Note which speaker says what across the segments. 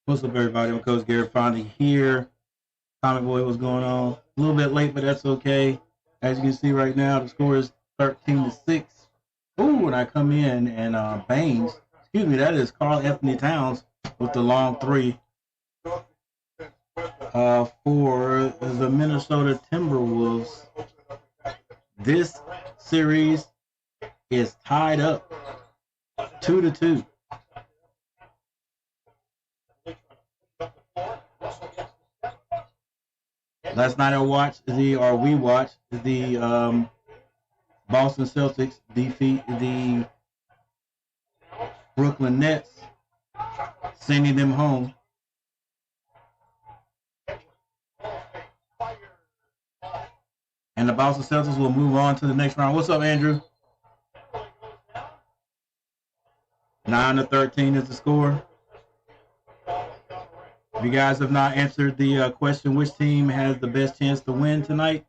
Speaker 1: What's up, everybody? I'm Coach Garrett finally here. Comic Boy, what's going on? A little bit late, but that's okay. As you can see right now, the score is 13-6. Ooh, and I come in and Baines, excuse me, that is Karl Anthony Towns with the long three for the Minnesota Timberwolves. This series is tied up 2-2. Last night we watched the Boston Celtics defeat the Brooklyn Nets, sending them home. And the Boston Celtics will move on to the next round. What's up, Andrew? 9-13 is the score. If you guys have not answered the question, which team has the best chance to win tonight?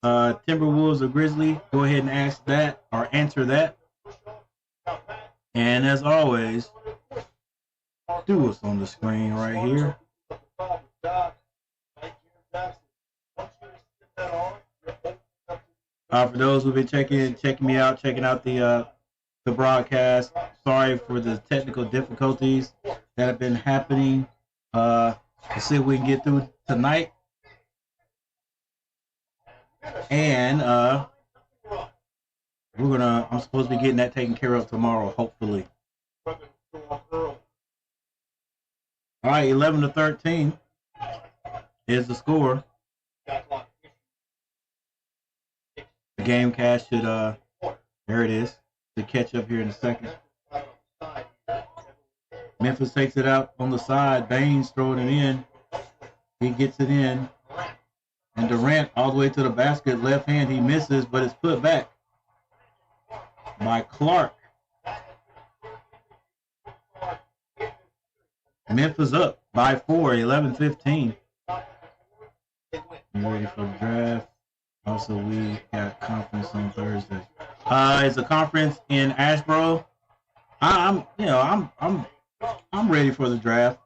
Speaker 1: Timberwolves or Grizzlies? Go ahead and ask that or answer that. And as always, do what's on the screen right here. For those who've been checking me out, checking out the broadcast, sorry for the technical difficulties that have been happening. Let's see if we can get through tonight. And I'm supposed to be getting that taken care of tomorrow, hopefully. All right, 11-13 is the score. The game cash should there it is, to catch up here in a second. Memphis takes it out on the side. Baines throwing it in. He gets it in. And Durant all the way to the basket. Left hand, he misses, but it's put back by Clark. Memphis up by 4, 11-15. You ready for the draft? Also, we got conference on Thursday. It's a conference in Asheboro. I'm ready for the draft.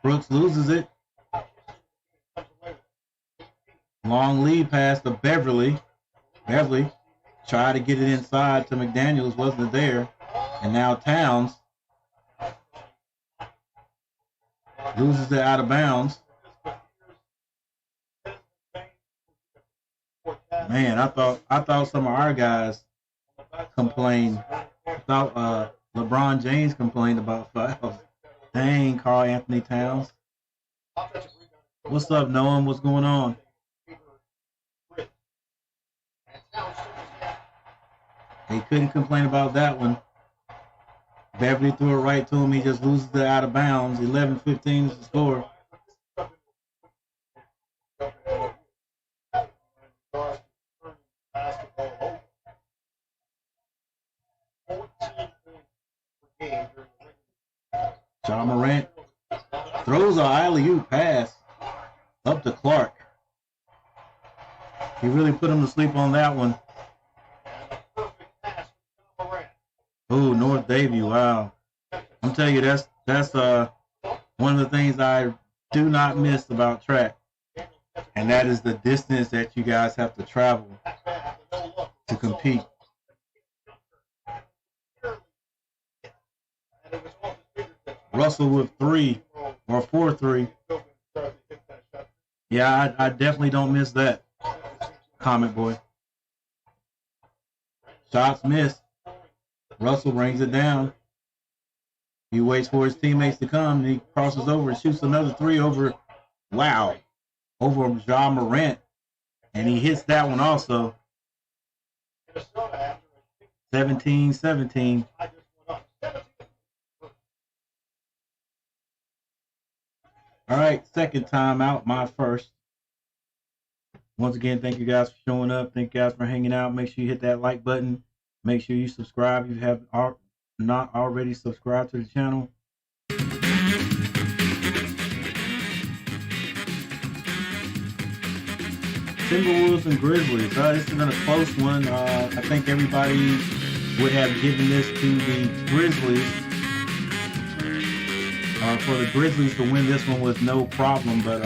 Speaker 1: Brooks loses it. Long lead pass to Beverly. Beverly tried to get it inside to McDaniels, wasn't there. And now Towns loses it out of bounds. Man, I thought some of our guys complained. I thought LeBron James complained about fouls. Dang, Karl Anthony Towns. What's up, Noam? What's going on? He couldn't complain about that one. Beverly threw it right to him. He just loses it out of bounds. 11-15 is the score. Ja Morant throws an alley-oop pass up to Clark. He really put him to sleep on that one. Oh, North Davie, wow. I'm telling you, that's one of the things I do not miss about track. And that is the distance that you guys have to travel to compete. Russell with 3 or 4-3. Yeah, I definitely don't miss that. Comic Boy. Shots missed. Russell brings it down. He waits for his teammates to come, and he crosses over and shoots another 3 over, over Ja Morant. And he hits that one also. 17-17. All right, second time out, my first. Once again, thank you guys for showing up. Thank you guys for hanging out. Make sure you hit that like button. Make sure you subscribe if you have not already subscribed to the channel. Timberwolves and Grizzlies. This has been a close one. I think everybody would have given this to the Grizzlies, for the Grizzlies to win this one with no problem, but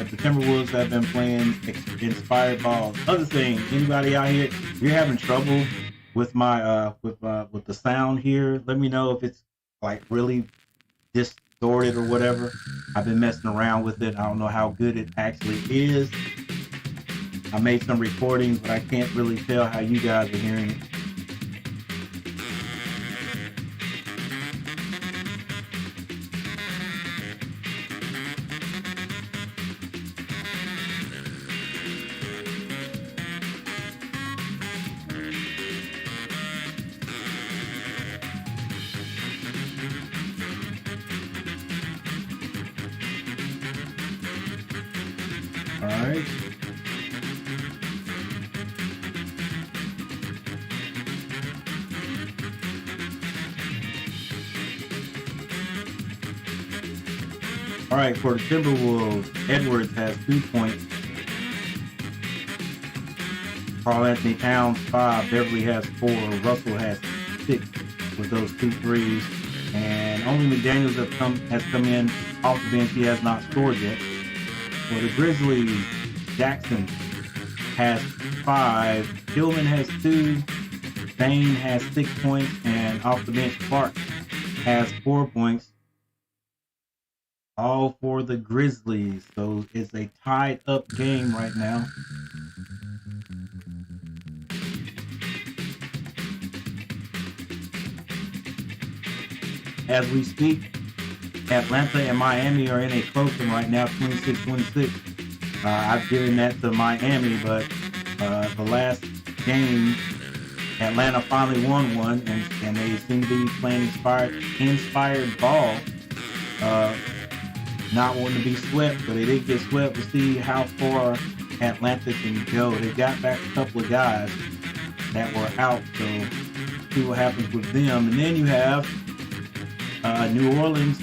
Speaker 1: the Timberwolves have been playing inspired balls. Other thing, anybody out here, if you're having trouble with my with the sound here, let me know if it's like really distorted or whatever. I've been messing around with it. I don't know how good it actually is. I made some recordings, but I can't really tell how you guys are hearing it. All right. All right, for the Timberwolves, Edwards has 2 points. Karl-Anthony Towns 5, Beverly has 4, Russell has 6 with those 2 threes, and only McDaniels has come in off the bench. He has not scored yet. For the Grizzlies, Jackson has 5, Tillman has 2, Bain has 6 points, and off the bench Clark has 4 points. All for the Grizzlies. So it's a tied up game right now. As we speak, Atlanta and Miami are in a close one right now, 26-26. I've given that to Miami, but the last game, Atlanta finally won one, and they seem to be playing inspired ball. Not wanting to be swept, but they did get swept. We'll see how far Atlanta can go. They got back a couple of guys that were out, so see what happens with them. And then you have New Orleans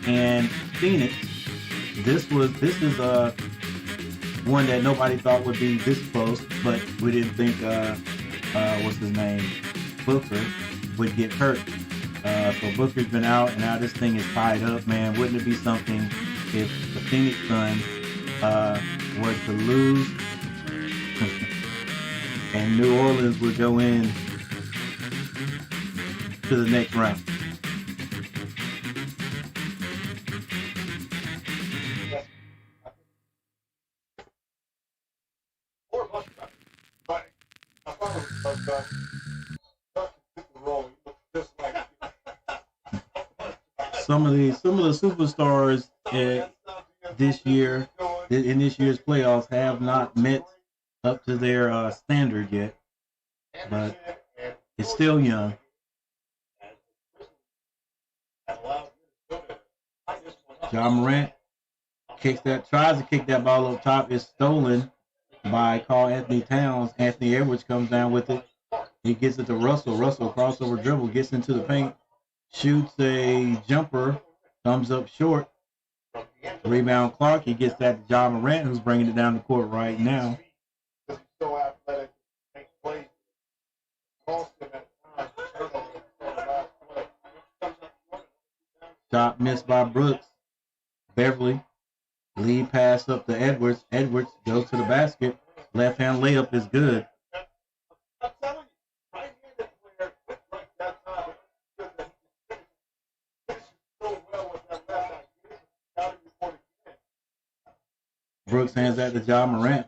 Speaker 1: and Phoenix. This is one that nobody thought would be this close, but we didn't think what's his name, Booker, would get hurt. So Booker's been out, and now this thing is tied up, man. Wouldn't it be something if the Phoenix Suns were to lose and New Orleans would go in to the next round? Some of the superstars this year in this year's playoffs have not met up to their standard yet, but it's still young. Ja Morant tries to kick that ball up top. It's stolen by Karl-Anthony Towns. Anthony Edwards comes down with it. He gets it to Russell. Russell crossover dribble, gets into the paint, shoots a jumper, comes up short. Rebound Clark. He gets that to Ja Morant, who's bringing it down the court right now. Shot missed by Brooks. Beverly. Lead pass up to Edwards. Edwards goes to the basket. Left hand layup is good. Brooks hands that to Ja Morant.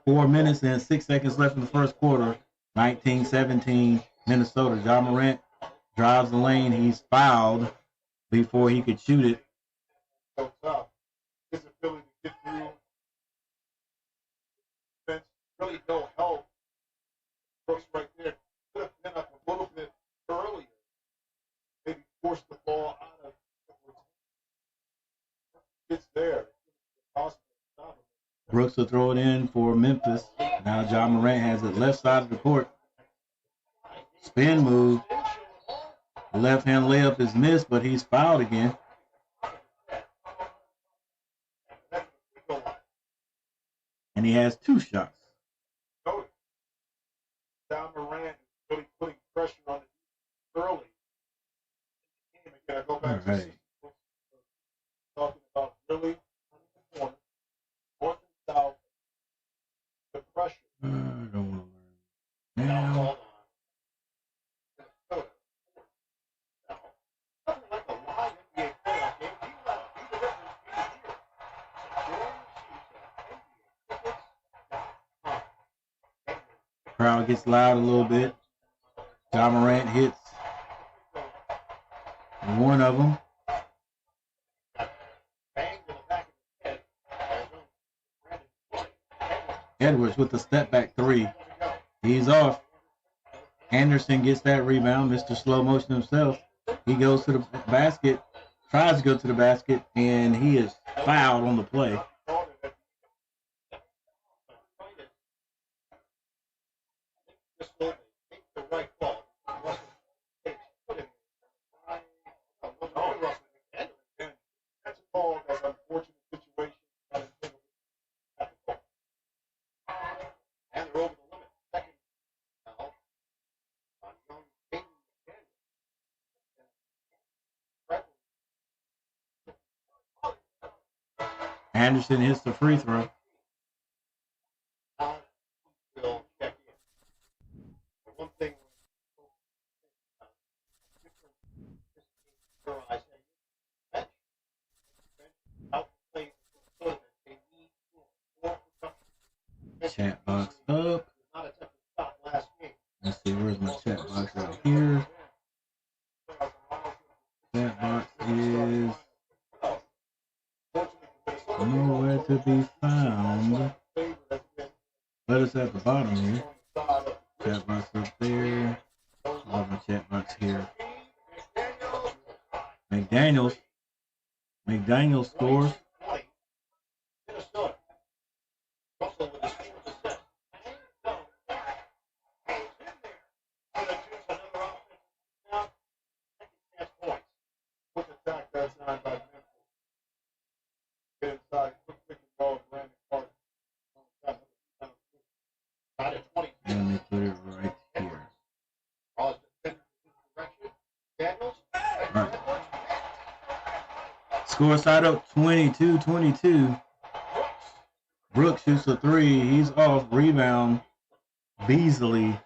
Speaker 1: 4 minutes and 6 seconds left in the first quarter. 19-17 Minnesota. Ja Morant drives the lane. He's fouled before he could shoot it. Really no help. Brooks right there could have been up a little bit earlier. Maybe force the ball out of it's there. Brooks will throw it in for Memphis. Now Ja Morant has it left side of the court. Spin move. The left hand layup is missed, but he's fouled again. And he has 2 shots. Crowd gets loud a little bit. Ja Morant hits one of them. Edwards with the step back three. He's off. Anderson gets that rebound. Mr. Slow Motion himself. He goes to the basket, tries to go to the basket, and he is fouled on the play. Anderson hits the free throw. Chat box up. Let's see, where's my chat box right here? Chat box is nowhere to be found. But it's at the bottom here. Chat box up there. I have my chat box here. McDaniels scores. Let me put it right here. Right. Score side up 22-22. Brooks shoots a three. He's off. Rebound. Beasley.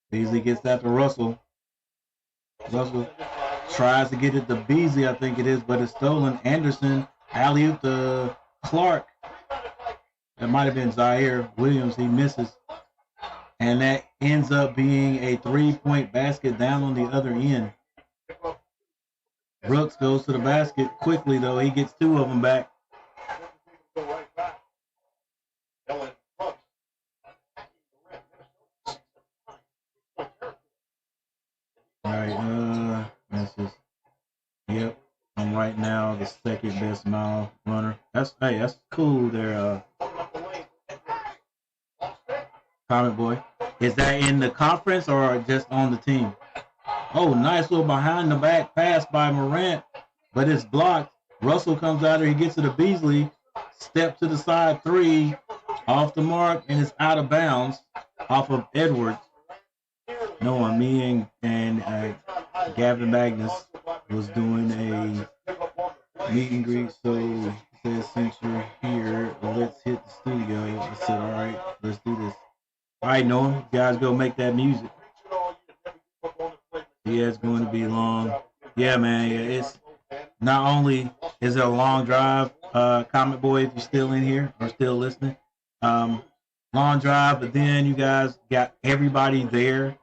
Speaker 1: Beasley gets that to Russell. Russell tries to get it to Beasley, I think it is, but it's stolen. Anderson, alley-oop to Clark. That might have been Zaire Williams. He misses. And that ends up being a three-point basket down on the other end. Brooks goes to the basket quickly, though. He gets two of them back. All right, yep. I'm right now the second best mile runner. That's cool there, Comic Boy. Is that in the conference or just on the team? Oh, nice little behind the back pass by Morant, but it's blocked. Russell comes out there, he gets to the Beasley, step to the side three, off the mark, and it's out of bounds off of Edwards. No, me and Gavin Magnus was doing a meet and greet, so he said, since you're here, let's hit the studio. I said, all right, let's do this. All right, Noam, you guys go make that music. Yeah, it's going to be long. Yeah, man, yeah, it's not only is it a long drive, Comic Boy, if you're still in here or still listening, long drive, but then you guys got everybody there,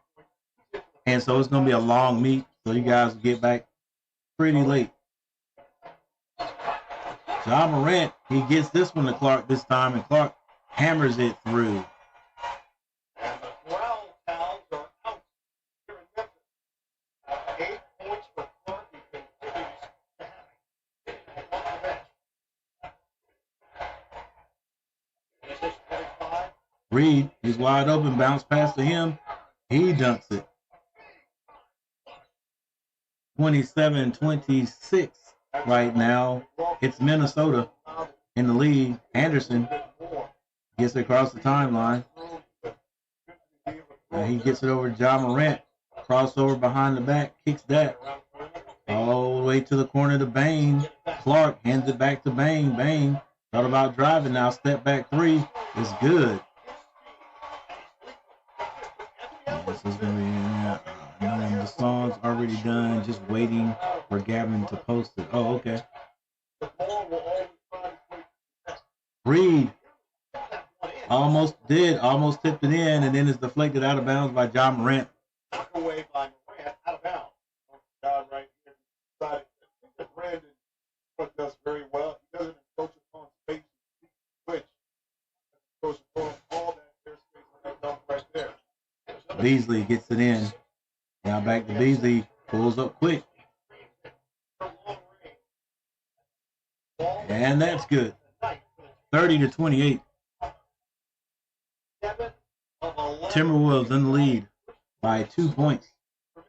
Speaker 1: and so it's going to be a long meet, so you guys get back pretty late. Ja Morant, he gets this one to Clark this time, and Clark hammers it through. Reed, he's wide open, bounce pass to him. He dunks it. 27-26 right now. It's Minnesota in the lead. Anderson gets it across the timeline. He gets it over to Ja Morant. Crossover behind the back, kicks that. All the way to the corner to Bain. Clark hands it back to Bain. Bain thought about driving now. Step back three is good. This is going to be, the song's already done, just waiting for Gavin to post it. Oh, okay. Reed Almost tipped it in, and then it's deflected out of bounds by John Morant.
Speaker 2: Knock away by Morant, out of bounds. God right here decided. I think that Brandon does very well. He doesn't encroach upon space, which goes upon all that airspace on that dunk right there.
Speaker 1: Beasley gets it in. Now back to Beasley, pulls up quick. And that's good. 30-28. Timberwolves in the lead by 2 points.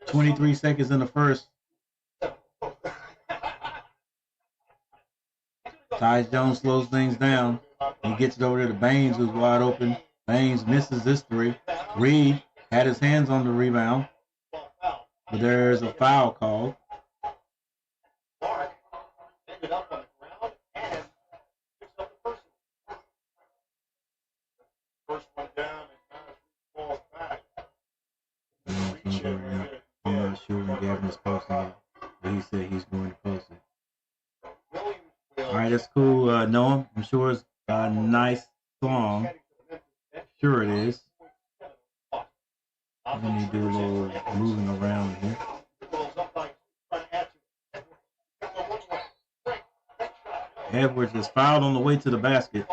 Speaker 1: 23 seconds in the first. Tyus Jones slows things down. He gets it over there to Baines, who's wide open. Baines misses this three. Reed had his hands on the rebound, but there's a foul called. I'm not sure when Gavin is posting it, but he said he's going to post it. All right, that's cool, Noam. I'm sure it's a nice song. Sure it is. Let me do a little moving around here. Edwards is fouled on the way to the basket.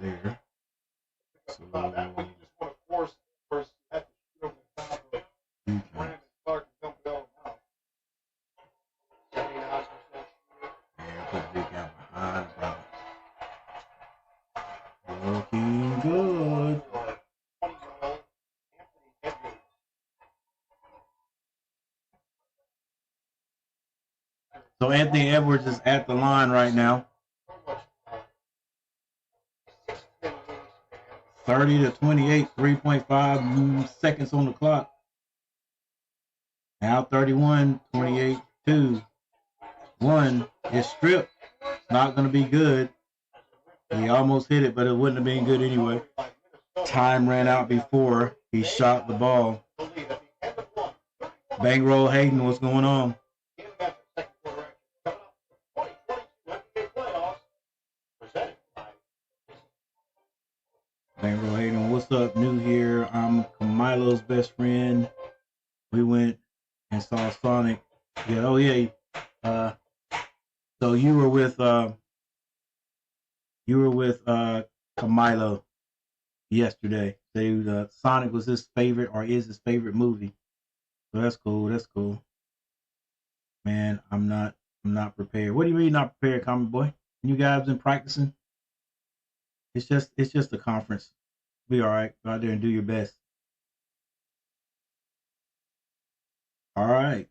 Speaker 1: There. So, looking good. So Anthony Edwards is at the line right now. 30-28, 3.5 seconds on the clock. Now 31, 28, 2, 1. It's stripped. It's not going to be good. He almost hit it, but it wouldn't have been good anyway. Time ran out before he shot the ball. Bankroll Hayden, what's going on? Bankroll Hayden, what's up? New here. I'm Camilo's best friend. We went and saw Sonic. Yeah, oh yeah. So you were with Camilo yesterday. Sonic was his favorite, or is his favorite movie. So that's cool. That's cool. Man, I'm not prepared. What do you mean not prepared, Comic Boy? You guys been practicing? It's just a conference. Be all right. Go out there and do your best. All right.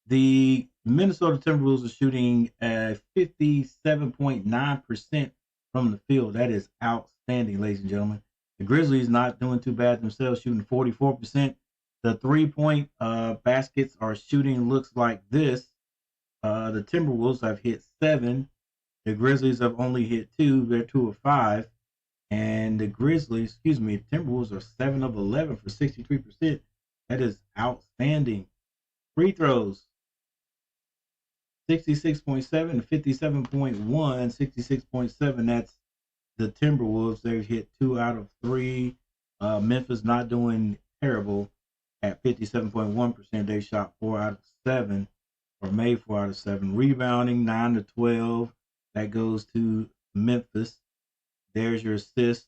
Speaker 1: The Minnesota Timberwolves are shooting at 57.9% from the field. That is outstanding, ladies and gentlemen. The Grizzlies not doing too bad themselves, shooting 44%. The 3-point baskets are shooting looks like this. The Timberwolves have hit 7. The Grizzlies have only hit 2. They're 2 of 5. And the Timberwolves are 7 of 11 for 63%. That is outstanding. Free throws, 66.7 to 57.1, 66.7. That's the Timberwolves. They've hit 2 out of 3. Memphis not doing terrible at 57.1%. They shot 4 out of 7, or made 4 out of 7. Rebounding 9 to 12. That goes to Memphis. There's your assist,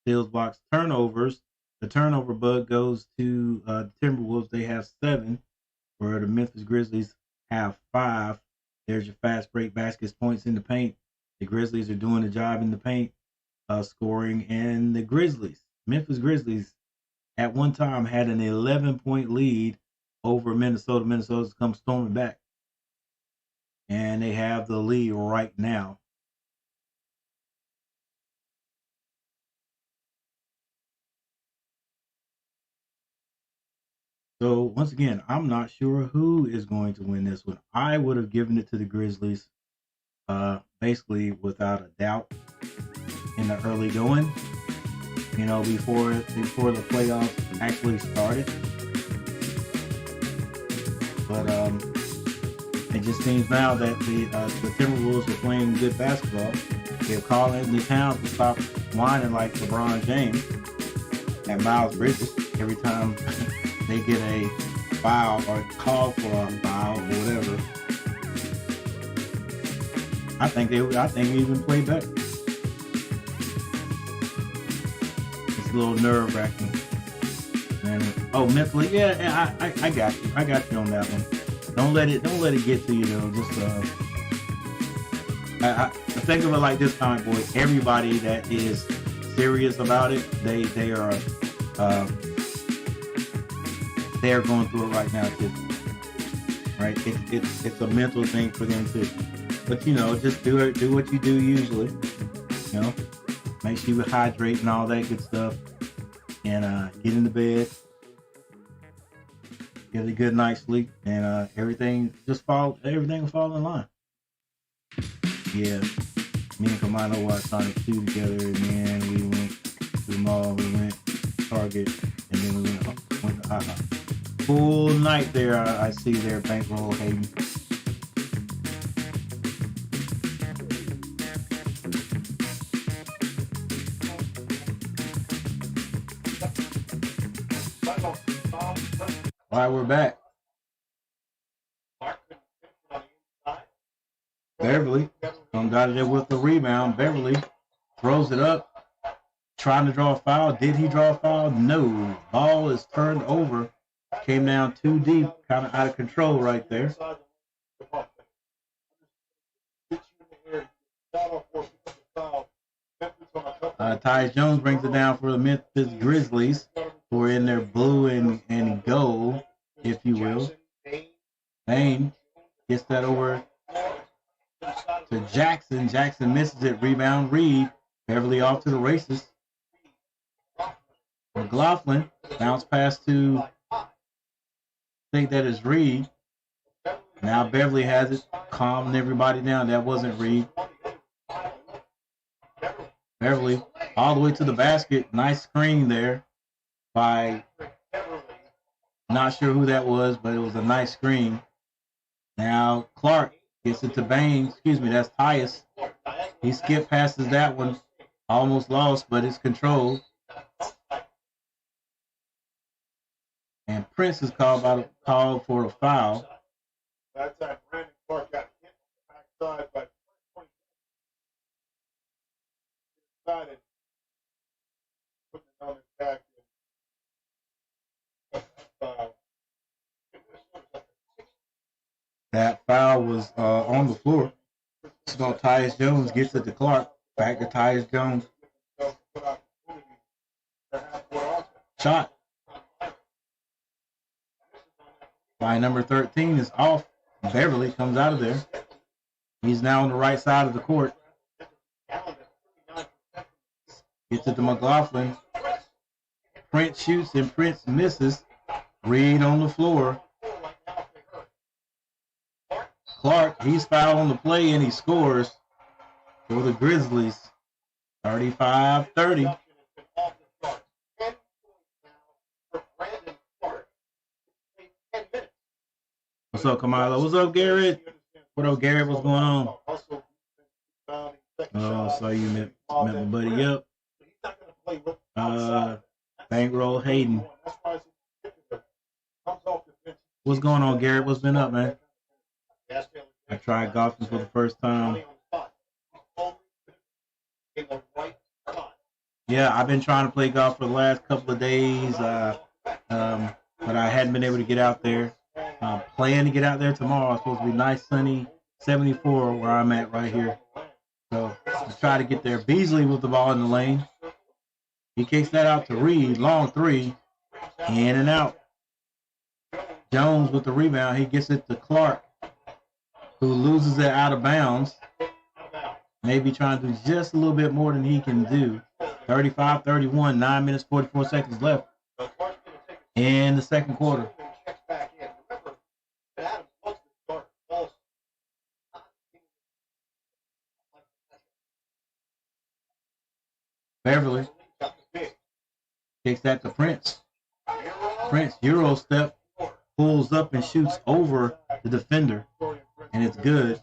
Speaker 1: steals, blocks, turnovers. The turnover bug goes to the Timberwolves. They have 7, where the Memphis Grizzlies have 5. There's your fast break baskets, points in the paint. The Grizzlies are doing the job in the paint, scoring. And the Memphis Grizzlies, at one time had an 11-point lead over Minnesota. Minnesota's come storming back, and they have the lead right now. So once again, I'm not sure who is going to win this one. I would have given it to the Grizzlies, basically without a doubt in the early going. you know, before the playoffs actually started. But it just seems now that the Timberwolves are playing good basketball. They're calling Anthony Towns to stop whining like LeBron James and Miles Bridges every time they get a foul or call for a foul or whatever. I think they even play better. It's a little nerve wracking. And mentally, yeah, I got you. I got you on that one. Don't let it get to you though. Just I think of it like this, comic boy. Everybody that is serious about it, they are going through it right now too. Right? It's a mental thing for them too. But you know, just do what you do usually. You know, make sure you hydrate and all that good stuff, and get into bed, get a good night's sleep, and everything will fall in line. Yeah, me and Kamano watched Sonic 2 together, and then we went to the mall, we went to Target, and then we went to AHA. Full night there, I see there, bankroll Hayden. All right, we're back. Beverly got it there with the rebound. Beverly throws it up, trying to draw a foul. Did he draw a foul? No. Ball is turned over. Came down too deep, kind of out of control right there. Tyus Jones brings it down for the Memphis Grizzlies, who are in their blue and gold, if you will. Bane gets that over to Jackson. Jackson misses it. Rebound Reed. Beverly off to the races. McLaughlin bounce pass to, I think that is Reed. Now Beverly has it, calming everybody down. That wasn't Reed. Beverly all the way to the basket. Nice screen there by, not sure who that was, but it was a nice screen. Now Clark gets it to Bane. Excuse me, that's Tyus. He skip passes that one. Almost lost, but it's controlled. And Prince is called for a foul.
Speaker 2: That's that Brandon Clark got hit on the backside by 20. Decided putting it on his back.
Speaker 1: That foul was on the floor. So Tyus Jones gets it to Clark. Back to Tyus Jones. Shot by number 13 is off. Beverly comes out of there. He's now on the right side of the court. Gets it to McLaughlin. Prince shoots and Prince misses. Reed on the floor. Clark, he's fouled on the play and he scores for the Grizzlies. 35-30. What's up, Kamala? What's up, Garrett? What up, Garrett? What's going on? Oh, so you met my buddy up. Bankroll Hayden. What's going on, Garrett? What's been up, man? I tried golfing for the first time. Yeah, I've been trying to play golf for the last couple of days, but I hadn't been able to get out there. Plan to get out there tomorrow. It's supposed to be nice, sunny, 74 where I'm at right here. So I try to get there. Beasley with the ball in the lane. He kicks that out to Reed. Long three. In and out. Jones with the rebound. He gets it to Clark, who loses it out of bounds. Maybe trying to do just a little bit more than he can do. 35-31, 9 minutes, 44 seconds left in the second quarter. Beverly Kicks that to Prince. Prince, Euro step, pulls up and shoots over the defender, and it's good.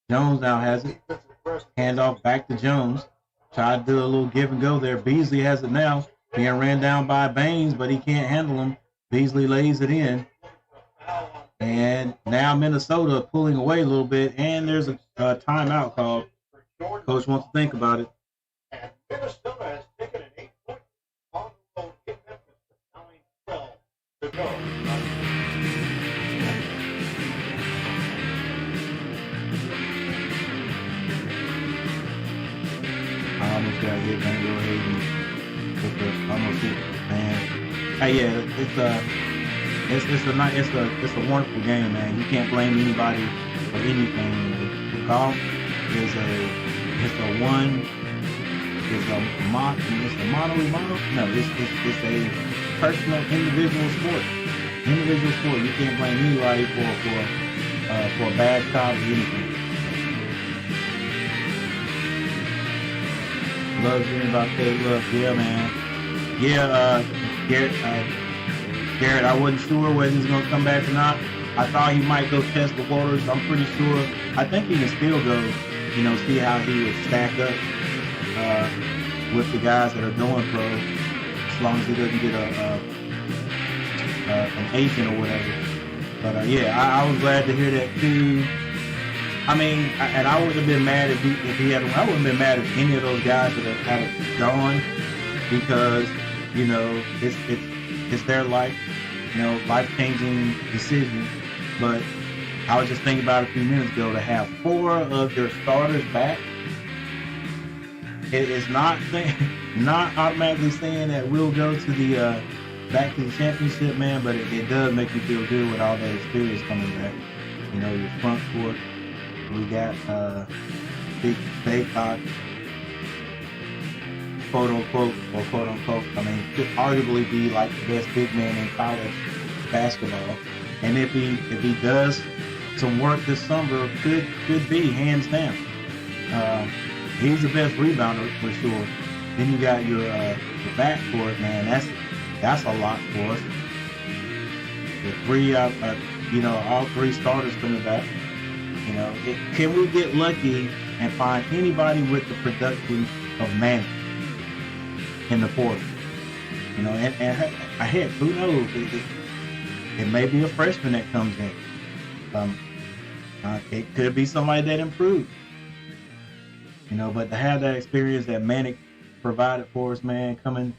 Speaker 1: Jones now has it. Handoff back to Jones. Tried to do a little give and go there. Beasley has it now. Being ran down by Baines, but he can't handle him. Beasley lays it in. And now Minnesota pulling away a little bit, and there's a timeout called. Coach wants to think about it.
Speaker 2: And Minnesota has taken an 8-point on the road in Memphis with 9:12 to go.
Speaker 1: I almost got hit. Man, go ahead and put the almost hit, man. Hey, yeah, it's a wonderful game, man. You can't blame anybody for anything. The golf is a personal individual sport. You can't blame anybody for a bad shot or anything. Love hearing about that. Love, yeah, man. Yeah, Garrett, I wasn't sure whether he was going to come back or not. I thought he might go test the waters. I'm pretty sure. I think he can still go, see how he would stack up with the guys that are going pro, as long as he doesn't get an agent or whatever. But I was glad to hear that too. I mean, and I wouldn't have been mad if he had. I wouldn't have been mad if any of those guys that had gone, because it's their life, life-changing decision. But I was just thinking about a few minutes ago, to have 4 of their starters back. It is not automatically saying that we'll go to the back to the championship, man. But it does make me feel good with all that experience coming back. Your front court. We got Big Baycock, quote unquote, or quote unquote. I mean, could arguably be like the best big man in college basketball. And if he does some work this summer, could be hands down. He's the best rebounder for sure. Then you got your backcourt, man. That's a lot for us. The 3, all 3 starters coming back. Can we get lucky and find anybody with the production of Manning in the fourth? And heck, who knows? It may be a freshman that comes in. It could be somebody that improved. But to have that experience that Manic provided for us, man, coming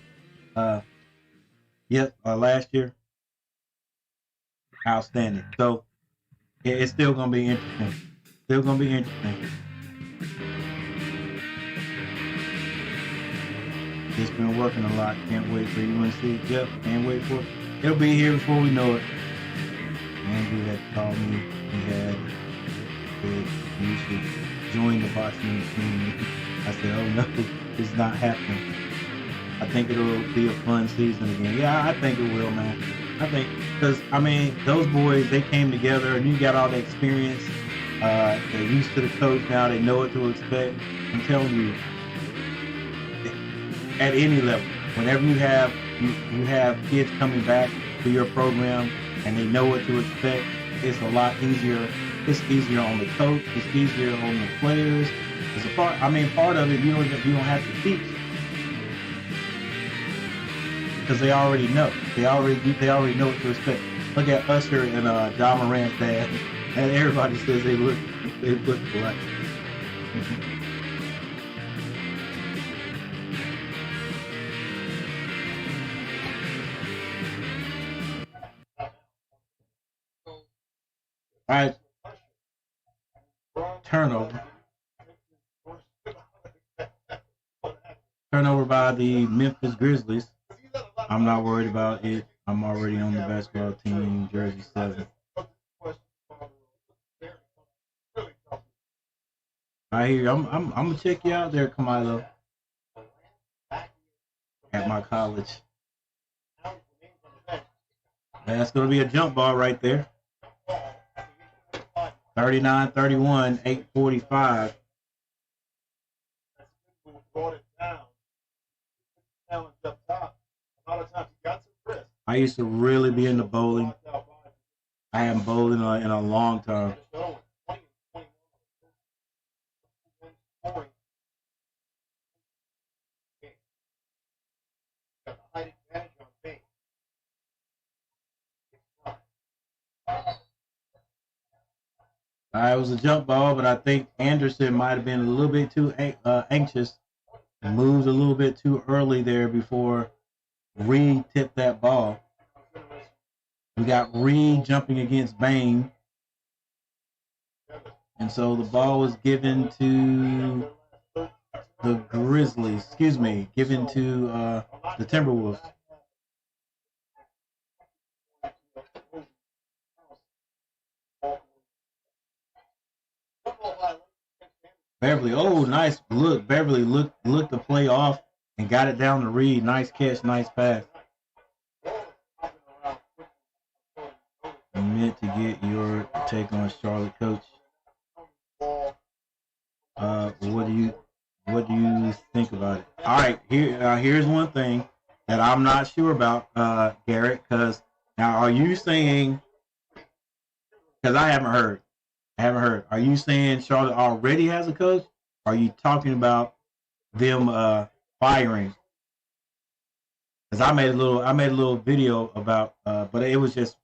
Speaker 1: last year, outstanding. So it's still gonna be interesting. Just been working a lot. Can't wait for UNC. Yep, can't wait for it. It'll be here before we know it. Andrew had called me. He said you should join the boxing team. I said, oh no, it's not happening. I think it'll be a fun season again. Yeah, I think it will, man. I think, because, those boys, they came together, and you got all the experience. They're used to the coach now. They know what to expect. I'm telling you, at any level, whenever you have kids coming back to your program and they know what to expect, it's a lot easier. It's easier on the coach. It's easier on the players. It's part of it you don't have to teach, because they already know. They already know what to expect. Look at Usher and John Morant's dad, and everybody says they look alike. All right, turnover by the Memphis Grizzlies. I'm not worried about it. I'm already on the basketball team, Jersey 7. I hear you. I'm gonna check you out there, Camilo, at my college. That's gonna be a jump ball right there. 39-31, 8:45.
Speaker 2: brought it down. Challenge up top. A lot of times he got some risk.
Speaker 1: I used to really be into bowling. I haven't bowled in a long time. It was a jump ball, but I think Anderson might have been a little bit too anxious and moved a little bit too early there before Reed tipped that ball. We got Reed jumping against Bain. And so the ball was given to the Grizzlies, given to the Timberwolves. Beverly, oh, nice look. Beverly looked the play off and got it down to Reed. Nice catch, nice pass. I meant to get your take on Charlotte, Coach. What do you think about it? All right, here's one thing that I'm not sure about, Garrett. Because now, are you saying? Because I haven't heard. Are you saying Charlotte already has a coach? Or are you talking about them firing? Because I made a little video about, but it was just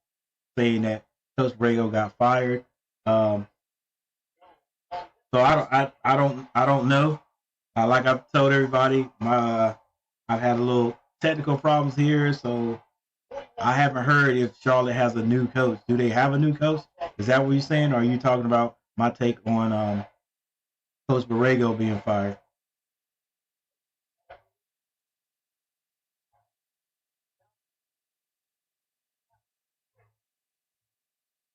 Speaker 1: saying that Coach Borrego got fired. So I don't know. Like I've told everybody, I've had a little technical problems here, so I haven't heard if Charlotte has a new coach. Do they have a new coach? Is that what you're saying? Or are you talking about my take on Coach Borrego being fired?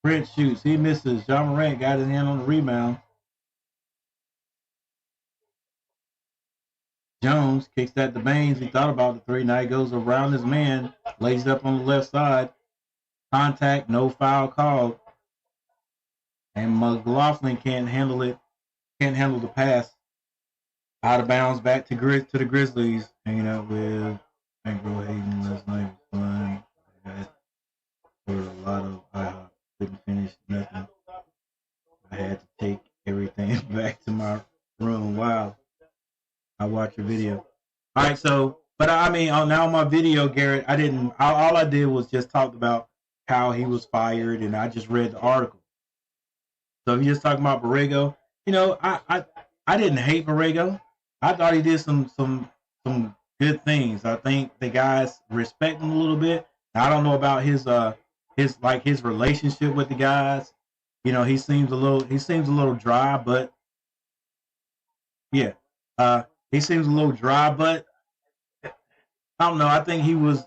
Speaker 1: Brent shoots. He misses. John Morant got his hand on the rebound. Jones kicks that to Baines. He thought about the three. Now he goes around his man. Lays it up on the left side. Contact. No foul called. And McLaughlin can't handle it. Can't handle the pass. Out of bounds back to the Grizzlies. Hanging out with Bankroll Hayden last night was fun. I heard a lot of couldn't finish nothing. I had to take everything back to my room. Wow. I watched your video. All right, so, but I mean, now my video, Garrett, all I did was just talk about how he was fired, and I just read the article. So if you're just talking about Borrego, I didn't hate Borrego. I thought he did some good things. I think the guys respect him a little bit. I don't know about his relationship with the guys. He seems a little dry, but yeah, he seems a little dry, but I don't know. I think he was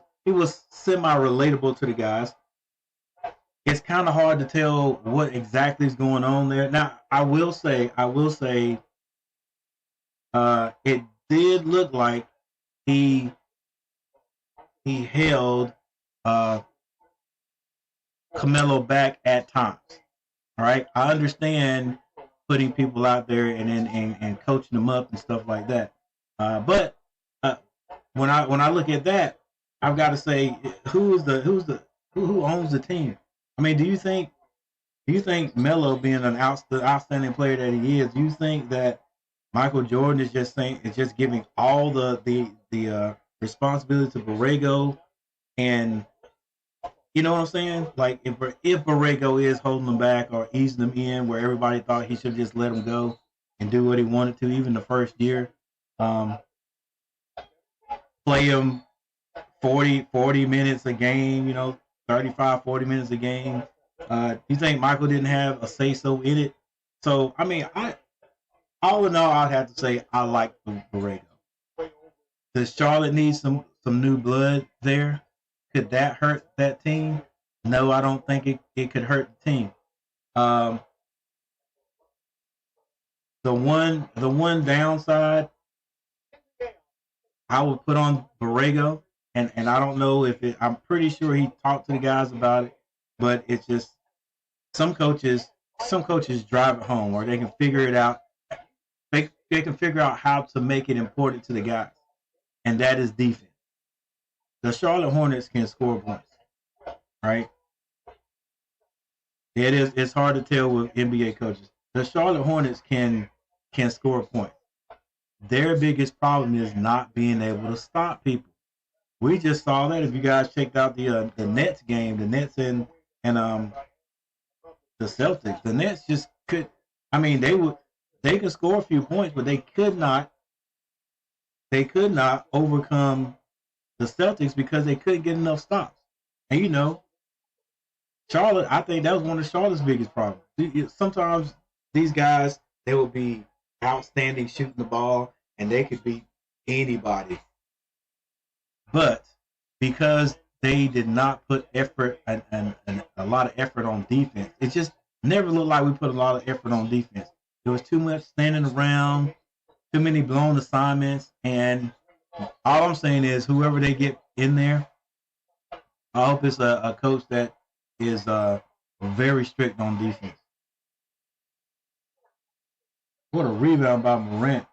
Speaker 1: semi-relatable to the guys. It's kind of hard to tell what exactly is going on there. Now, I will say, it did look like he held Camelo back at times. All right, I understand putting people out there and coaching them up and stuff like that. But when I look at that, I've got to say, who owns the team? I mean, do you think Melo, being an outstanding player that he is, do you think that Michael Jordan is just giving all the responsibility to Borrego? And you know what I'm saying? Like, if Borrego is holding them back or easing them in, where everybody thought he should just let him go and do what he wanted to, even the first year, play him 40 minutes a game, 35, 40 minutes a game. You think Michael didn't have a say-so in it? So, I mean, all in all, I'd have to say I like Borrego. Does Charlotte need some new blood there? Could that hurt that team? No, I don't think it could hurt the team. The one downside I would put on Borrego, and I don't know if I'm pretty sure he talked to the guys about it, but it's just some coaches drive it home, or they can figure it out they can figure out how to make it important to the guys, and that is defense. The Charlotte Hornets can score points, right? It's hard to tell with NBA coaches. The Charlotte Hornets can score points. Their biggest problem is not being able to stop people. We just saw that. If you guys checked out the Nets game, the Nets and the Celtics, the Nets just could. I mean, they could score a few points, but they could not overcome the Celtics because they couldn't get enough stops. And Charlotte, I think that was one of Charlotte's biggest problems. Sometimes these guys, they will be outstanding shooting the ball and they could beat anybody. But because they did not put effort and a lot of effort on defense, it just never looked like we put a lot of effort on defense. There was too much standing around, too many blown assignments, and all I'm saying is whoever they get in there, I hope it's a coach that is very strict on defense. What a rebound by Morant.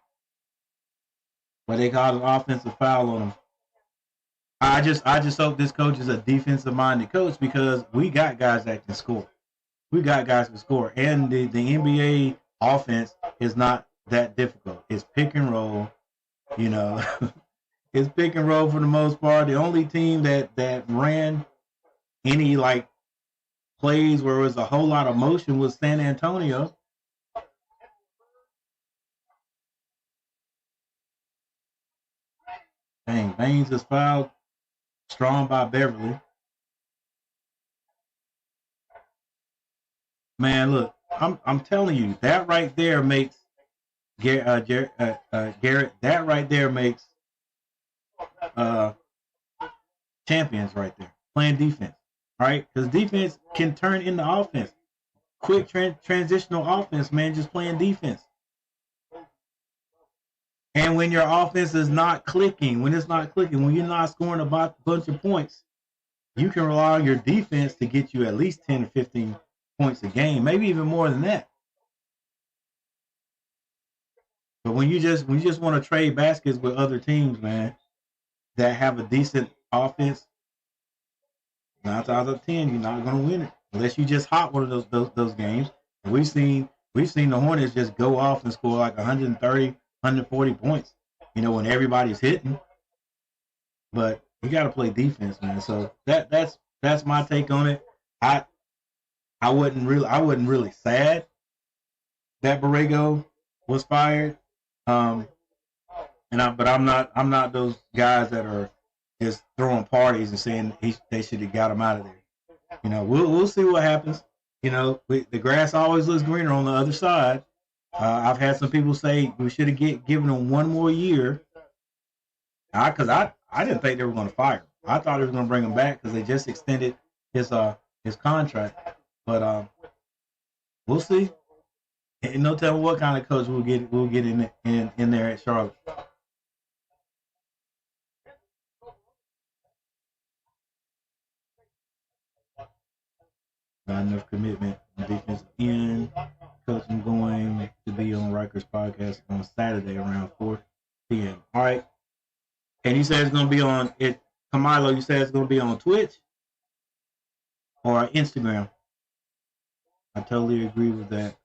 Speaker 1: But they called an offensive foul on him. I just hope this coach is a defensive minded coach because we got guys that can score. We got guys who score. And the NBA offense is not that difficult. It's pick and roll, you know. It's pick and roll for the most part. The only team that ran any like plays where there was a whole lot of motion was San Antonio. Dang, Baines is fouled. Strong by Beverly. Man, look, I'm telling you, that right there makes Garrett. That right there makes uh, champions right there. Playing defense, right? Because defense can turn into offense. Quick transitional offense, man. Just playing defense. And when your offense is not clicking, when you're not scoring a bunch of points, you can rely on your defense to get you at least 10 or 15 points a game, maybe even more than that. But when you just want to trade baskets with other teams, man, that have a decent offense, 9 times out of 10, you're not going to win it unless you just hot one of those games. And we've seen the Hornets just go off and score like 130, 140 points. When everybody's hitting. But you got to play defense, man. So that's my take on it. I wasn't really sad that Borrego was fired. But I'm not those guys that are just throwing parties and saying they should have got him out of there. We'll see what happens. The grass always looks greener on the other side. I've had some people say we should have given him one more year. Because I didn't think they were going to fire him. I thought they were going to bring him back because they just extended his contract. But we'll see. And no telling what kind of coach we'll get in there at Charlotte. Not enough commitment on defensive end. Coach, I'm going to be on Rikers podcast on Saturday around 4 p.m. All right. And you said it's going to be on it. Camilo, you said it's going to be on Twitch or Instagram. I totally agree with that.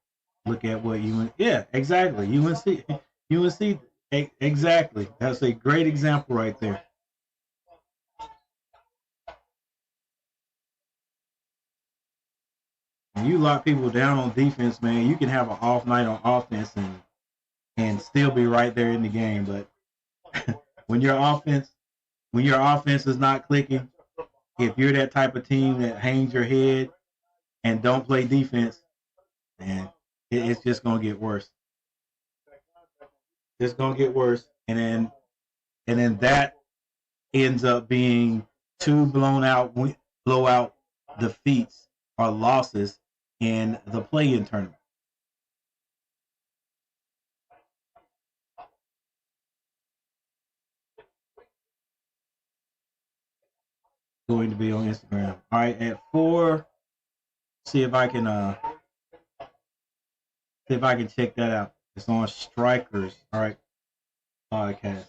Speaker 1: Look at what yeah, exactly. UNC, exactly. That's a great example right there. When you lock people down on defense, man, you can have an off night on offense and still be right there in the game. But when your offense is not clicking, if you're that type of team that hangs your head and don't play defense, man, it's just gonna get worse. It's gonna get worse, and then that ends up being two blowout defeats or losses in the play-in tournament. Going to be on Instagram. All right, at 4. See if I can check that out. It's on Strikers. All right, podcast.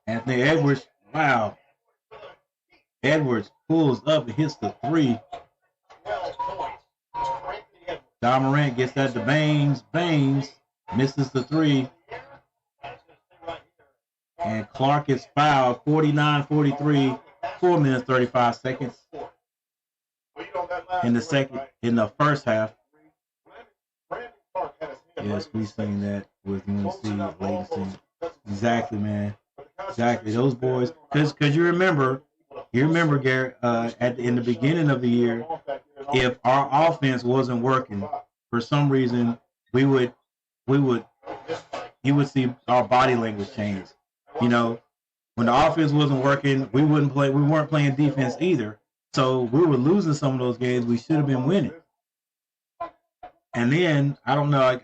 Speaker 1: Anthony Edwards. Wow. Edwards pulls up and hits the three. Ja Morant gets that to Baines. Baines misses the three. And Clark is fouled. 49-43. 4 minutes 35 seconds in the first half. Yes, we seen that with UNC latency. Exactly, man. Exactly. Those boys, because you remember, Garrett, in the beginning of the year, if our offense wasn't working for some reason, you would see our body language change. You know, when the offense wasn't working, we weren't playing defense either. So we were losing some of those games we should have been winning. And then I don't know,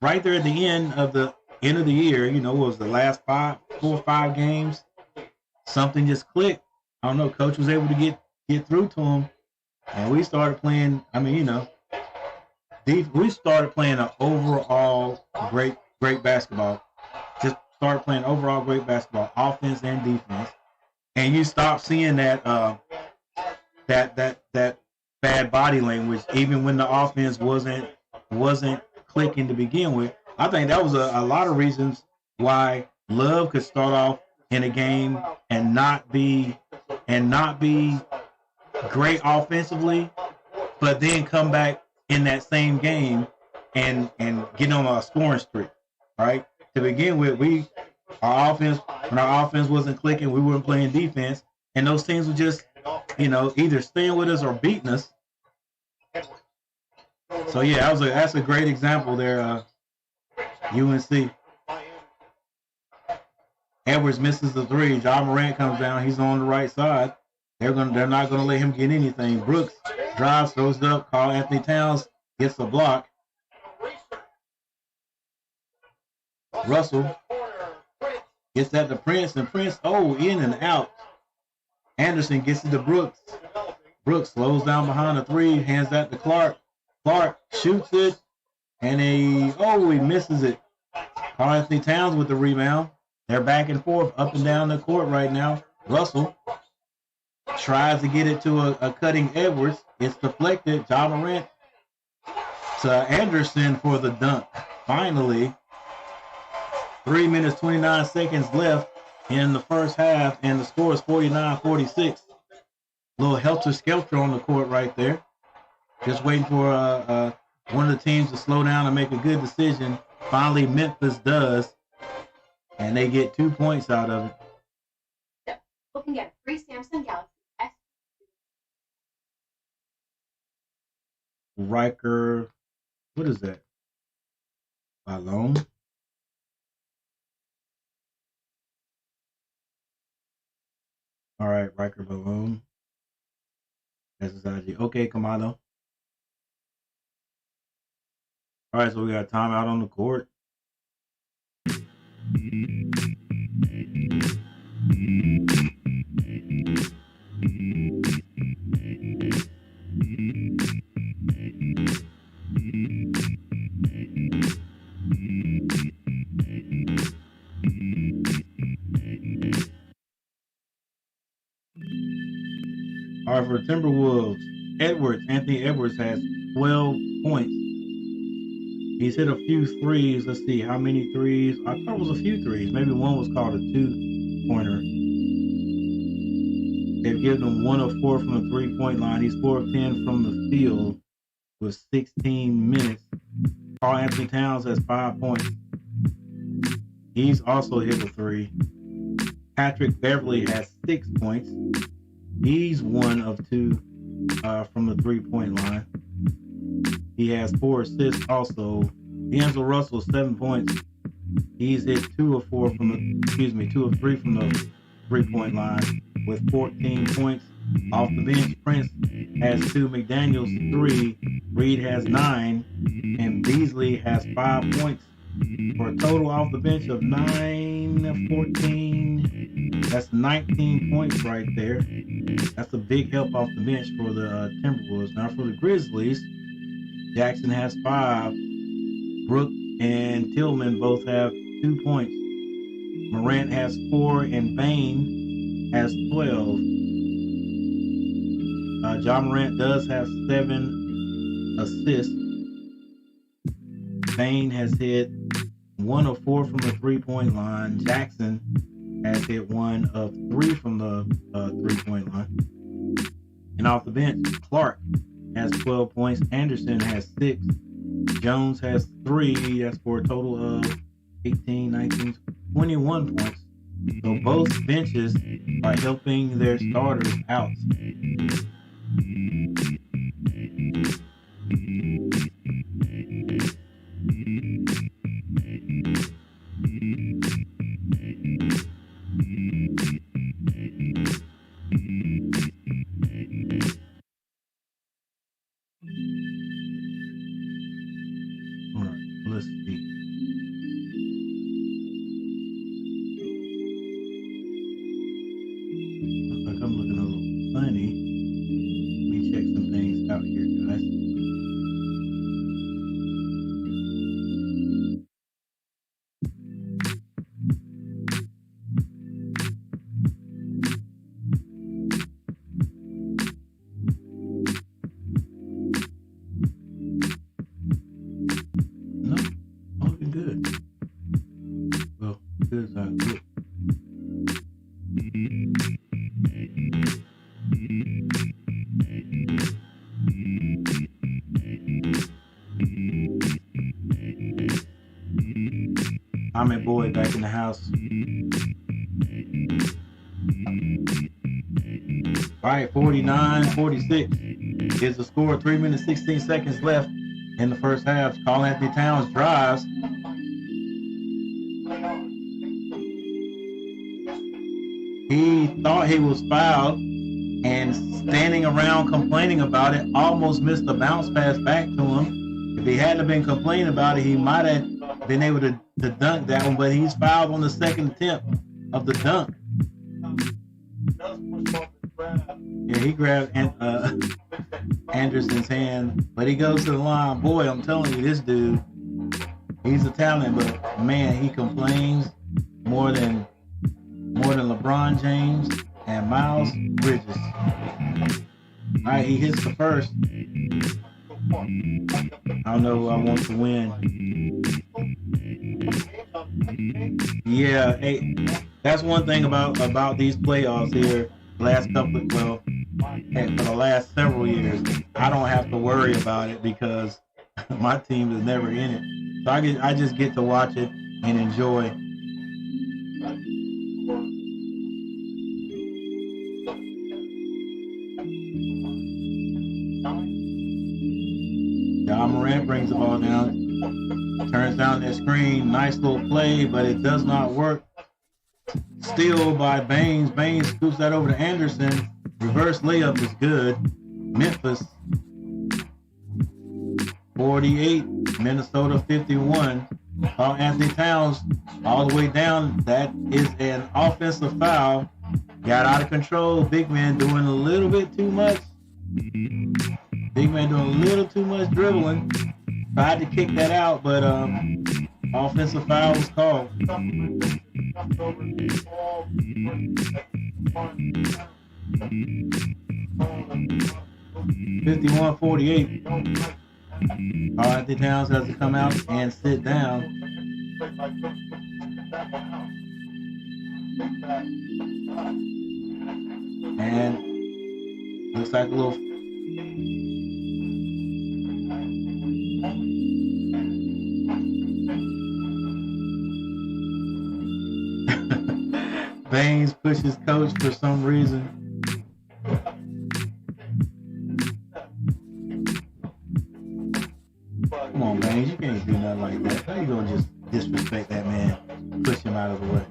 Speaker 1: right there at the end of the year, you know, was the last 4 or 5 games, something just clicked. I don't know, coach was able to get through to him, and we started playing. I mean, you know, we started playing an overall great basketball. Just started playing overall great basketball, offense and defense, and you stop seeing that that bad body language, even when the offense wasn't clicking to begin with. I think that was a lot of reasons why Love could start off in a game and not be great offensively, but then come back in that same game and get on a scoring streak. Right? To begin with, when our offense wasn't clicking, we weren't playing defense, and those teams were just, you know, either staying with us or beating us. So yeah, that's a great example there. UNC. Edwards misses the three. Ja Morant comes down. He's on the right side. They're not gonna let him get anything. Brooks drives, throws it up. Karl Anthony Towns gets the block. Russell gets that to Prince, and Prince, in and out. Anderson gets it to Brooks. Brooks slows down behind the three, hands that to Clark. Clark shoots it, and he misses it. Karl Anthony Towns with the rebound. They're back and forth, up and down the court right now. Russell tries to get it to a cutting Edwards. It's deflected. Ja Morant to Anderson for the dunk. Finally, 3 minutes, 29 seconds left in the first half, and the score is 49-46. Little helter-skelter on the court right there. Just waiting for one of the teams to slow down and make a good decision. Finally, Memphis does, and they get 2 points out of it.
Speaker 3: So, looking at free Samsung Galaxy S.
Speaker 1: Riker, what is that? Balloon? All right, Riker Balloon. SSIG. Okay, Kamado. All right, so we got timeout on the court. All right, for the Timberwolves, Anthony Edwards has 12 points. He's hit a few threes. Let's see, how many threes? I thought it was a few threes. Maybe one was called a 2-pointer. They've given him 1 of 4 from the 3-point line. He's 4 of 10 from the field with 16 minutes. Karl Anthony Towns has 5 points. He's also hit a 3. Patrick Beverly has 6 points. He's 1 of 2 from the 3-point line. He has 4 assists also. D'Angelo Russell, 7 points. He's hit 2 of 3 from the 3-point line with 14 points. Off the bench, Prince has 2, McDaniels 3, Reed has 9, and Beasley has 5 points. For a total off the bench of 9 of 14. That's 19 points right there. That's a big help off the bench for the Timberwolves. Now for the Grizzlies, Jackson has 5. Brooke and Tillman both have 2 points. Morant has 4 and Bain has 12. John Morant does have 7 assists. Bain has hit 1 of 4 from the 3-point line. Jackson has hit 1 of 3 from the 3-point line. And off the bench, Clark has 12 points. Anderson has 6. Jones has 3. That's for a total of 18, 19, 21 points. So both benches are helping their starters out. All right, let's see. Looks like I'm looking a little funny. Let me check some things out here, guys. No, all looking good. Well, good is not good. Comment boy back in the house. All right, 49-46 is the score. 3 minutes, 16 seconds left in the first half. Karl Anthony Towns drives. He thought he was fouled and standing around complaining about it, almost missed the bounce pass back to him. If he hadn't been complaining about it, he might have been able to dunk that one, but he's fouled on the second attempt of the dunk. Yeah, he grabbed Anderson's hand, but he goes to the line. Boy, I'm telling you, this dude, he's a talent, but man, he complains more than LeBron James and Miles Bridges. All right, he hits the first. I don't know who I want to win. Yeah, hey, that's one thing about these playoffs here. For the last several years, I don't have to worry about it because my team is never in it. So I just get to watch it and enjoy. John Morant brings the ball down, turns down that screen. Nice little play, but it does not work. Steal by Baines. Baines scoops that over to Anderson. Reverse layup is good. Memphis 48, Minnesota 51. Karl Anthony Towns all the way down. That is an offensive foul. Got out of control. Big man doing a little bit too much. Big man doing a little too much dribbling. Tried to kick that out, but offensive foul was called. 51-48. Karl Anthony Towns has to come out and sit down. And looks like a little Baines pushes coach for some reason. Come on, Baines, you can't do nothing like that. How you gonna just disrespect that man? Push him out of the way.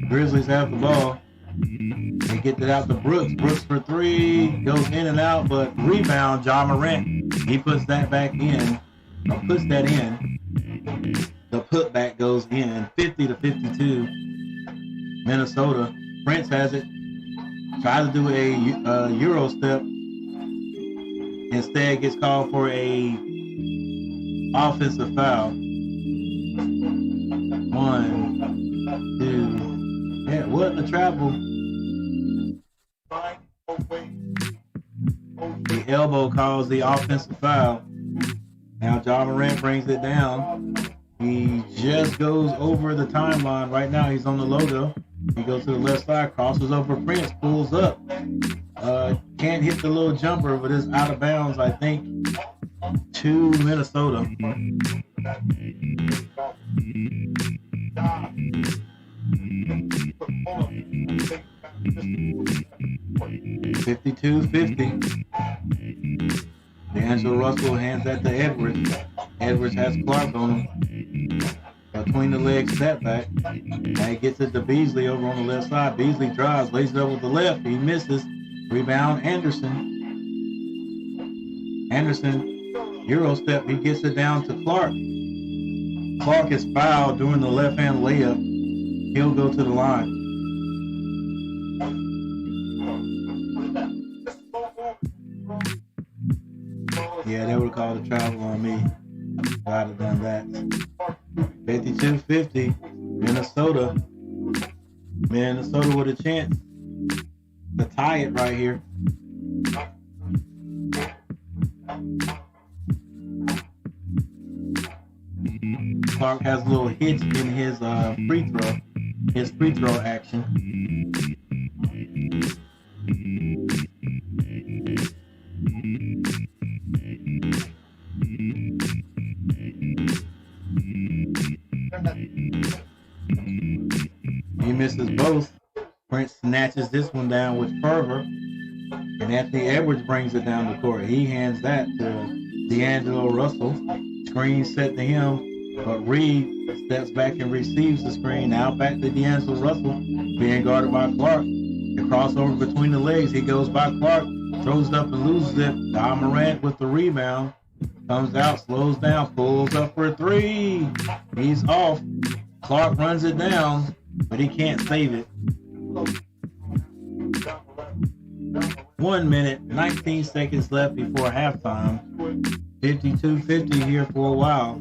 Speaker 1: Grizzlies have the ball. They get it out to Brooks. Brooks for 3. Goes in and out, but rebound, John Morant. He puts that back in, or puts that in. The putback goes in, 50-52. Minnesota. Prince has it. Tries to do a Euro step. Instead gets called for a offensive foul. 1, 2. Yeah, what a travel. The elbow calls the offensive foul. Now Ja Morant brings it down. He just goes over the timeline. Right now he's on the logo. He goes to the left side, crosses over Prince, pulls up. Can't hit the little jumper, but it's out of bounds, I think, to Minnesota. 52-50. D'Angelo Russell hands that to Edwards. Edwards has Clark on him. Between the legs setback. Now he gets it to Beasley over on the left side. Beasley drives, lays it up with the left. He misses. Rebound Anderson. Anderson, Euro step. He gets it down to Clark. Clark is fouled during the left-hand layup. He'll go to the line. Yeah, they would have called a travel on me. I'd have done that. 52-50. Minnesota. Minnesota with a chance to tie it right here. Clark has a little hitch in his free throw action. He misses both. Prince snatches this one down with fervor. And Anthony Edwards brings it down the court. He hands that to D'Angelo Russell. Screen set to him. But Reed steps back and receives the screen. Now back to D'Angelo Russell. Being guarded by Clark. The crossover between the legs. He goes by Clark. Throws it up and loses it. Ja Morant with the rebound. Comes out, slows down, pulls up for a three. He's off. Clark runs it down, but he can't save it. 1 minute, 19 seconds left before halftime. 52-50 here for a while.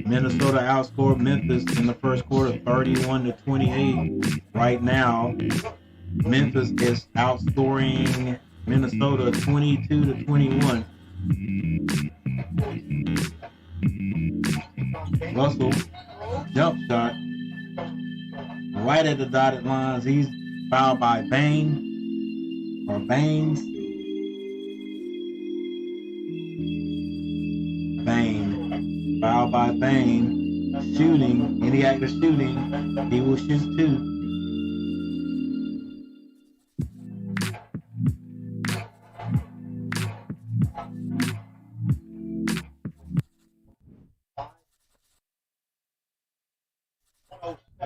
Speaker 1: Minnesota outscored Memphis in the first quarter 31-28. Right now, Memphis is outscoring Minnesota 22-21. Russell, jump shot, right at the dotted lines. He's fouled by Baines. Fouled by Bain. Shooting, any act of shooting, he will shoot too.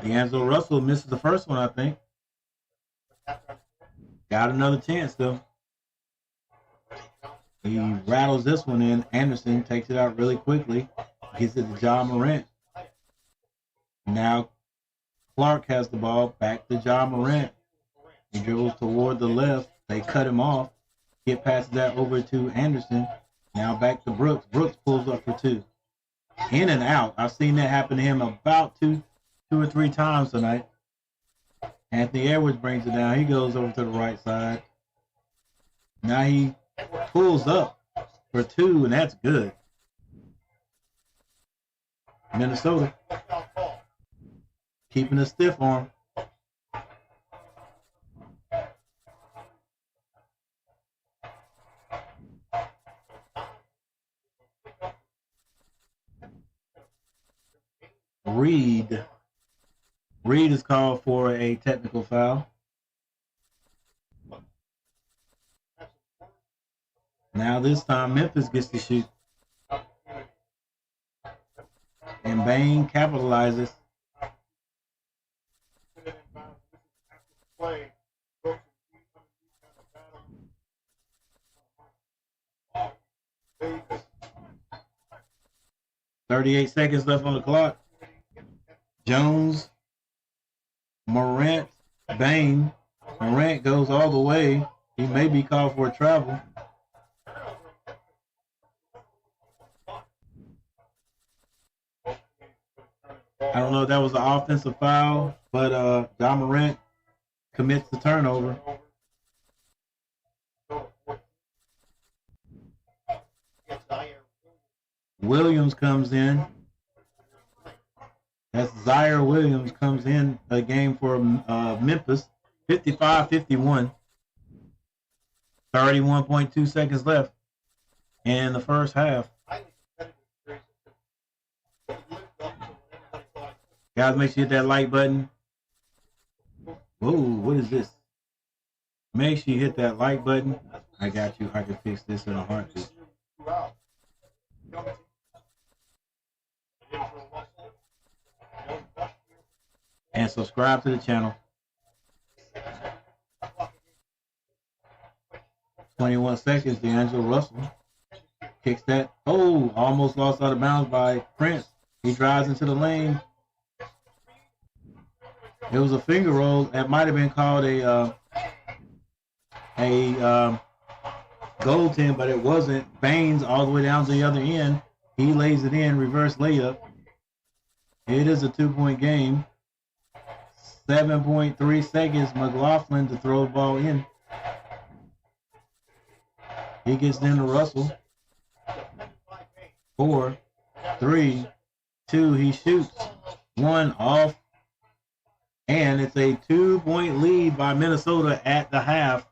Speaker 1: D'Angelo Russell misses the first one, I think. Got another chance though. He rattles this one in. Anderson takes it out really quickly. Gets it to Ja Morant. Now Clark has the ball. Back to Ja Morant. He dribbles toward the left. They cut him off. Get past that over to Anderson. Now back to Brooks. Brooks pulls up for two. In and out. I've seen that happen to him about two or three times tonight. Anthony Edwards brings it down. He goes over to the right side. Now he pulls up for two, and that's good. Minnesota keeping a stiff arm. Reed is called for a technical foul. Now this time Memphis gets to shoot. And Bain capitalizes. 38 seconds left on the clock. Jones, Morant, Bain. Morant goes all the way. He may be called for a travel. I don't know if that was an offensive foul, but John Morant commits the turnover. Williams comes in. That's Zaire Williams comes in a game for Memphis. 55-51. 31.2 seconds left in the first half. Guys, make sure you hit that like button. Whoa, what is this? Make sure you hit that like button. I got you. I can fix this in a heartbeat. And subscribe to the channel. 21 seconds, D'Angelo Russell kicks that. Oh, almost lost out of bounds by Prince. He drives into the lane. It was a finger roll. That might have been called a goaltend, but it wasn't. Baines all the way down to the other end. He lays it in, reverse layup. It is a 2-point game. 7.3 seconds, McLaughlin to throw the ball in. He gets in to Russell. 4, 3, 2, he shoots. 1 off. And it's a 2-point lead by Minnesota at the half.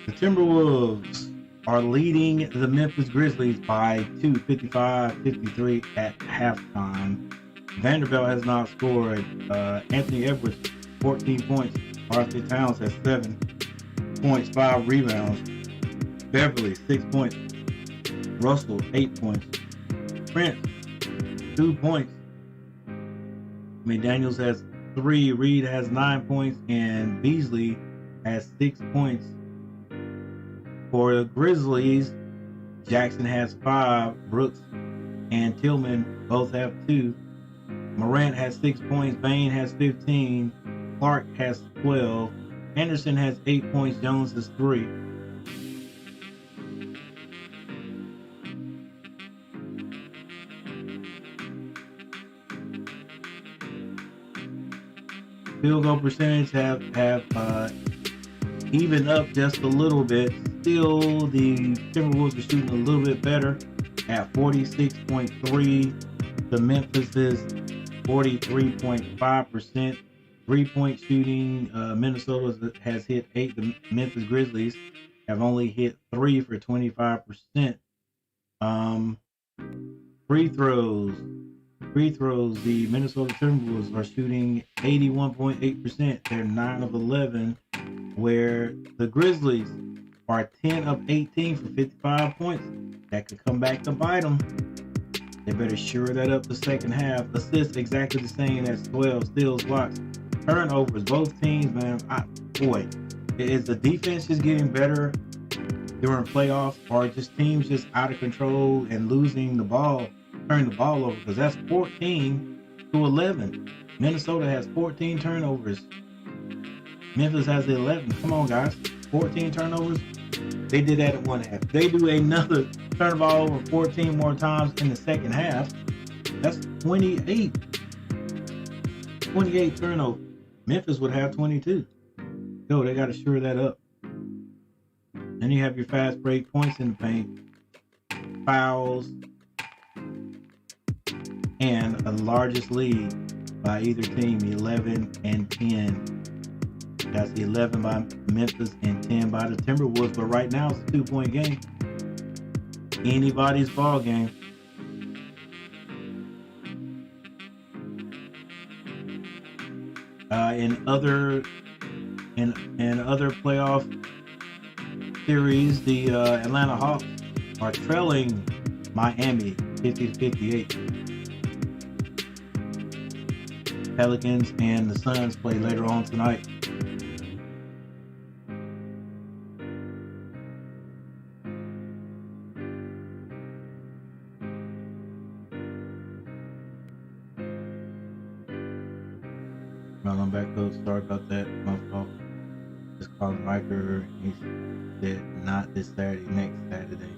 Speaker 1: The Timberwolves are leading the Memphis Grizzlies by 2, 55-53 at halftime. Vanderbilt has not scored. Anthony Edwards, 14 points. Arthur Towns has 7 points, 5 rebounds. Beverly, 6 points. Russell, 8 points. Prince, 2 points. McDaniels has 3. Reed has 9 points. And Beasley has 6 points. For the Grizzlies, Jackson has 5. Brooks and Tillman both have 2. Morant has 6 points. Bain has 15. Clark has 12. Henderson has 8 points. Jones has 3. Field goal percentage have evened up just a little bit. Still, the Timberwolves are shooting a little bit better at 46.3. The Memphis is 43.5%. 3-point shooting. Minnesota has hit 8. The Memphis Grizzlies have only hit 3 for 25%. Free throws. The Minnesota Timberwolves are shooting 81.8%. They're 9 of 11, where the Grizzlies are 10 of 18 for 55 points. That could come back to bite them. They better sure that up the second half. Assists exactly the same as 12. Steals, blocks, turnovers. Both teams, man. Is the defense just getting better during playoffs, or just teams just out of control and losing the ball, turning the ball over? Because that's 14-11. Minnesota has 14 turnovers. Memphis has the 11. Come on, guys. 14 turnovers. They did that in one half. They do another turn the ball over 14 more times in the second half. That's 28. 28 turnovers. Memphis would have 22. Yo, they got to shore that up. Then you have your fast break, points in the paint, fouls. and the largest lead by either team, 11 and 10. That's 11 by Memphis and 10 by the Timberwolves. But right now it's a 2-point game. Anybody's ball game. In other playoff series, the Atlanta Hawks are trailing Miami 50-58. Pelicans and the Suns play later on tonight. I'm back up. Sorry about that. My fault. Just calling Riker. He said not this Saturday, next Saturday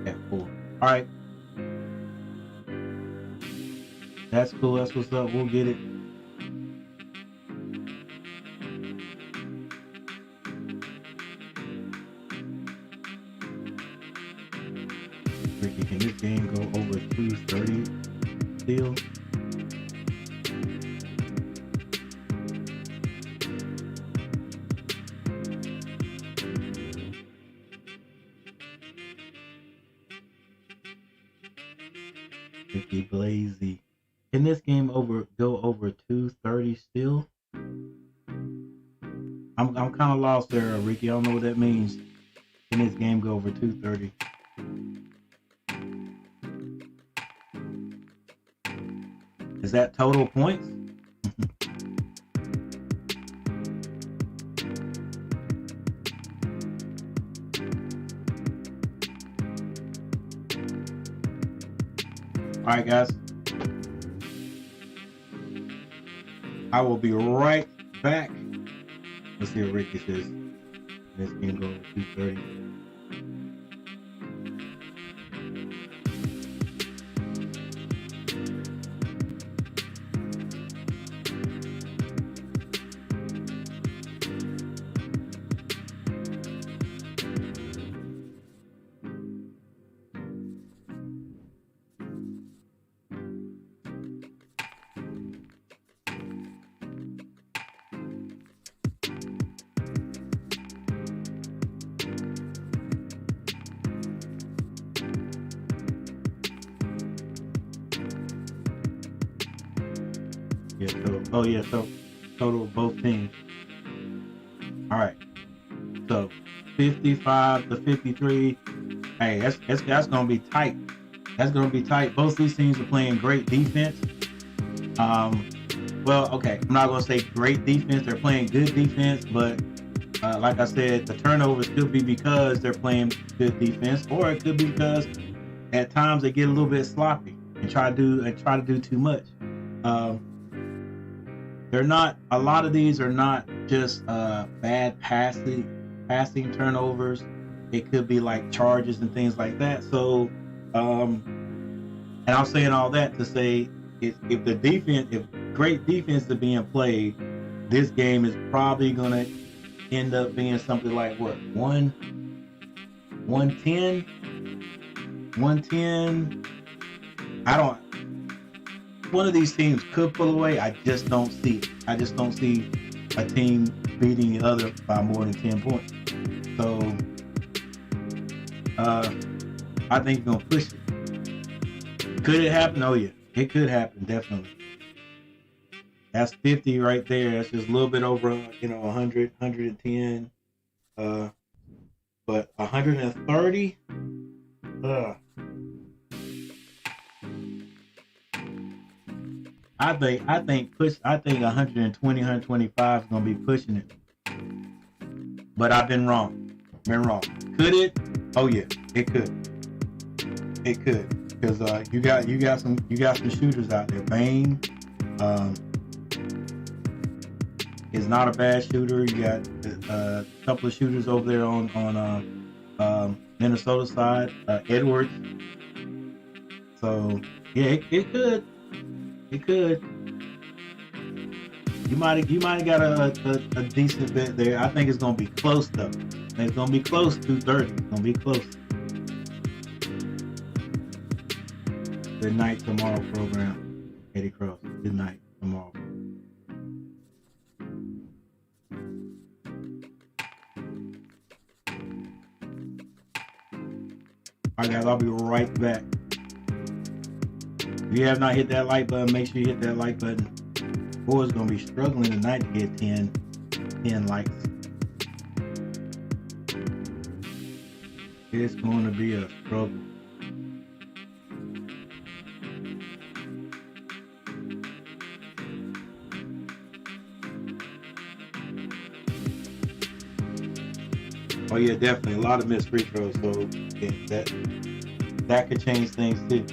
Speaker 1: at 4. All right. That's cool. That's what's up. We'll get it. Ricky, can this game go over 230 still? Ricky Blazy. Can this game go over 230 still? I'm kind of lost there, Ricky. I don't know what that means. Can this game go over 230? Is that total points? All right, guys. I will be right back. Let's see what Ricky says. This game go over 230. So total both teams. All right. So 55-53. Hey, that's gonna be tight. That's gonna be tight. Both these teams are playing great defense. Well, okay, I'm not gonna say great defense. They're playing good defense, but like I said, the turnovers could be because they're playing good defense, or it could be because at times they get a little bit sloppy and try to do too much. They're not. A lot of these are not just bad passing turnovers. It could be like charges and things like that. So, and I'm saying all that to say, if great defense is being played, this game is probably gonna end up being something like what 110. One of these teams could pull away. I just don't see it. I just don't see a team beating the other by more than 10 points. So I think you're gonna push it. Could it happen? Oh yeah, it could happen, definitely. That's 50 right there. That's just a little bit over, 100, 110. But 130. I think 120, 125 is gonna be pushing it. But I've been wrong. Could it? Oh yeah, it could. It could. Because you got some shooters out there. Bane is not a bad shooter. You got a couple of shooters over there on Minnesota side. Edwards. So yeah, it could. It could. You might have got a decent bet there. I think it's gonna be close though. It's gonna be close to 30. It's gonna be close. Good night tomorrow program. Eddie Cross. Good night. Tomorrow. All right, guys, I'll be right back. If you have not hit that like button, make sure you hit that like button. Boy's going to be struggling tonight to get 10 likes. It's going to be a struggle. Oh yeah, definitely. A lot of missed free throws, so yeah, that could change things too.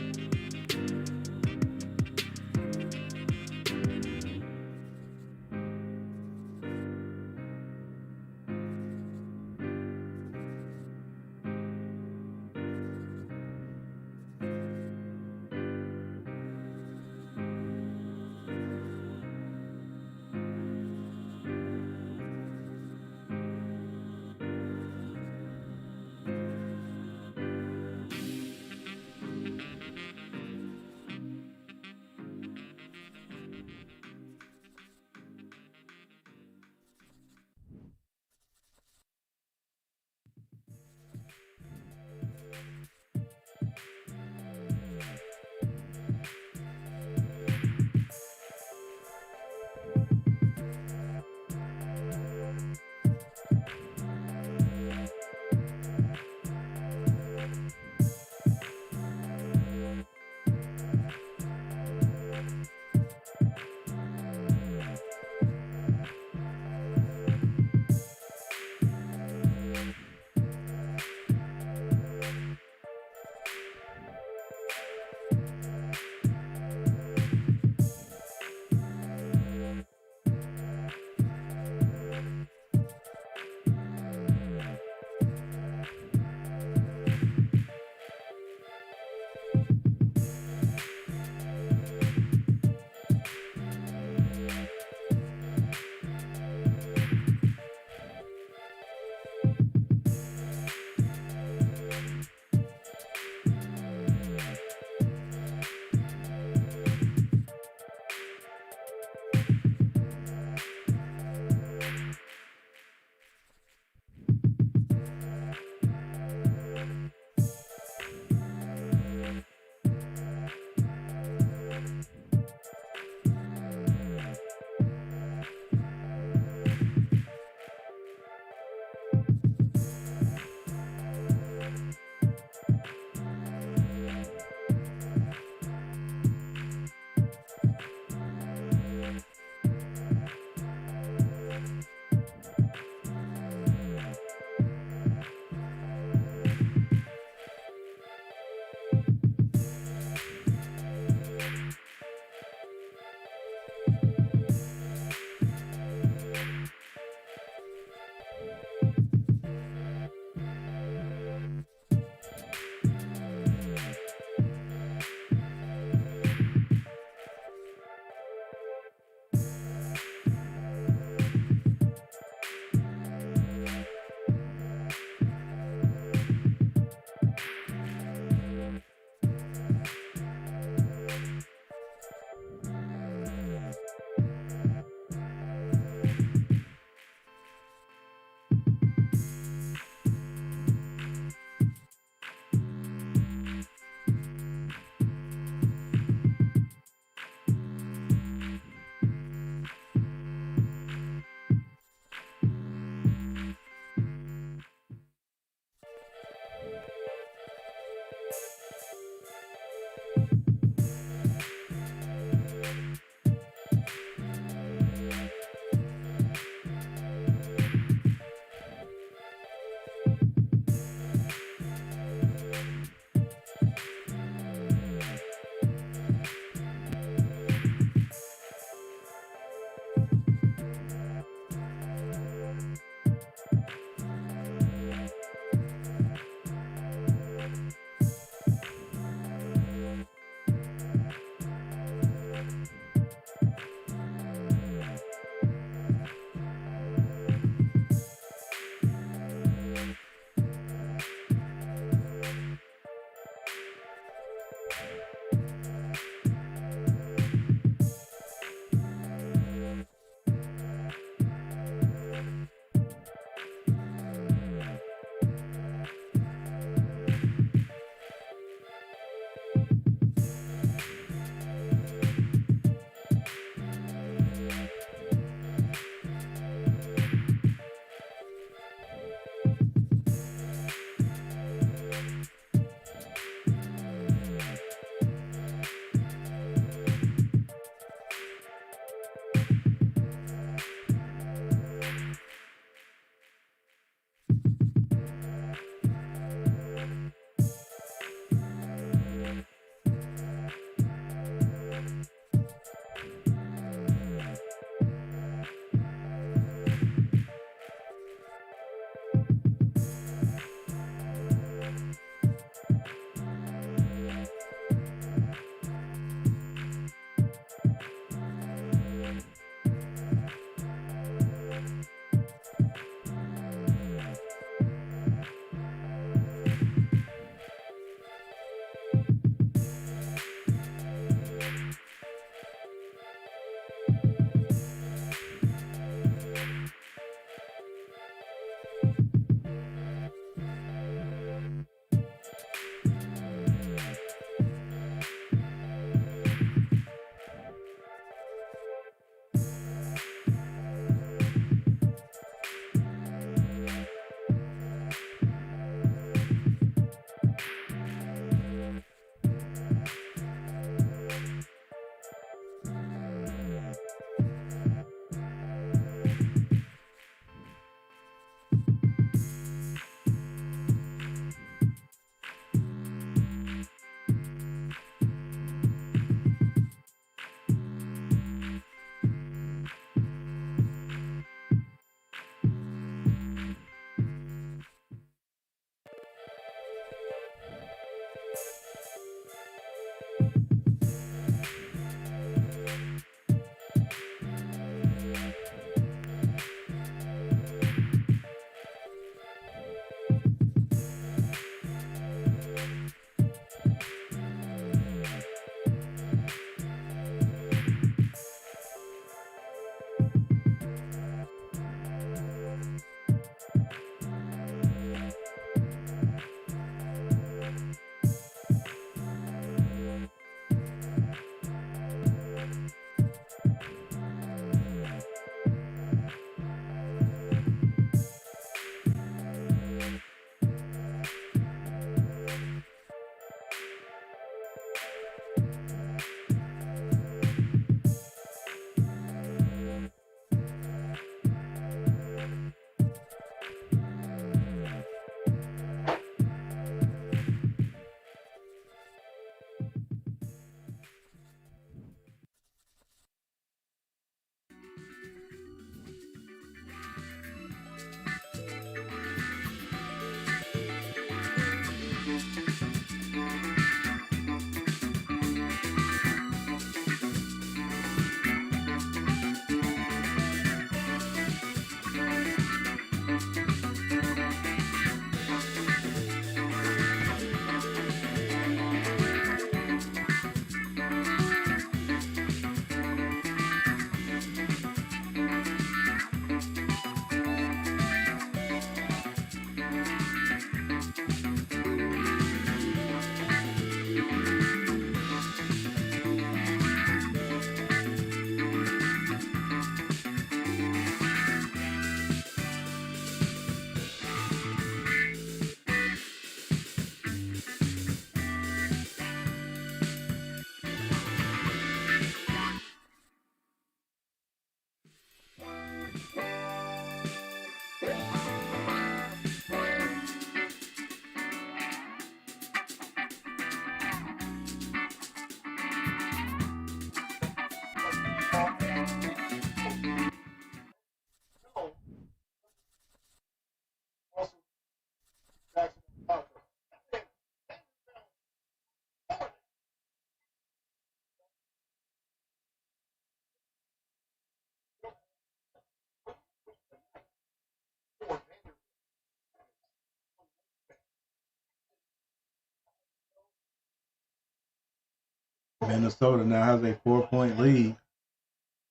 Speaker 1: Minnesota now has a 4-point lead.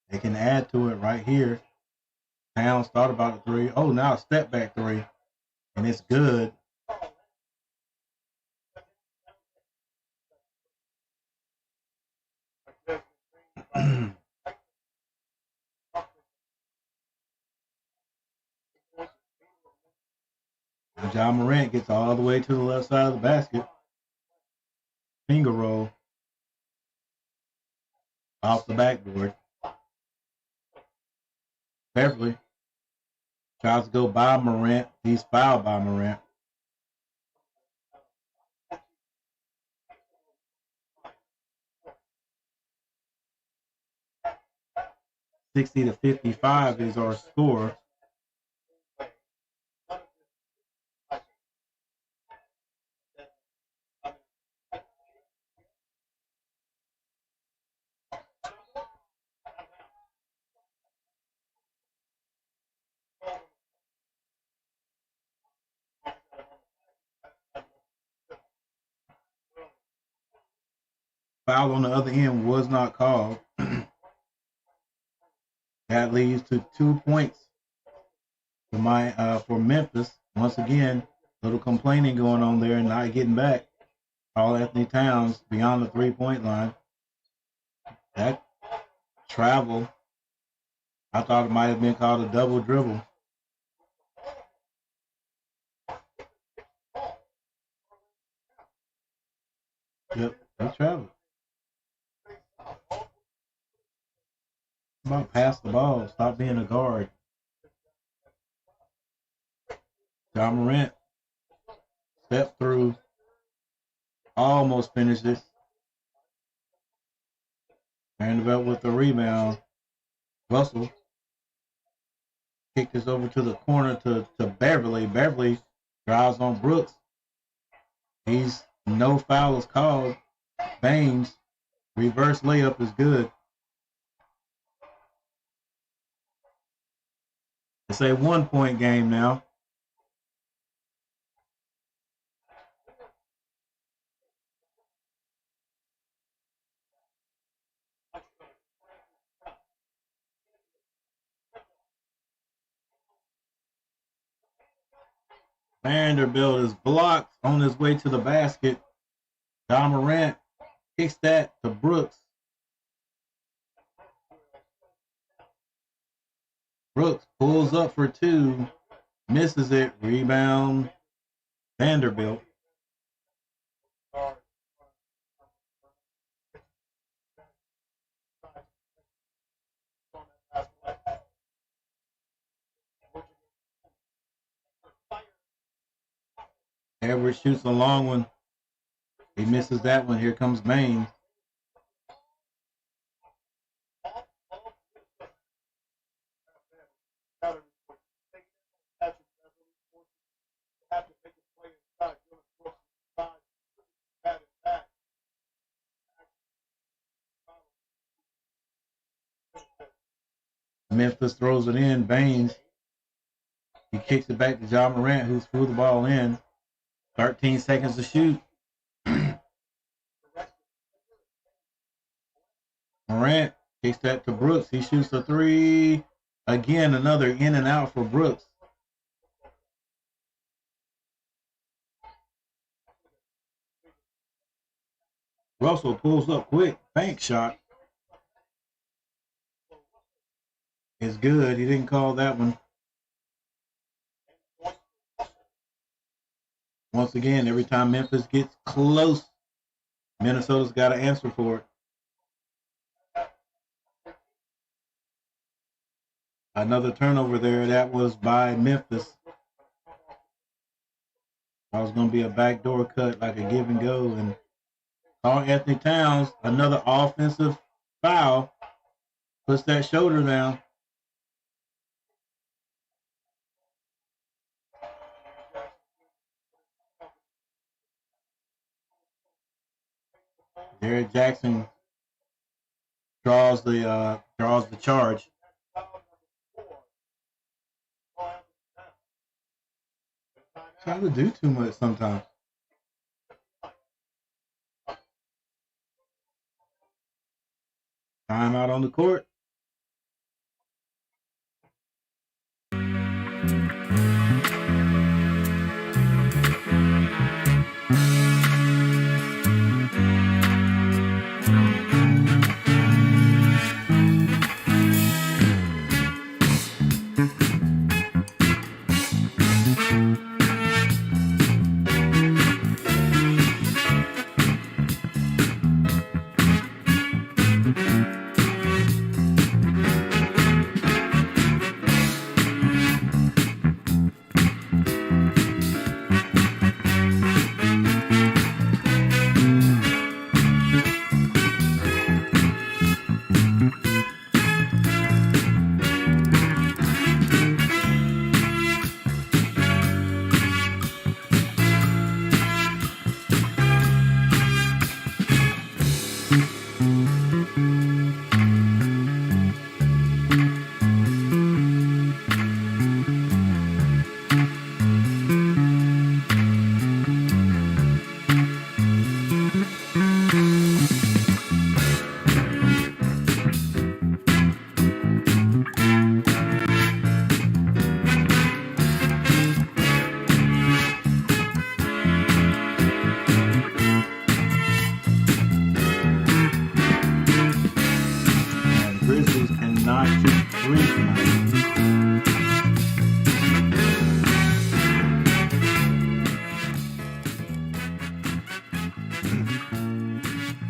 Speaker 1: They can add to it right here. Towns thought about a three. Oh, now a step back three. And it's good. John Morant gets all the way to the left side of the basket. Finger roll. Off the backboard. Beverly tries to go by Morant. He's fouled by Morant. $60-55 is our score. Foul on the other end was not called. That leads to 2 points for Memphis. Once again, little complaining going on there and not getting back. Karl-Anthony Towns beyond the 3-point line. That travel, I thought it might have been called a double dribble. Yep, they traveled. About pass the ball, stop being a guard. John Morant stepped through, almost finished it. Vanderbilt with the rebound. Russell kicked this over to the corner to Beverly. Beverly drives on Brooks. He's no foul is called. Baines, reverse layup is good. It's a 1-point game now. Vanderbilt is blocked on his way to the basket. John Morant kicks that to Brooks. Brooks pulls up for two, misses it, rebound, Vanderbilt. Edwards shoots a long one. He misses that one. Here comes Baines. Memphis throws it in. Baines. He kicks it back to John Morant, who threw the ball in. 13 seconds to shoot. Morant kicks that to Brooks. He shoots a three. Again, another in and out for Brooks. Russell pulls up quick. Bank shot. It's good. He didn't call that one. Once again, every time Memphis gets close, Minnesota's got to answer for it. Another turnover there. That was by Memphis. That was going to be a backdoor cut, like a give and go. And Karl-Anthony Towns, another offensive foul, puts that shoulder down. Derrick Jackson draws the charge. Trying to do too much sometimes. Timeout on the court. And Grizzlies cannot shoot three tonight.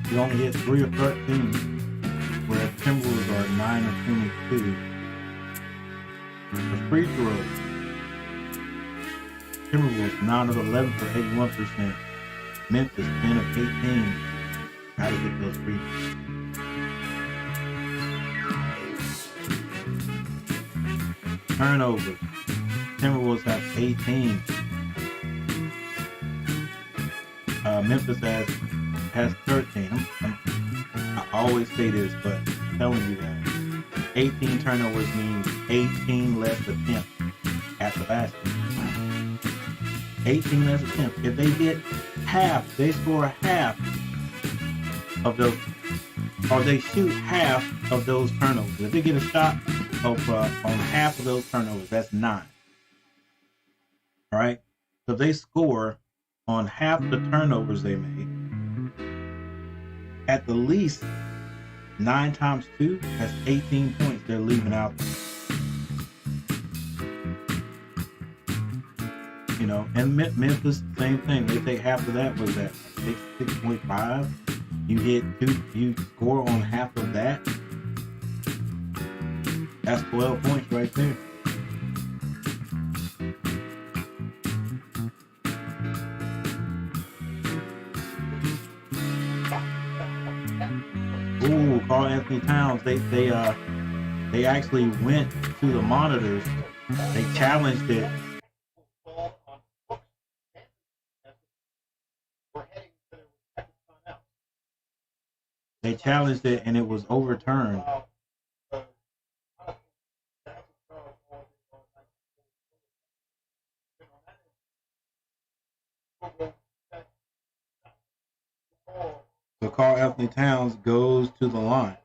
Speaker 1: He only hit 3 of 13, whereas Timberwolves are 9 of 22. The free throws, Timberwolves 9 of 11 for 81%. Memphis 10 of 18. How to get those free throws. Turnovers, Timberwolves have 18. Memphis has 13. I always say this, but I'm telling you that 18 turnovers means 18 less attempts at the basket. 18 less attempts. If they get half, they score half of those, or they shoot half of those turnovers. If they get a shot of on half of those turnovers, that's 9. All right. So if they score on half the turnovers they make, at the least 9 times 2, that's 18 points they're leaving out there. You know, and Memphis, same thing. They take half of that, was that 6.5. You hit 2, you score on half of that. That's 12 points right there. Ooh, Karl Anthony Towns. They actually went to the monitors. They challenged it. They challenged it and it was overturned. So Karl Anthony Towns goes to the line.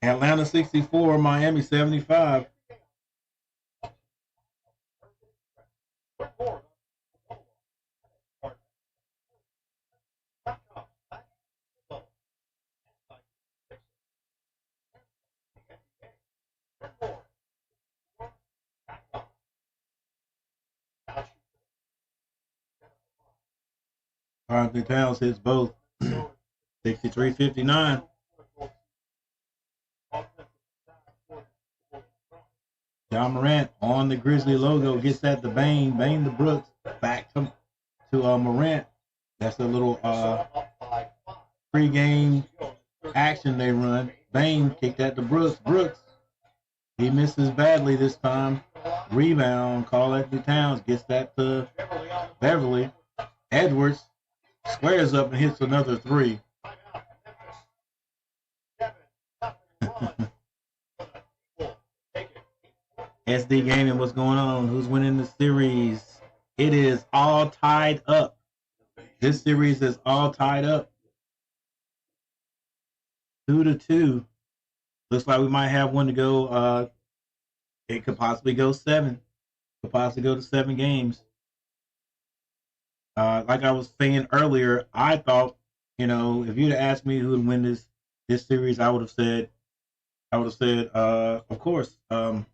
Speaker 1: Atlanta 64, Miami 75. Karl Anthony Towns hits both. 63-59. John Morant on the Grizzly logo gets that to Bane. Bane to Brooks. Back to Morant. That's a little pre-game action they run. Bane kicked that to Brooks. Brooks, he misses badly this time. Rebound. Karl Anthony Towns gets that to Beverly. Edwards squares up and hits another 3. SD Gaming, what's going on? Who's winning the series? It is all tied up. This series is all tied up. 2-2. Looks like we might have one to go. It could possibly go 7. Could possibly go to 7 games. Like I was saying earlier, I thought, if you'd asked me who would win this series, I would have said, of course, the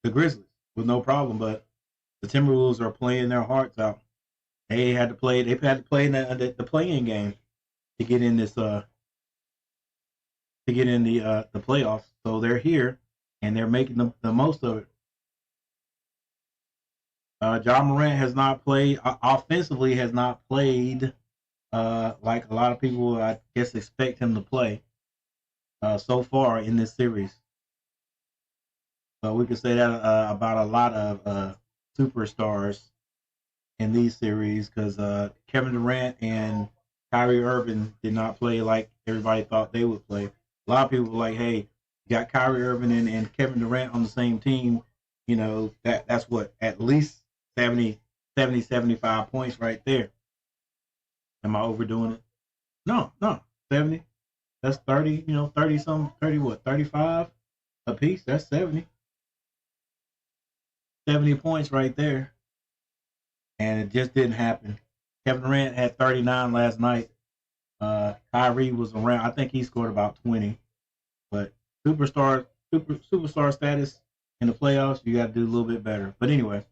Speaker 1: Grizzlies with no problem. But the Timberwolves are playing their hearts out. They had to play in the play-in game to get in the playoffs. So they're here and they're making the most of it. Ja Morant has not played offensively, has not played like a lot of people, I guess, expect him to play so far in this series. So we could say that about a lot of superstars in these series, because Kevin Durant and Kyrie Irving did not play like everybody thought they would play. A lot of people were like, hey, you got Kyrie Irving and Kevin Durant on the same team, that's what, at least 70, 75 points right there. Am I overdoing it? No, 70. That's 30, 30 something, 30 what, 35 a piece? That's 70. 70 points right there. And it just didn't happen. Kevin Durant had 39 last night. Kyrie was around, I think he scored about 20. But superstar status in the playoffs, you got to do a little bit better. But anyway.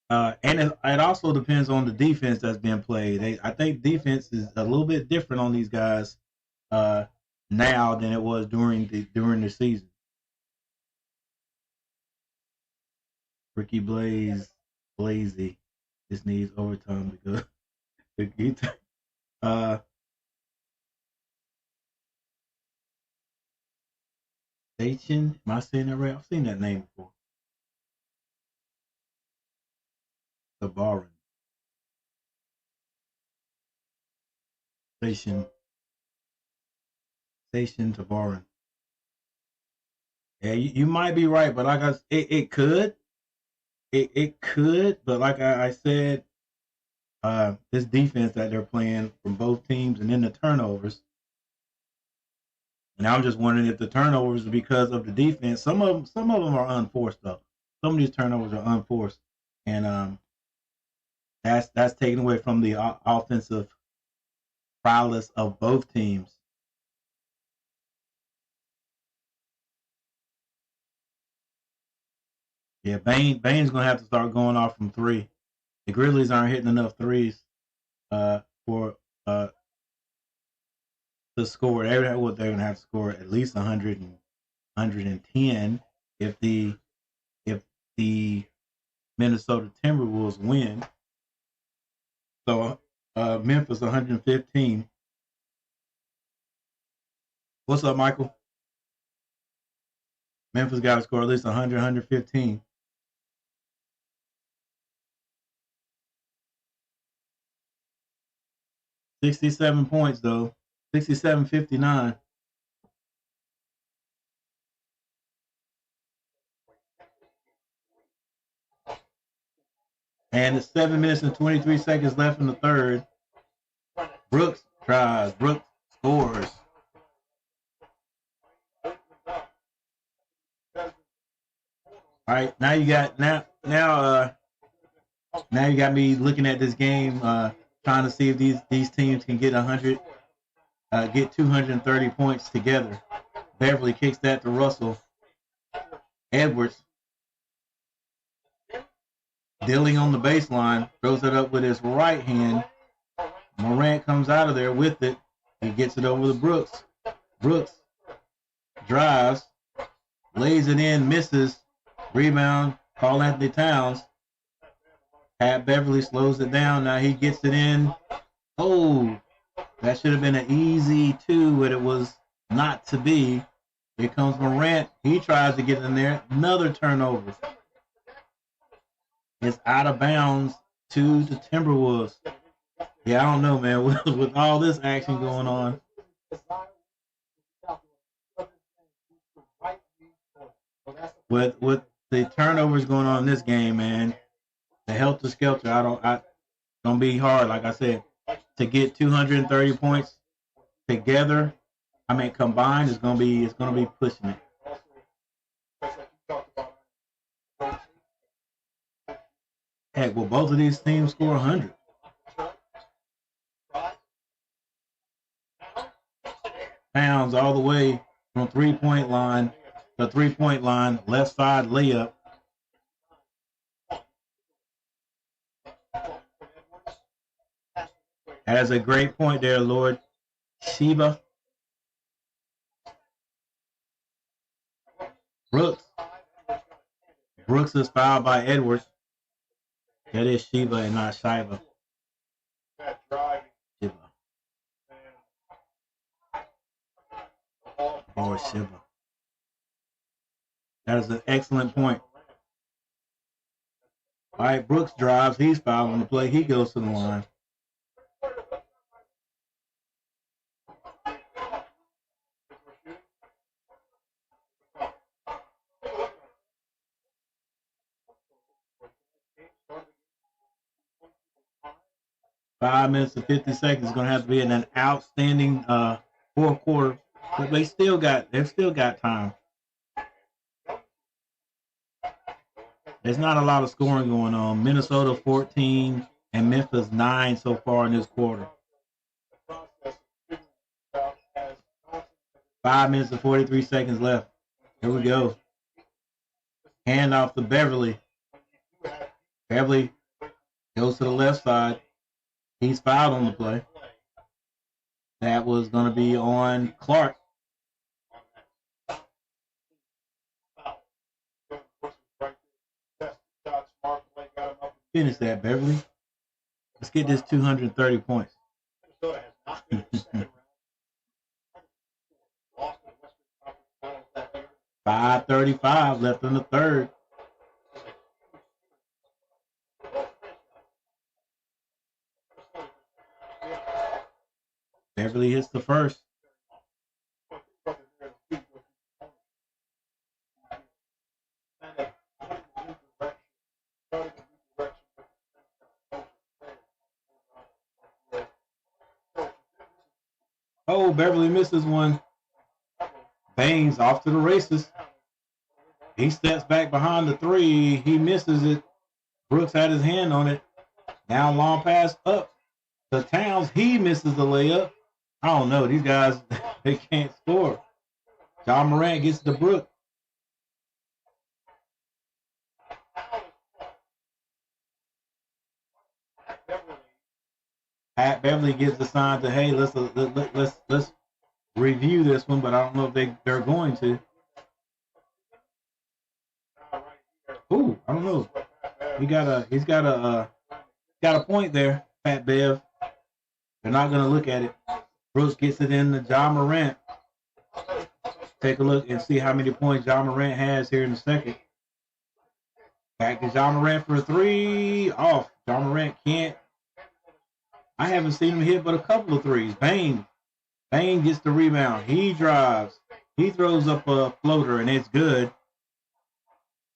Speaker 1: And it also depends on the defense that's being played. I think defense is a little bit different on these guys now than it was during the season. Ricky Blazy just needs overtime to go. Station, am I saying that right? I've seen that name before. Tabarin. Station Tabarin. Yeah, you might be right, but like it could. It could, but like I said, this defense that they're playing from both teams, and then the turnovers. And I'm just wondering if the turnovers are because of the defense. Some of them are unforced though. Some of these turnovers are unforced, and that's taken away from the offensive prowess of both teams. Yeah, Bane's gonna have to start going off from 3. The Grizzlies aren't hitting enough threes for to score. They're gonna have to score at least 100 and 110 if the Minnesota Timberwolves win. So Memphis 115. What's up, Michael? Memphis got to score at least 100, 115. $67 points though. 67-59. And it's 7 minutes and 23 seconds left in the third. Brooks tries. Brooks scores. All right, now you got you got me looking at this game, trying to see if these teams can get 100, get 230 points together. Beverly kicks that to Russell. Edwards, dealing on the baseline, throws it up with his right hand. Morant comes out of there with it. He gets it over to Brooks. Brooks drives, lays it in, misses. Rebound, Karl Anthony Towns. Pat Beverly slows it down. Now he gets it in. Oh, that should have been an easy 2, but it was not to be. Here comes Morant. He tries to get in there. Another turnover. It's out of bounds to the Timberwolves. Yeah, I don't know, man. With all this action going on. With the turnovers going on in this game, man, the helter skelter, I don't be hard, like I said, to get 230 points together, combined, it's gonna be pushing it. Heck, will both of these teams score 100? Pounds all the way from 3-point line, the 3-point line, left side layup. Has a great point there, Lord Sheba. Brooks is fouled by Edwards. That is Sheba and not Shiva. Shiba. Or Shiba. That is an excellent point. All right, Brooks drives. He's fouled on the play. He goes to the line. Five minutes and 50 seconds is going to have to be in an outstanding fourth quarter, but they've still got time. There's not a lot of scoring going on. Minnesota 14 and Memphis 9 so far in this quarter. 5 minutes and 43 seconds left. Here we go. Hand off to Beverly. Beverly goes to the left side. He's fouled on the play. That was going to be on Clark. Finish that, Beverly. Let's get this 230 points. 5:35 left in the third. Beverly hits the first. Oh, Beverly misses one. Baines off to the races. He steps back behind the three. He misses it. Brooks had his hand on it. Now long pass up to Towns. He misses the layup. I don't know. These guys, they can't score. John Morant gets to Brooks. Pat Beverly gives the sign to, hey, let's review this one, but I don't know if they're going to. Ooh, I don't know. He's got a point there, Pat Bev. They're not gonna look at it. Brooks gets it in to John Morant. Take a look and see how many points John Morant has here in a second. Back to John Morant for a three. Off. John Morant can't. I haven't seen him hit but a couple of threes. Bain gets the rebound. He drives. He throws up a floater, and it's good.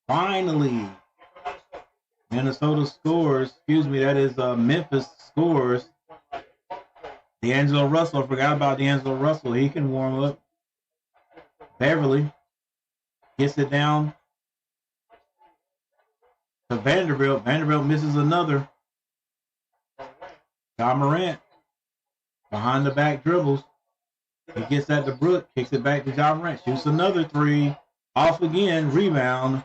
Speaker 1: Finally, Minnesota scores. Excuse me, that is Memphis scores. D'Angelo Russell. I forgot about D'Angelo Russell. He can warm up. Beverly gets it down to Vanderbilt. Vanderbilt misses another. John Morant behind the back dribbles. He gets that to Brooke, kicks it back to John Morant, shoots another three, off again, rebound.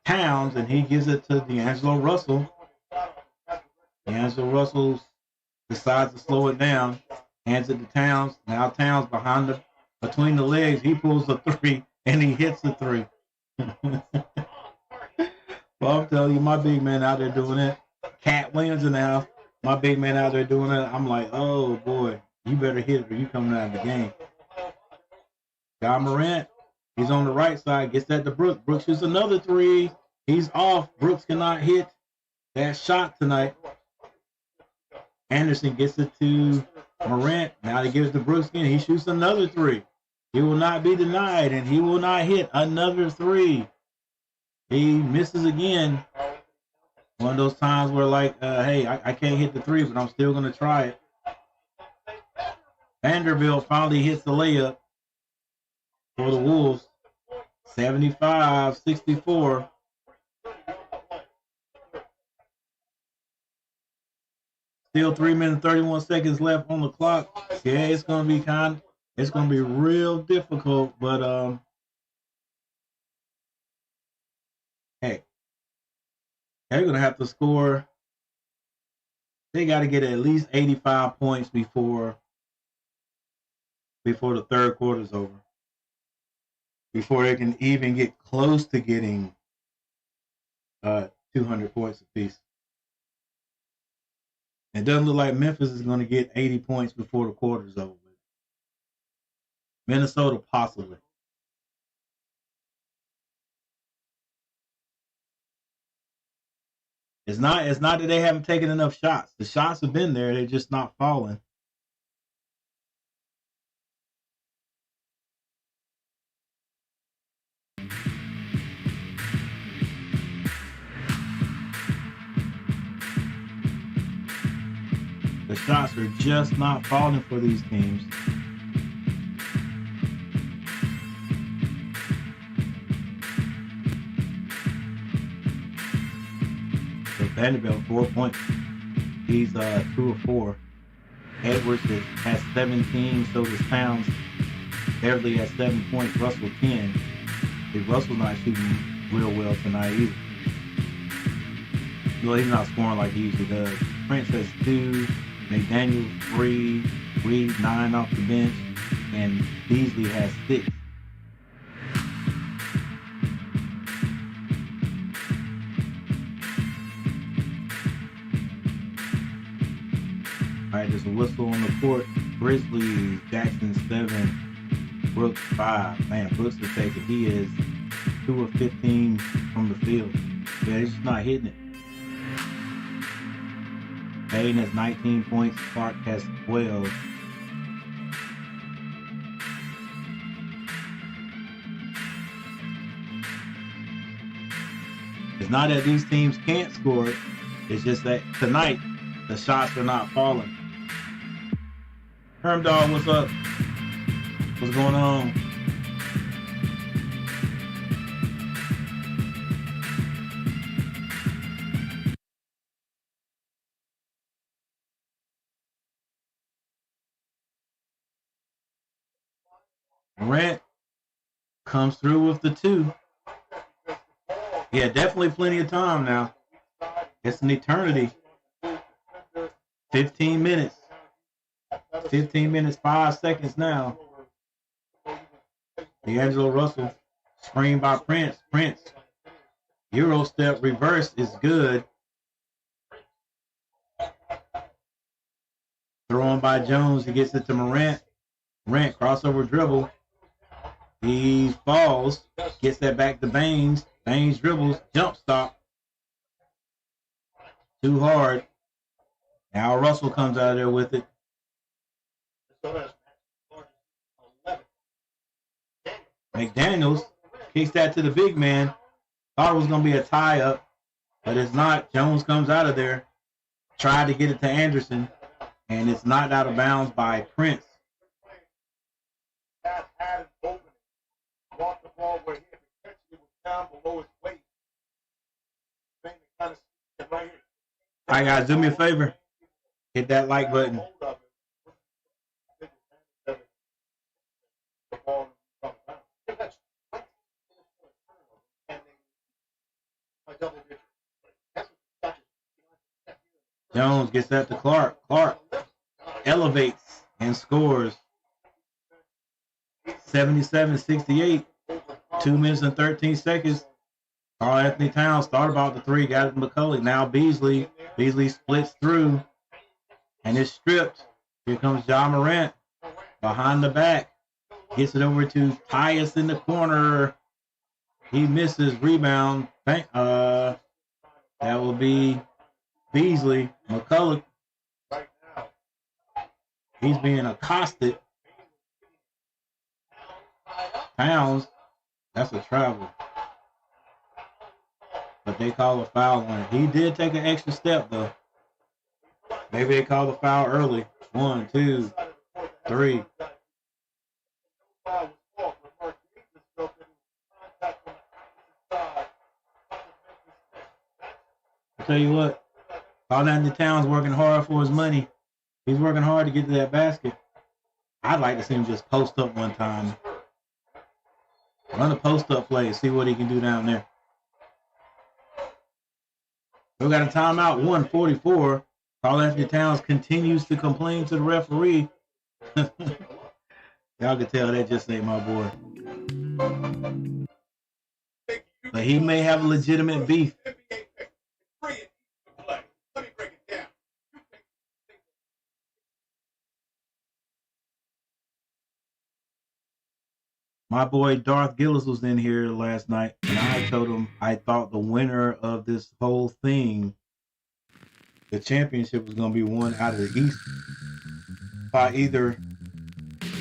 Speaker 1: Towns, and he gives it to D'Angelo Russell. D'Angelo Russell decides to slow it down, hands it to Towns. Now Towns between the legs, he pulls the three, and he hits the three. Well, I'm telling you, my big man out there doing it. Cat Williams in the house. My big man out there doing it. I'm like, oh, boy, you better hit it or you coming out of the game. John Morant, he's on the right side, gets that to Brooks. Brooks shoots another three. He's off. Brooks cannot hit that shot tonight. Anderson gets it to Morant. Now he gives it to Brooks again. He shoots another three. He will not be denied, and he will not hit another three. He misses again. One of those times where, like, hey, I can't hit the three, but I'm still going to try it. Vanderbilt finally hits the layup for the Wolves. 75-64. Still 3 minutes 31 seconds left on the clock. Yeah, it's gonna be real difficult, but heck, they're gonna have to score. They got to get at least 85 points before the third quarter is over. Before they can even get close to getting 200 points apiece. It doesn't look like Memphis is going to get 80 points before the quarter is over. Minnesota possibly. It's not that they haven't taken enough shots. The shots have been there. They're just not falling. The shots are just not falling for these teams. So Vanderbilt 4 points. He's 2 of 4. Edwards has 17. So does Towns. Beverly has 7 points. Russell 10. Russell's not shooting real well tonight either. Well, he's not scoring like he usually does. Prince has 2. McDaniel 3, Reed 9 off the bench, and Beasley has 6. All right, there's a whistle on the court. Grizzlies, Jackson 7, Brooks 5. Man, Brooks is taking. He is 2 of 15 from the field. Yeah, he's just not hitting it. Payne has 19 points. Clark has 12. It's not that these teams can't score it. It's just that tonight the shots are not falling. Hermdog, what's up? What's going on? Morant comes through with the 2. Yeah, definitely plenty of time now. It's an eternity. 15 minutes. 15 minutes, 5 seconds now. D'Angelo Russell, screen by Prince. Prince, Euro step reverse is good. Thrown by Jones. He gets it to Morant. Morant, crossover dribble. He falls, gets that back to Baines. Baines dribbles, jump stop. Too hard. Now Russell comes out of there with it. McDaniels kicks that to the big man. Thought it was going to be a tie-up, but it's not. Jones comes out of there. Tried to get it to Anderson, and it's knocked out of bounds by Prince. All right, guys, do me a favor. Hit that like button. Jones gets that to Clark. Clark elevates and scores. 77-68. 2 minutes and 13 seconds. Karl Anthony Towns started about the 3, got it to McCullough. Now Beasley. Beasley splits through and is stripped. Here comes Ja Morant behind the back. Gets it over to Tyus in the corner. He misses. Rebound. That will be Beasley. McCullough. He's being accosted. Towns. That's a travel. But they call a foul on it. He did take an extra step, though. Maybe they called a foul early. 1, 2. 3. I tell you what, Carl Anthony Towns working hard for his money. He's working hard to get to that basket. I'd like to see him just post up one time. Run a post up play, see what he can do down there. We got a timeout, 1:44. Carl Anthony Towns continues to complain to the referee. Y'all can tell that just ain't my boy. But he may have a legitimate beef. My boy Darth Gillis was in here last night, and I told him I thought the winner of this whole thing, the championship, was going to be won out of the East by either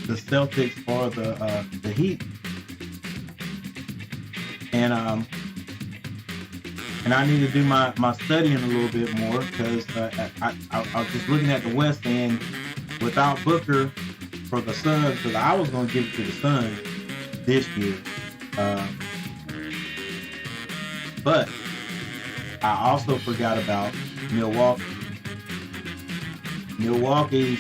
Speaker 1: the Celtics or the Heat. And I need to do my studying a little bit more, because I was just looking at the West, and without Booker for the Suns, because I was going to give it to the Suns this year. But I also forgot about Milwaukee. Milwaukee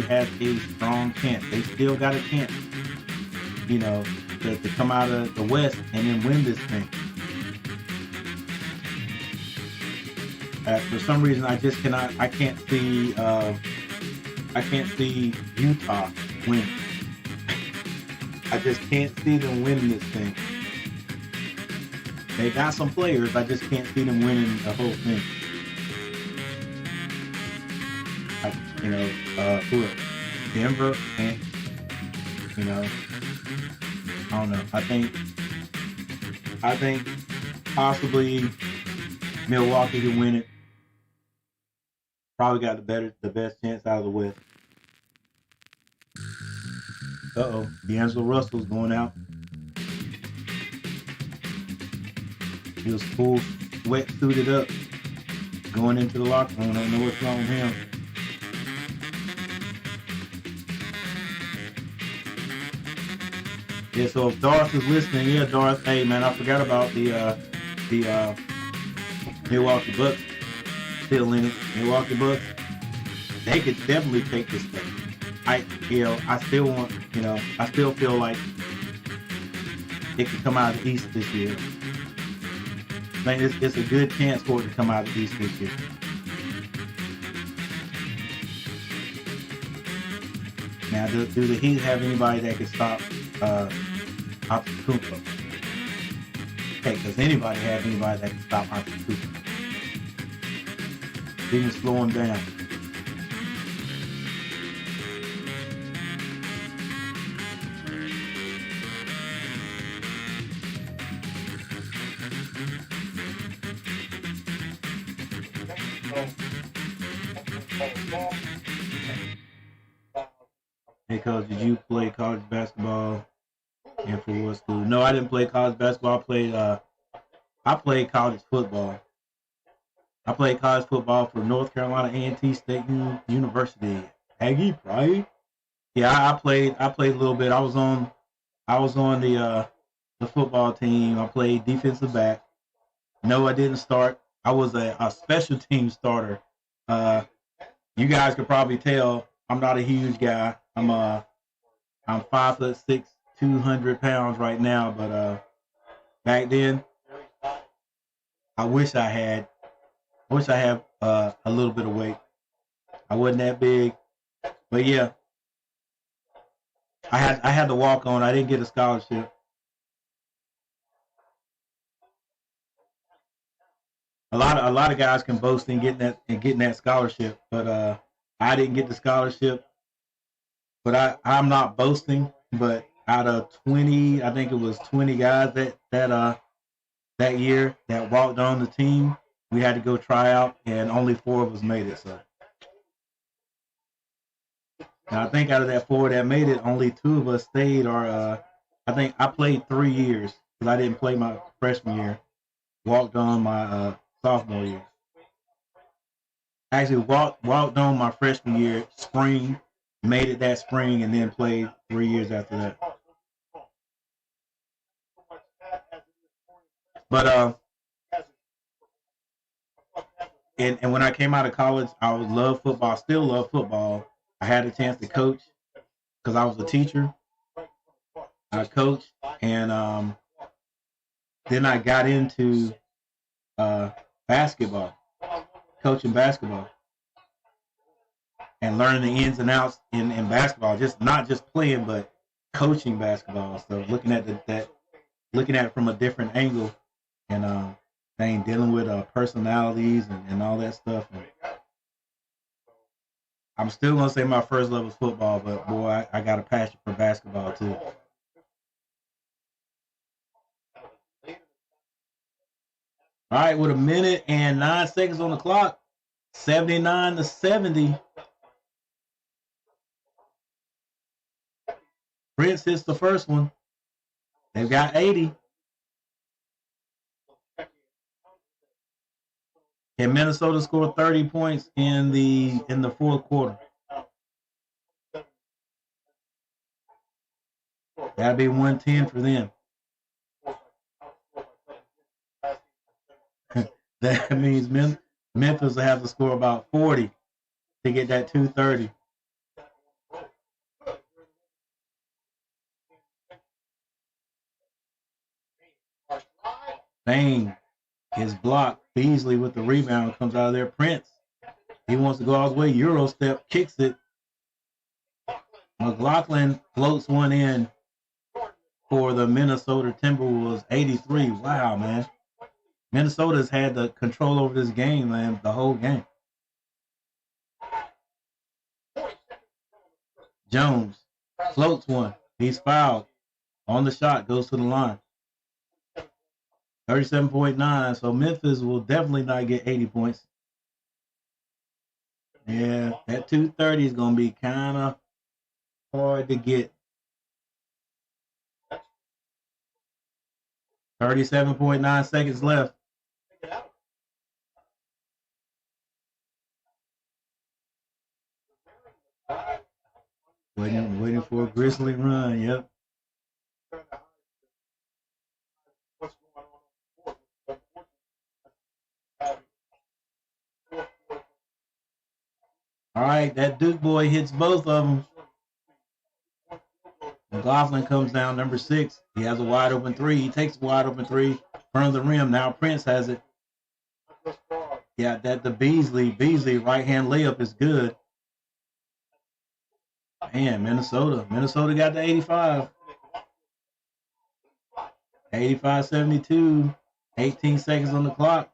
Speaker 1: has a strong chance. They still got a chance, to come out of the West and then win this thing. For some reason, I can't see Utah winning. I just can't see them winning this thing. They got some players, I just can't see them winning the whole thing. Who else? Denver, and I don't know. I think possibly Milwaukee can win it. Probably got the best chance out of the West. D'Angelo Russell's going out. He was full sweat suited up going into the locker room. I don't know what's wrong with him. Yeah, so if Darth is listening, Darth, hey man, I forgot about the Milwaukee Bucks still in it. Milwaukee Bucks, they could definitely take this thing. I still feel like it could come out of the East this year. I mean, it's a good chance for it to come out of the East this year. Now, do the Heat have anybody that can stop Antetokounmpo? Okay, does anybody have anybody that can stop Antetokounmpo? Even slow him down. Hey, Coach, did you play college basketball and for what school? No, I didn't play college basketball. I played college football. I played college football for North Carolina A&T State University. Aggie Pride. Yeah, I played a little bit. I was on the football team. I played defensive back. No, I didn't start. I was a special team starter. You guys could probably tell I'm not a huge guy. I'm 5'6", 200 pounds right now, but back then I wish I had a little bit of weight. I wasn't that big, but yeah, I had to walk on. I didn't get a scholarship. A lot of guys can boast in getting that scholarship, but I didn't get the scholarship. But I'm not boasting. But out of 20, I think it was 20 guys that year that walked on the team, we had to go try out, and only 4 of us made it. So now I think out of that 4 that made it, only 2 of us stayed. Or I think I played 3 years because I didn't play my freshman year. Walked on my sophomore year. Actually walked on my freshman year, spring, Made it that spring and then played 3 years after that. But and when I came out of college, I was love football. Still love football. I had a chance to coach because I was a teacher. I coached, and then I got into basketball, coaching basketball, and learning the ins and outs in basketball. Just not just playing, but coaching basketball. So looking at looking at it from a different angle, and dealing with personalities and all that stuff. And I'm still gonna say my first love was football, but boy, I got a passion for basketball too. All right, with a minute and 9 seconds on the clock, 79-70. Prince hits the first one. They've got 80. Can Minnesota score 30 points in the fourth quarter? That'd be 110 for them. That means Memphis will have to score about 40 to get that 230. Bang is blocked. Beasley with the rebound comes out of there. Prince, he wants to go all the way. Euro step, kicks it. McLaughlin floats one in for the Minnesota Timberwolves. 83. Wow, man. Minnesota's had the control over this game, man, the whole game. Jones floats one. He's fouled. On the shot, goes to the line. 37.9. So Memphis will definitely not get 80 points. Yeah, that 230 is going to be kind of hard to get. 37.9 seconds left. Waiting for a Grizzly run. Yep. All right, that Duke boy hits both of them. McLaughlin comes down, number 6. He has a wide open three. He takes a wide open three in front of the rim. Now Prince has it. Yeah, that the Beasley right hand layup is good. Man, Minnesota got the 85. 85-72. 18 seconds on the clock.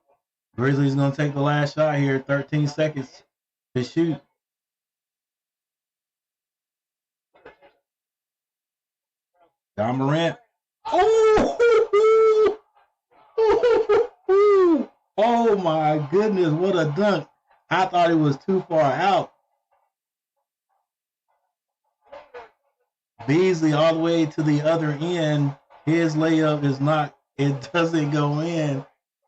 Speaker 1: Grizzlies going to take the last shot here. 13 seconds to shoot. John Morant. Oh! Oh my goodness, what a dunk. I thought it was too far out. Beasley all the way to the other end. His layup is not, it doesn't go in.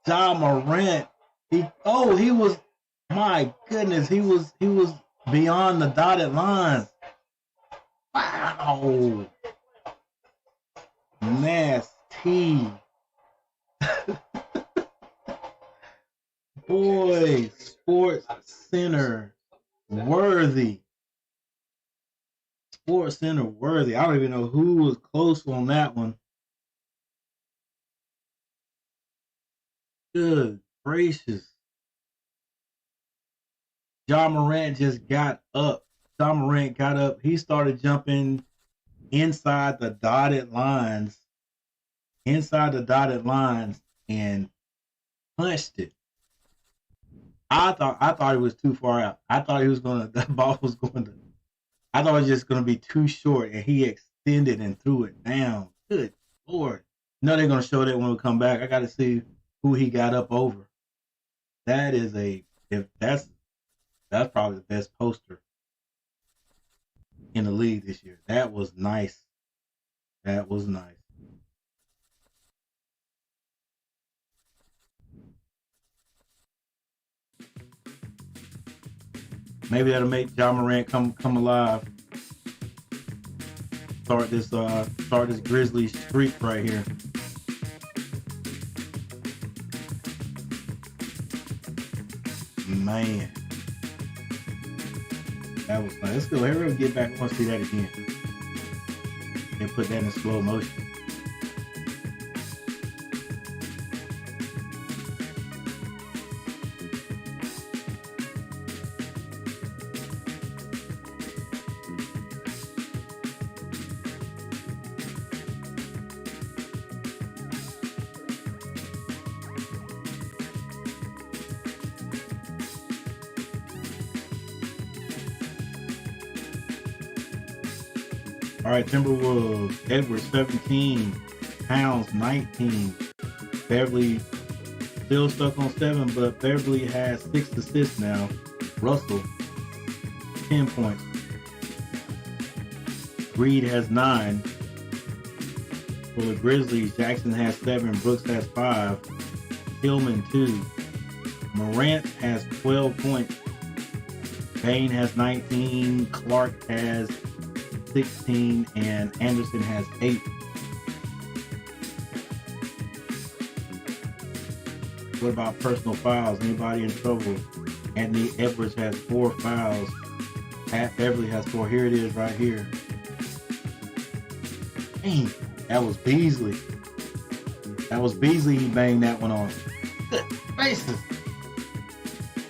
Speaker 1: John Morant, he was, my goodness, he was beyond the dotted line. Wow. Nasty. Boy, Sports Center worthy. Sports Center worthy. I don't even know who was close on that one. Good gracious. John Morant just got up. John Morant got up. He started jumping inside the dotted lines. And punched it. I thought it was too far out. I thought the ball was going to, I thought it was just going to be too short, and he extended and threw it down. Good Lord. No, they're going to show that when we come back. I got to see who he got up over. That's probably the best poster in the league this year. That was nice. That was nice. Maybe that'll make John Morant come alive. start this Grizzlies streak right here. Man, that was fun. Let's go. Everybody get back. I want to see that again. And put that in slow motion. All right, Timberwolves, Edwards 17, Pounds 19. Beverly still stuck on 7, but Beverly has 6 assists now. Russell, 10 points. Reed has 9. For the Grizzlies, Jackson has 7, Brooks has 5, Tillman 2. Morant has 12 points. Bain has 19, Clark has 16, and Anderson has 8. What about personal fouls? Anybody in trouble? Anthony Edwards has 4 fouls. Pat Beverly has 4. Here it is right here. Dang, that was Beasley. That was Beasley. He banged that one on. Good gracious.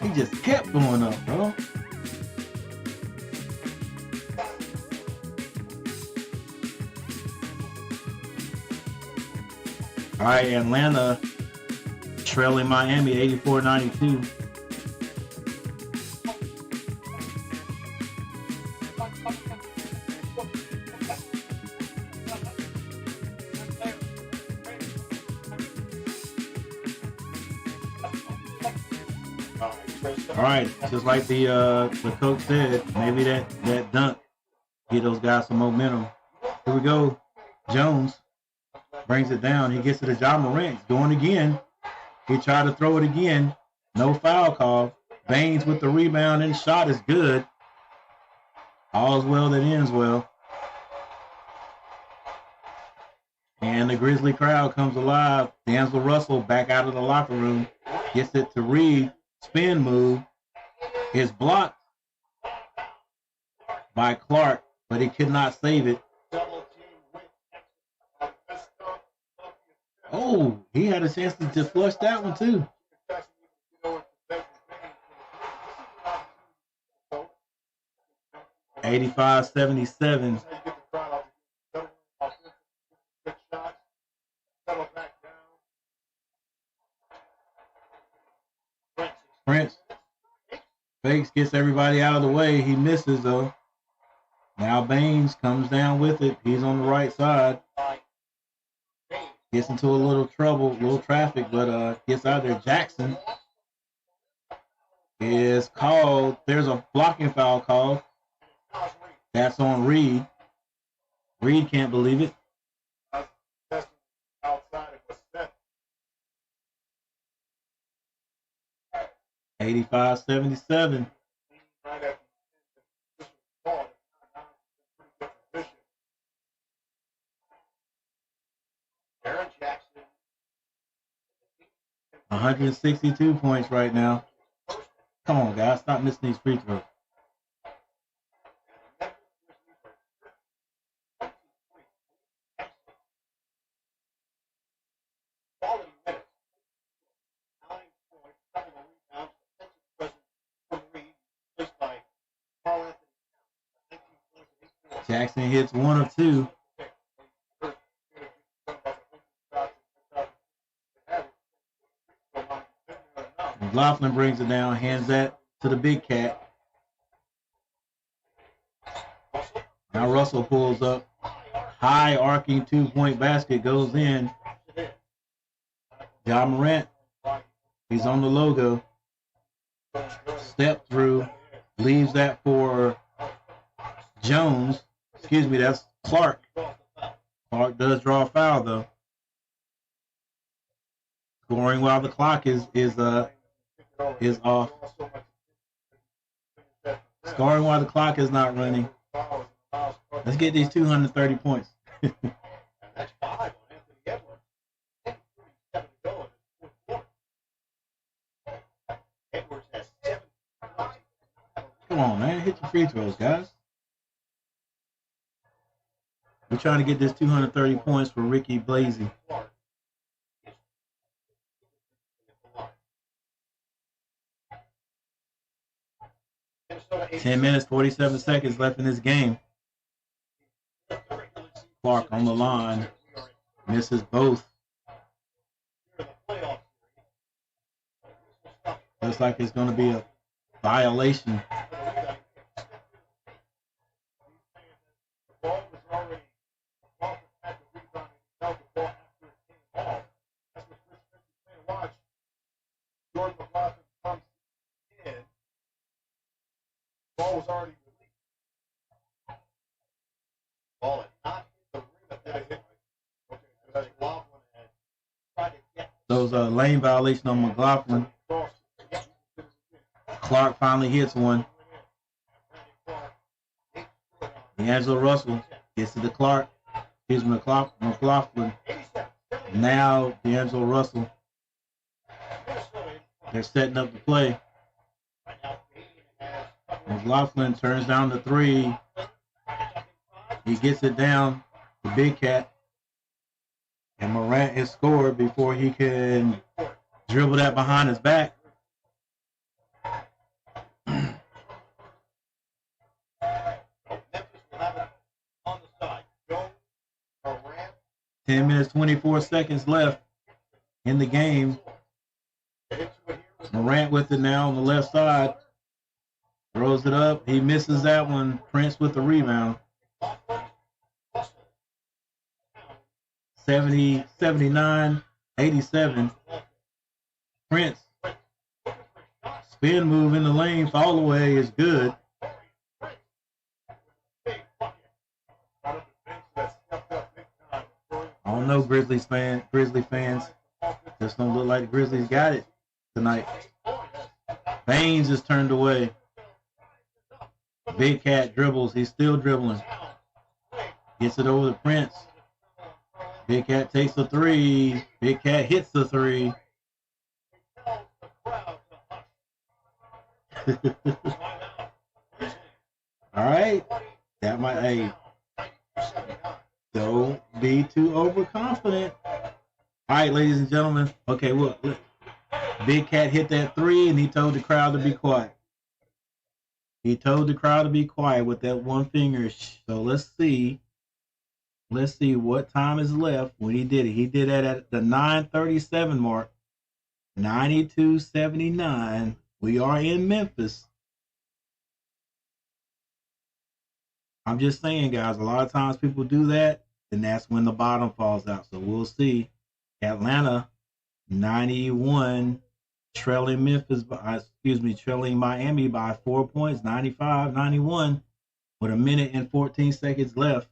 Speaker 1: He just kept going up, bro. All right, Atlanta trailing Miami 84-92. All right, just like the coach said, maybe that dunk get those guys some momentum. Here we go. Jones brings it down. He gets to the Ja Morant. Going again. He tried to throw it again. No foul call. Baines with the rebound and shot is good. All's well that ends well. And the Grizzly crowd comes alive. D'Angelo Russell back out of the locker room. Gets it to Reed. Spin move. Is blocked by Clark, but he could not save it. Oh, he had a chance to just flush that one too. $85-77. Prince fakes, gets everybody out of the way. He misses though. Now Baines comes down with it. He's on the right side. Gets into a little trouble, little traffic, but gets out there. Jackson is called. There's a blocking foul called. That's on Reed. Reed can't believe it. 85-77.
Speaker 2: Aaron Jackson.
Speaker 1: 162 points right now. Come on, guys. Stop missing these free throws. Jackson hits 1 of 2. McLaughlin brings it down, hands that to the big cat. Now Russell pulls up. High arcing 2-point basket goes in. Ja Morant, he's on the logo. Step through, leaves that for Jones. Excuse me, that's Clark. Clark does draw a foul though. Scoring while the clock is off. Scoring while the clock is not running. Let's get these 230 points.
Speaker 2: And that's 5 on Anthony Edwards. 10:47 to go in the fourth quarter. Edwards has 7 points.
Speaker 1: Come on, man. Hit your free throws, guys. We're trying to get this 230 points for Ricky Blasey. 10 minutes, 47 seconds left in this game. Clark on the line. Misses both. Looks like it's going to be a violation.
Speaker 2: Ball was already released. Ball had not hit the rim at that point. Okay, so McLaughlin had tried to get
Speaker 1: Those lane violation on McLaughlin. Clark finally hits one. D'Angelo Russell gets to the Clark. Here's McLaughlin. Now D'Angelo Russell. They're setting up the play. McLaughlin turns down the 3. He gets it down to Big Cat. And Morant is scored before he can dribble that behind his back. 10 minutes, 24 seconds left in the game. Morant with it now on the left side. Throws it up. He misses that one. Prince with the rebound. 70, 79, 87. Prince. Spin move in the lane. Fall away is good. I don't know, Grizzly fans. Just don't look like the Grizzlies got it tonight. Baines is turned away. Big Cat dribbles. He's still dribbling. Gets it over to Prince. Big Cat takes the 3. Big Cat hits the 3. All right. That might, hey, don't be too overconfident. All right, ladies and gentlemen. Okay, look. Big Cat hit that 3, and he told the crowd to be quiet. He told the crowd to be quiet with that one finger. So let's see. Let's see what time is left when he did it. He did that at the 9:37 mark. 92-79. We are in Memphis. I'm just saying, guys, a lot of times people do that, and that's when the bottom falls out. So we'll see. Atlanta, 91, trailing trailing Miami by 4 points, 95-91, with a minute and 14 seconds left.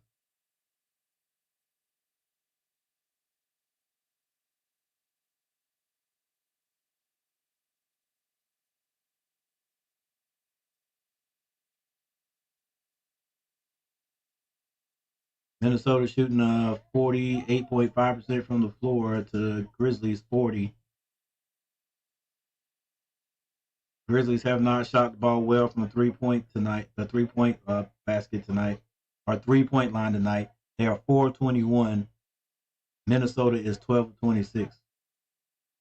Speaker 1: Minnesota shooting 48.5% from the floor to Grizzlies 40. Grizzlies have not shot the ball well from the 3-point basket tonight, or 3-point line tonight. They are 4-21. Minnesota is 12-26.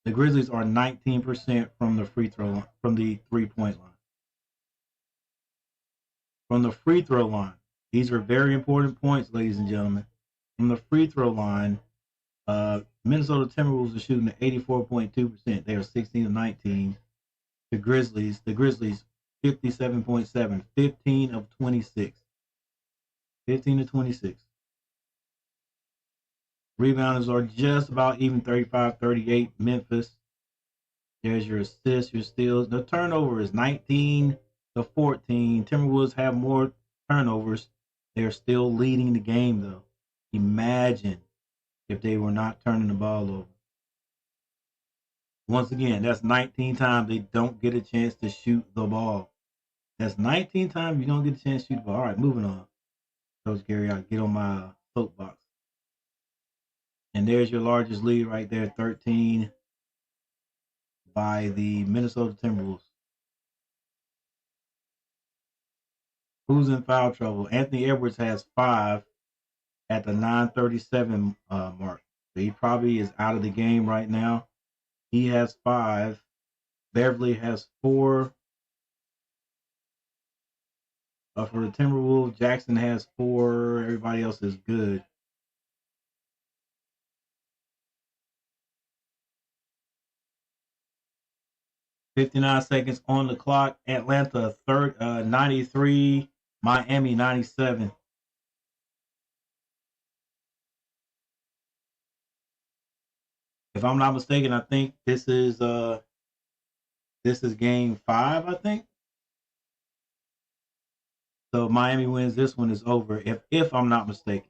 Speaker 1: The Grizzlies are 19% from the free throw line, from the 3-point line. From the free throw line. These are very important points, ladies and gentlemen. From the free throw line, Minnesota Timberwolves are shooting at 84.2%. They are 16-19. The Grizzlies 57.7, 15 of 26. 15 to 26. Rebounders are just about even, 35-38. Memphis. There's your assists, your steals. The turnover is 19 to 14. Timberwolves have more turnovers. They're still leading the game, though. Imagine if they were not turning the ball over. Once again, that's 19 times they don't get a chance to shoot the ball. That's 19 times you don't get a chance to shoot the ball. All right, moving on. Coach Gary, I'll get on my soapbox. And there's your largest lead right there, 13 by the Minnesota Timberwolves. Who's in foul trouble? Anthony Edwards has 5 at the 9:37 mark. So he probably is out of the game right now. He has 5. Beverly has 4. For the Timberwolves, Jackson has 4. Everybody else is good. .59 seconds on the clock. Atlanta 93, Miami 97. If I'm not mistaken, I think this is game 5, I think. So if Miami wins, this one is over. If I'm not mistaken.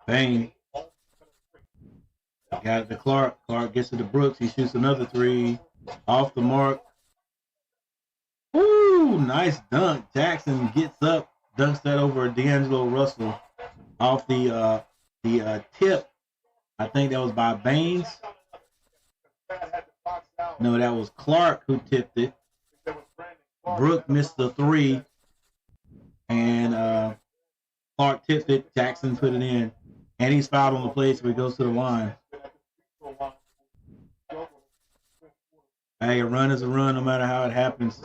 Speaker 1: Bang. Got it to Clark. Clark gets it to Brooks. He shoots another 3. Off the mark. Woo! Nice dunk. Jackson gets up, dunks that over D'Angelo Russell off the tip. I think that was by Baines. No, that was Clark who tipped it. Brooke missed the 3. And Clark tipped it. Jackson put it in. And he's fouled on the play, so he goes to the line. Hey, a run is a run no matter how it happens.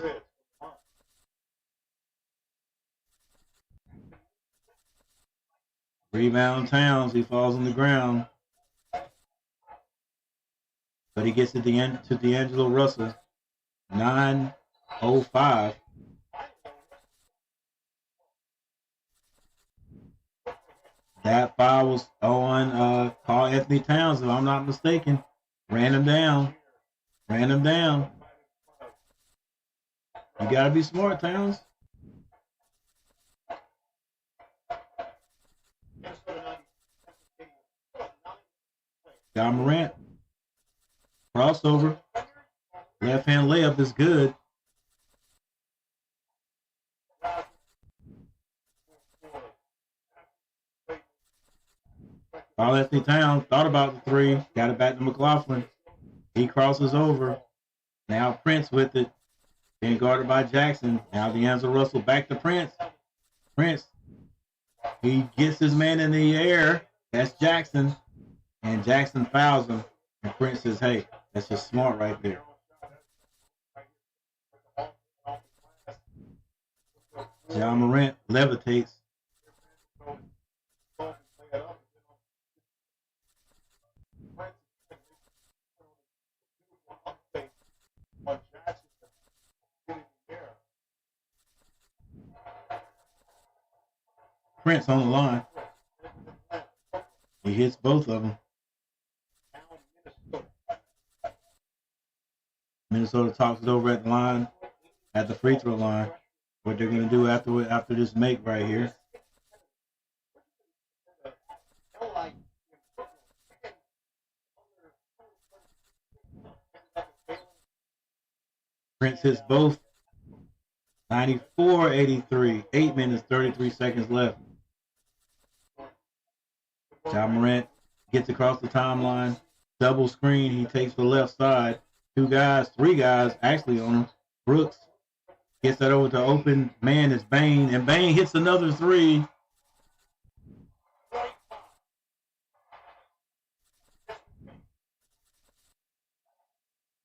Speaker 1: Rebound Towns. He falls on the ground. But he gets it to D'Angelo Russell. 9:05. That foul was on Carl Anthony Towns, if I'm not mistaken. Ran him down. You got to be smart, Towns. Ja Morant. Crossover. Left hand layup is good. Carl Anthony Towns thought about the 3. Got it back to McLaughlin. He crosses over. Now Prince with it. Being guarded by Jackson. Now D'Angelo Russell back to Prince. He gets his man in the air. That's Jackson. And Jackson fouls him. And Prince says, hey, that's just smart right there. Ja Morant levitates. Prince on the line. He hits both of them. Minnesota talks it over at the line, at the free throw line. What they're going to do after this make right here. Prince hits both. 94-83. 8 minutes, 33 seconds left. Ja Morant gets across the timeline. Double screen. He takes the left side. 3 guys actually on him. Brooks gets that over to open man is Bane. And Bane hits another 3.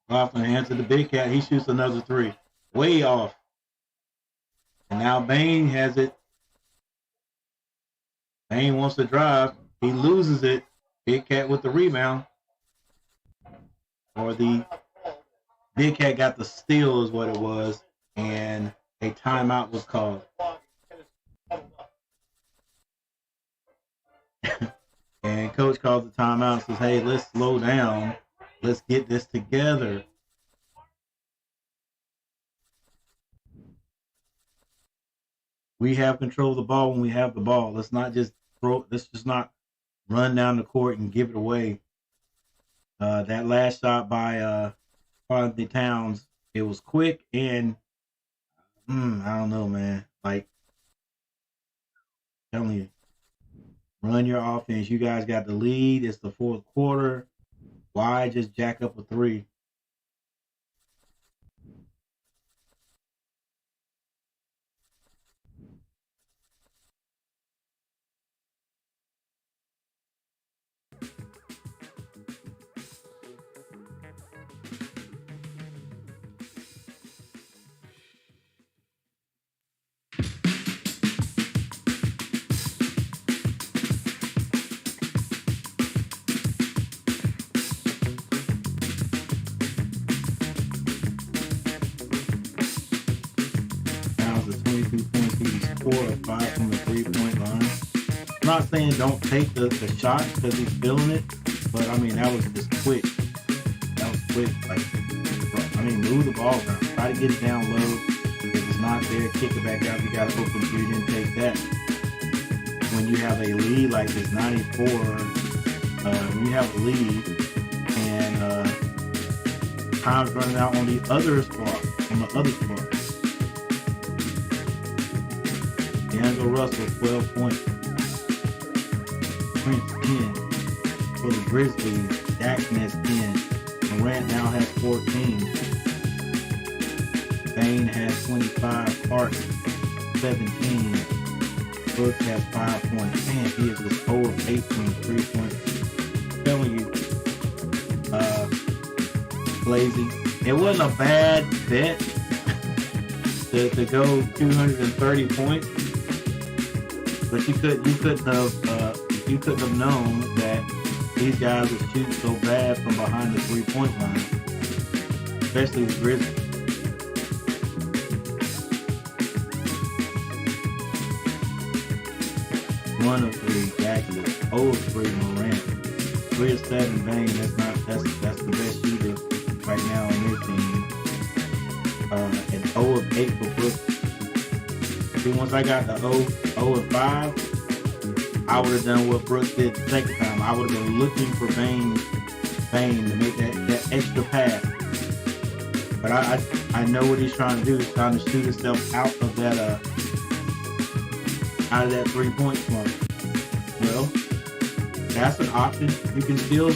Speaker 1: Laughlin hands to the big cat. He shoots another 3. Way off. And now Bane has it. Bane wants to drive. He loses it. Big cat with the rebound. Or the big cat got the steal is what it was. And a timeout was called. And coach calls the timeout and says, hey, let's slow down. Let's get this together. We have control of the ball when we have the ball. Let's not just let's just not run down the court and give it away. That last shot by Carlton Towns, it was quick and I don't know, man. Like, telling you, run your offense. You guys got the lead. It's the fourth quarter. Why just jack up a three? Towns is 22 points. He scored 5 from the 3-point line. I'm not saying don't take the shot because he's feeling it, but I mean, that was just quick. That was quick. Like, I mean, move the ball around. Try to get it down low. If it's not there, kick it back out. You got to open so you didn't take that. When you have a lead like this, 94, when you have a lead and time's running out on the other spot, D'Angelo Russell, 12 points. Prince 10 for the Grizzlies. Jackson has 10. Morant now has 14. Bain has 25. Clark 17. Brooks has 5 points. Man, he is just 0 of 8 from 3 points. I'm telling you, Lazy. It wasn't a bad bet to go 230 points, but you couldn't have known that these guys would shoot so bad from behind the 3-point line, especially the Grizzlies. One of 3 Jackson, 0 of 3 Morant, 3 of 7 Bain. That's the best shooter right now on their team. And 0 of 8 for Brooks. See, once I got the 0 of 5, I would have done what Brooks did the second time. I would have been looking for Bain to make that extra pass. But I know what he's trying to do. He's trying to shoot himself out of that 3-point slump. Well, that's an option. You can still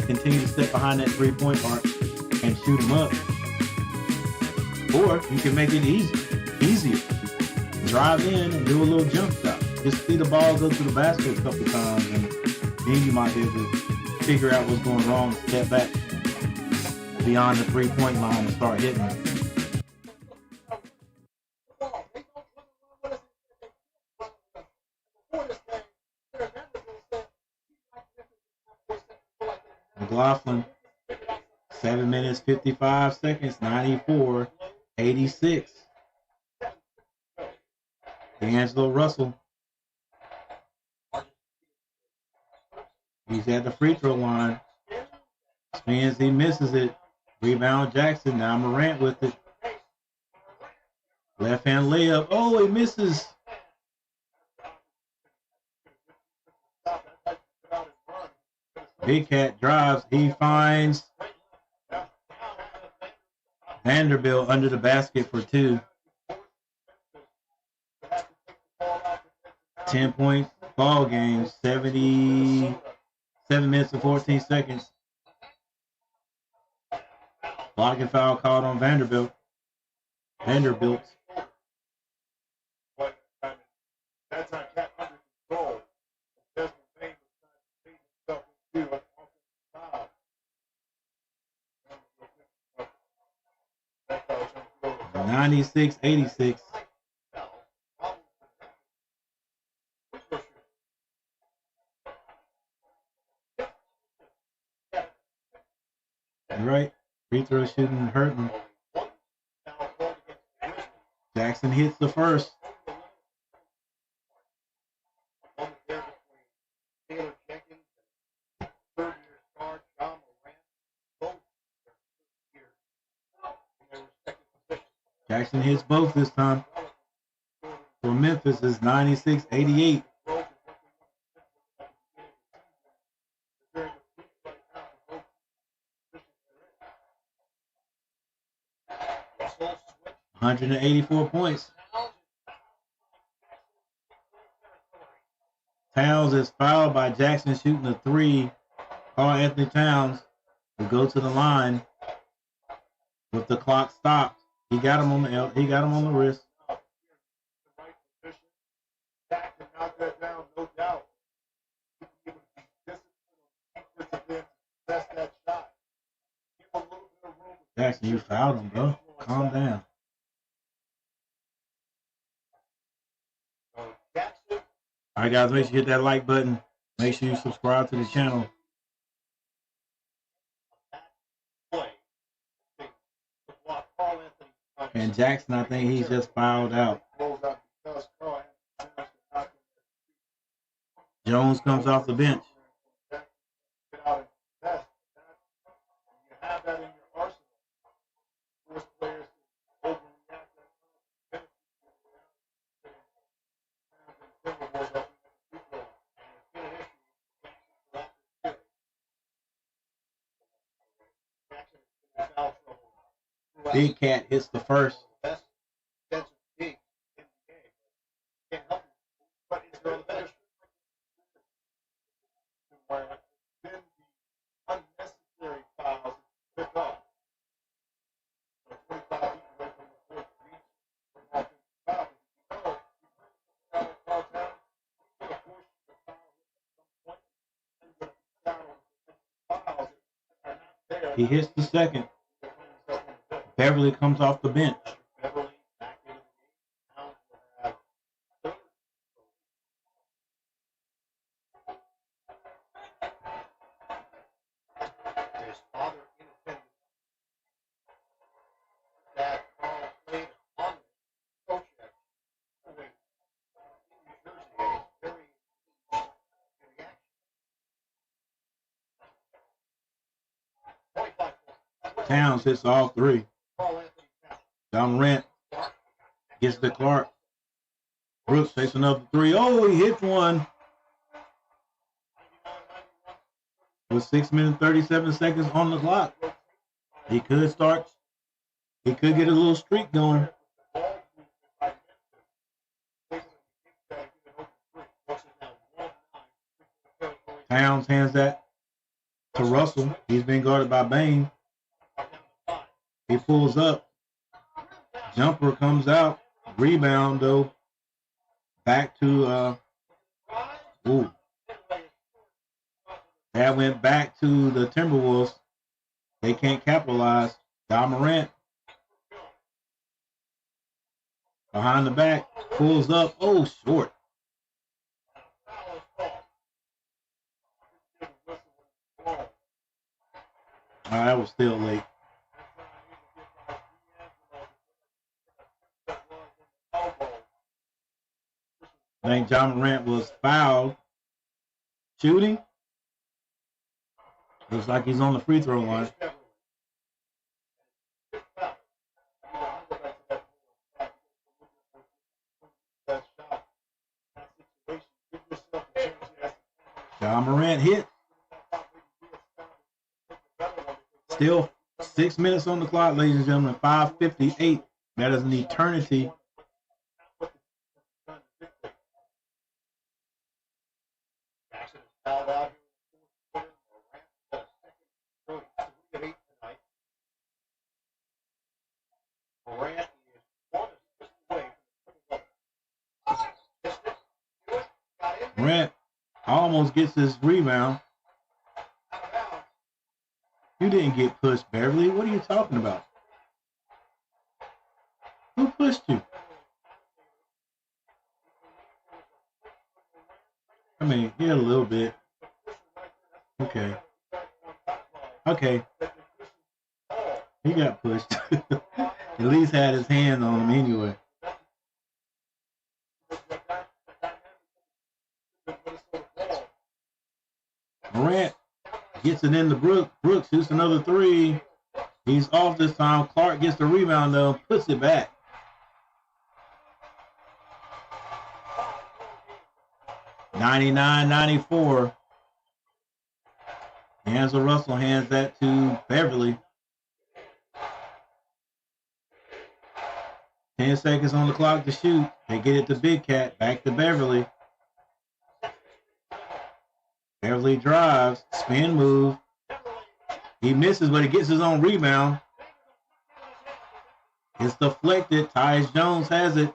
Speaker 1: continue to step behind that 3-point arc and shoot him up. Or you can make it easier. Drive in and do a little jump shot. Just see the ball go to the basket a couple times, and then you might be able to figure out what's going wrong and step back beyond the 3-point line and start hitting it. McLaughlin, 7 minutes, 55 seconds, 94-86. D'Angelo Russell. He's at the free throw line. Spins, he misses it. Rebound Jackson. Now Morant with it. Left hand layup. Oh, he misses. Big Cat drives. He finds Vanderbilt under the basket for 2. 10-point ball game. 77 minutes and 14 seconds. Blocking foul called on Vanderbilt.
Speaker 2: That's not kept under control. Desmond Bain was trying to feed himself into
Speaker 1: 96-86. You're right. Free throw shooting hurting. Jackson hits the first. Jackson hits both this time. For Memphis, it's 96-88. $184 points. Towns is fouled by Jackson shooting a three. Karl Anthony Towns will go to the line with the clock stopped. He got him on the wrist. Jackson, you fouled him, bro. Calm down. All right, guys, make sure you hit that like button. Make sure you subscribe to the channel. And Jackson, I think he's just fouled out. Jones comes off the bench. Big Cat hits the first. He hits the second. Beverly comes off the bench. Towns hits all three. John Morant gets to Clark. Brooks takes another three. Oh, he hits one. With 6 minutes 37 seconds on the clock. He could get a little streak going. Towns hands that to Russell. He's been guarded by Bain. He pulls up. Jumper comes out. Rebound, though. Back to, that went back to the Timberwolves. They can't capitalize. Ja Morant. Behind the back. Pulls up. Oh, short. That was still late. I think Ja Morant was fouled. Shooting. Looks like he's on the free throw line. Ja Morant hit. Still 6 minutes on the clock, ladies and gentlemen. 5:58. That is an eternity. Morant almost gets this rebound. You didn't get pushed, Beverly. What are you talking about? Who pushed you? I mean, yeah, a little bit. Okay. Okay. He got pushed. At least had his hand on him anyway. Morant gets it into Brooks. Brooks shoots another three. He's off this time. Clark gets the rebound, though. Puts it back. 99-94. D'Angelo Russell hands that to Beverly. 10 seconds on the clock to shoot. They get it to Big Cat. Back to Beverly. Beverly drives. Spin move. He misses, but he gets his own rebound. It's deflected. Tyus Jones has it.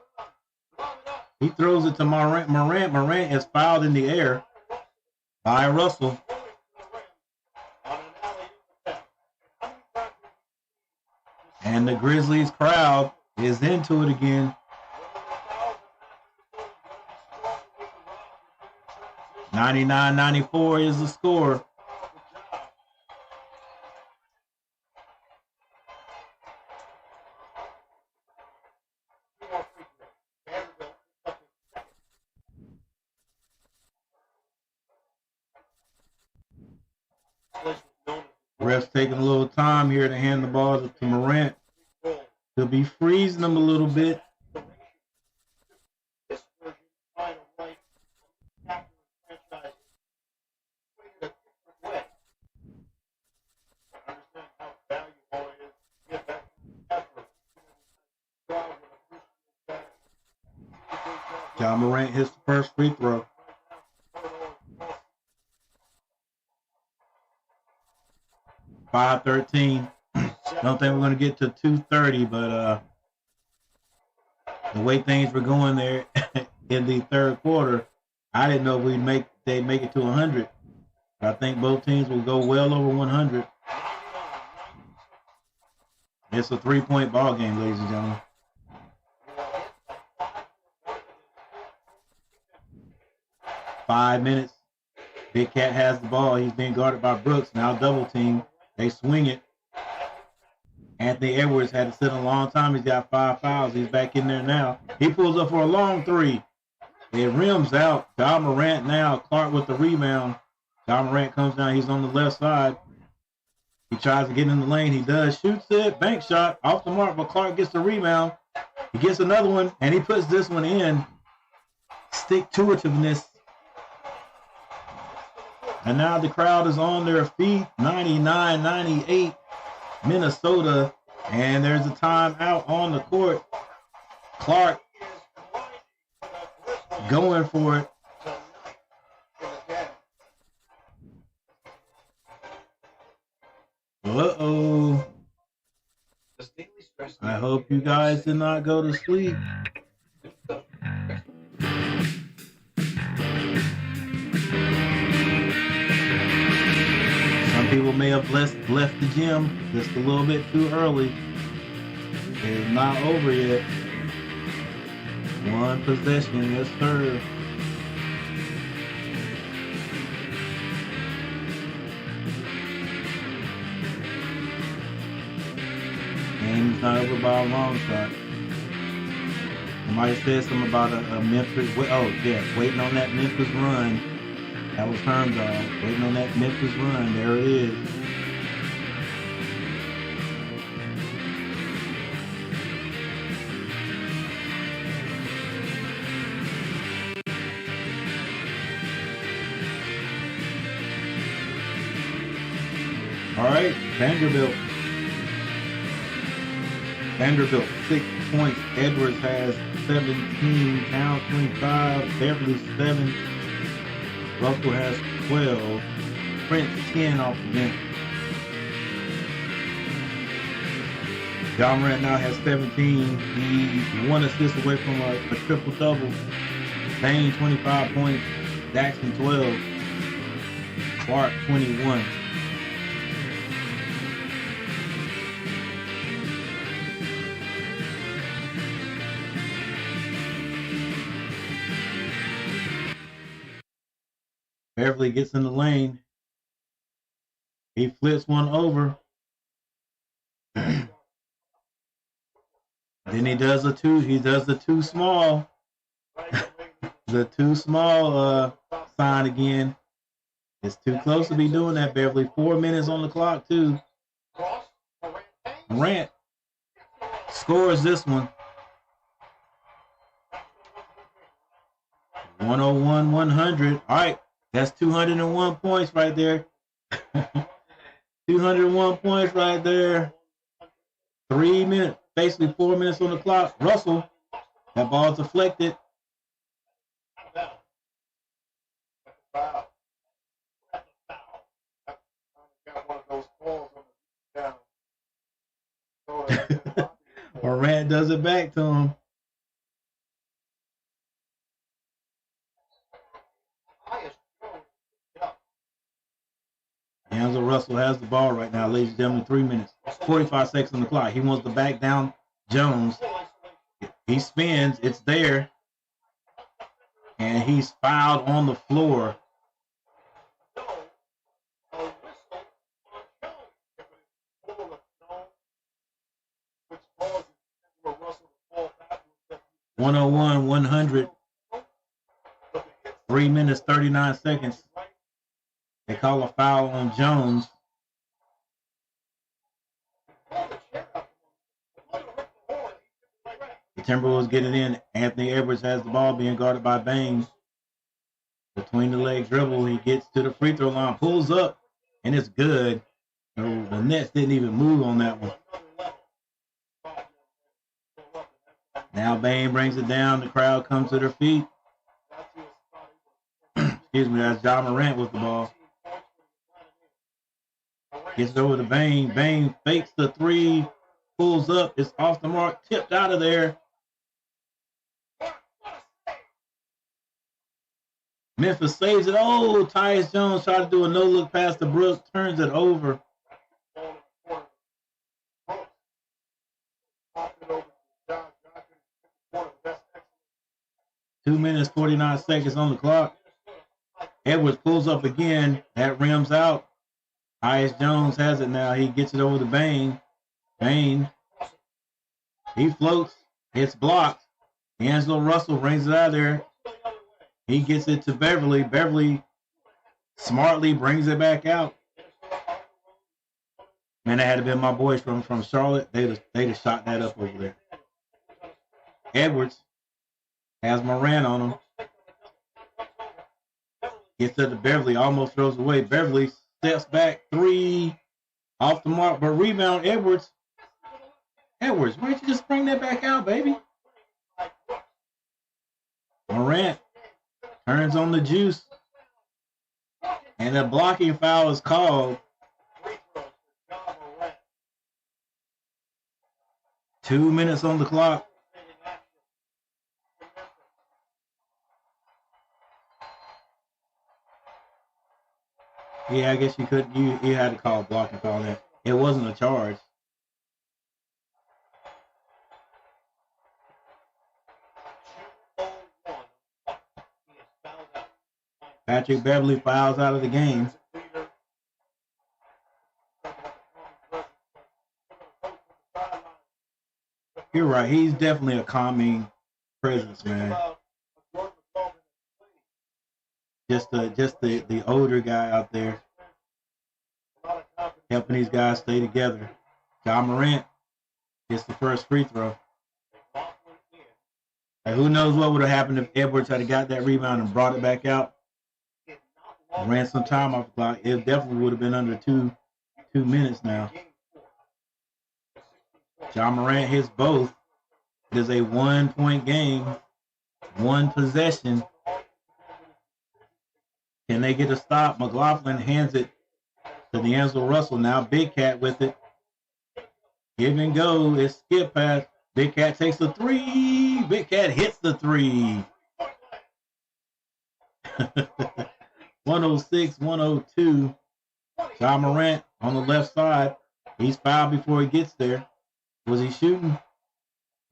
Speaker 1: He throws it to Morant. Morant is fouled in the air by Russell. And the Grizzlies crowd is into it again. 99-94 is the score. Ref's taking a little time here to hand the ball to Morant. He'll be freezing them a little bit. Ja Morant hits the first free throw. .513. Don't think we're going to get to 2:30, but the way things were going there in the third quarter, I didn't know if they'd make it to 100. I think both teams will go well over 100. It's a 3-point ball game, ladies and gentlemen. Five minutes. Big Cat has the ball. He's being guarded by Brooks. Now double team. They swing it. Anthony Edwards had to sit a long time. He's got 5 fouls. He's back in there now. He pulls up for a long three. It rims out. Ja Morant now. Clark with the rebound. Ja Morant comes down. He's on the left side. He tries to get in the lane. He does. Shoots it. Bank shot. Off the mark, but Clark gets the rebound. He gets another one, and he puts this one in. Stick-to-itiveness. And now the crowd is on their feet. 99-98. Minnesota. And there's a timeout on the court. Clark going for it. Uh-oh. I hope you guys did not go to sleep. Some people may have left the gym just a little bit too early. It's not over yet. One possession, yes sir. Game's not over by a long shot. Somebody said something about a Memphis. Oh yeah, waiting on that Memphis run. That was Hermdog. Waiting on that Memphis run. There it is. All right, Vanderbilt, 6 points. Edwards has 17, Town 25, Beverly 7, Russell has 12, Prince 10 off the bench. Ja Morant now has 17. He's 1 assist away from a triple-double. Payne 25 points, Jackson 12, Clark 21. Beverly gets in the lane. He flips one over. Then he does a two. He does the too small. The too small sign again. It's too close to be doing that, Beverly. 4 minutes on the clock, too. Morant scores this one. 101-100. All right, that's 201 points right there. 201 points right there. 3 minutes, basically 4 minutes on the clock. Russell, that ball's deflected. Morant does it back to him. D'Angelo Russell has the ball right now, ladies and gentlemen. 3 minutes, 45 seconds on the clock. He wants to back down Jones. He spins. It's there. And he's fouled on the floor. (101-100). 3 minutes, 39 seconds. They call a foul on Jones. The Timberwolves get it in. Anthony Edwards has the ball being guarded by Baines. Between the leg dribble, he gets to the free throw line, pulls up, and it's good. The Nets didn't even move on that one. Now Bain brings it down. The crowd comes to their feet. Excuse me, that's Ja Morant with the ball. Gets it over to Bain. Bain fakes the three, pulls up. It's off the mark, tipped out of there. Memphis saves it. Oh, Tyus Jones tried to do a no-look pass to Brooks, turns it over. Two minutes, 49 seconds on the clock. Edwards pulls up again. That rims out. Tyus Jones has it now. He gets it over to Bain. Bain. He floats. It's blocked. D'Angelo Russell brings it out of there. He gets it to Beverly. Beverly smartly brings it back out. Man, that had to be my boys from Charlotte. They just shot that up over there. Edwards has Morant on him. Gets it to Beverly. Almost throws away. Beverly steps back. Three off the mark. But rebound, Edwards. Edwards, why don't you just bring that back out, baby? Morant turns on the juice. And a blocking foul is called. 2 minutes on the clock. Yeah, I guess you could. You had to call a blocking foul there. It wasn't a charge. Patrick Beverly fouls out of the game. You're right. He's definitely a calming presence, man. Just the older guy out there, helping these guys stay together. Ja Morant gets the first free throw. And who knows what would have happened if Edwards had got that rebound and brought it back out. Ran some time off the clock. It definitely would have been under two minutes now. Ja Morant hits both. It is a 1-point game, one possession. Can they get a stop? McLaughlin hands it to D'Angelo Russell. Now Big Cat with it. Give and go. It's skip pass. Big Cat takes the three. Big Cat hits the three. 106-102. Ja Morant on the left side. He's fouled before he gets there. Was he shooting?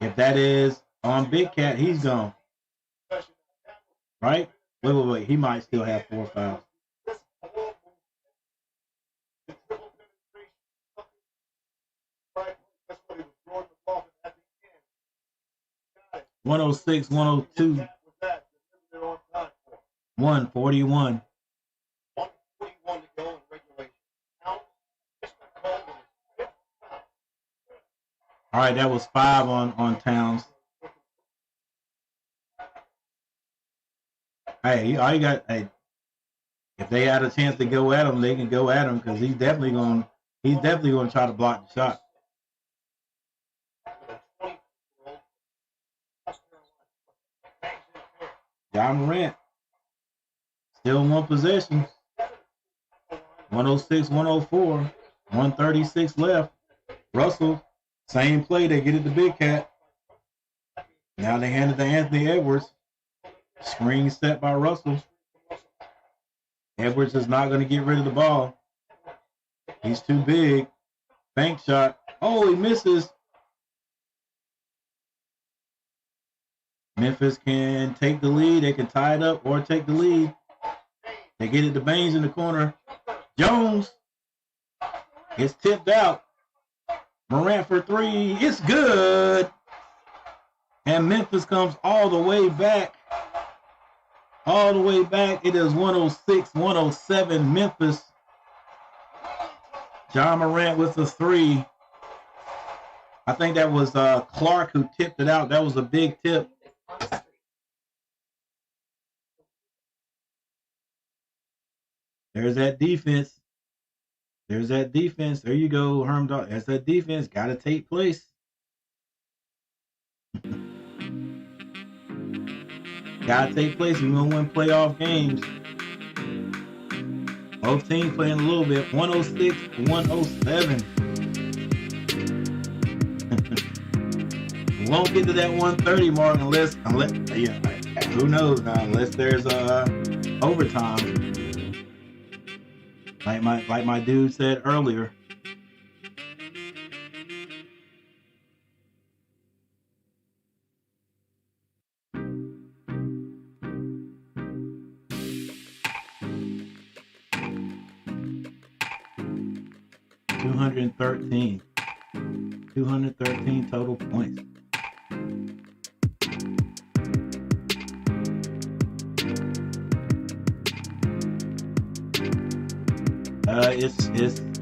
Speaker 1: If that is on Big Cat, he's gone. Right? Wait. He might still have 4 fouls. (106-102). 141. All right, that was 5 on Towns. Hey, all you got. Hey, if they had a chance to go at him, they can go at him because he's definitely going. He's definitely going to try to block the shot. John Morant still one possession. 106, 104, 136 left. Russell, same play. They get it to Big Cat. Now they hand it to Anthony Edwards. Screen set by Russell. Edwards is not going to get rid of the ball. He's too big. Bank shot. Oh, he misses. Memphis can take the lead. They can tie it up or take the lead. They get it to Baines in the corner. Jones. It's tipped out. Morant for three. It's good. And Memphis comes all the way back. All the way back. It is 106, 107 Memphis. John Morant with the three. I think that was Clark who tipped it out. That was a big tip. There's that defense. There's that defense. There you go, Herm Dog. That's that defense. Got to take place. Got to take place. We're going to win playoff games. Both teams playing a little bit. 106, 107. We won't get to that 130 mark unless yeah, who knows now, unless there's overtime. Like my dude said earlier. $213 total points.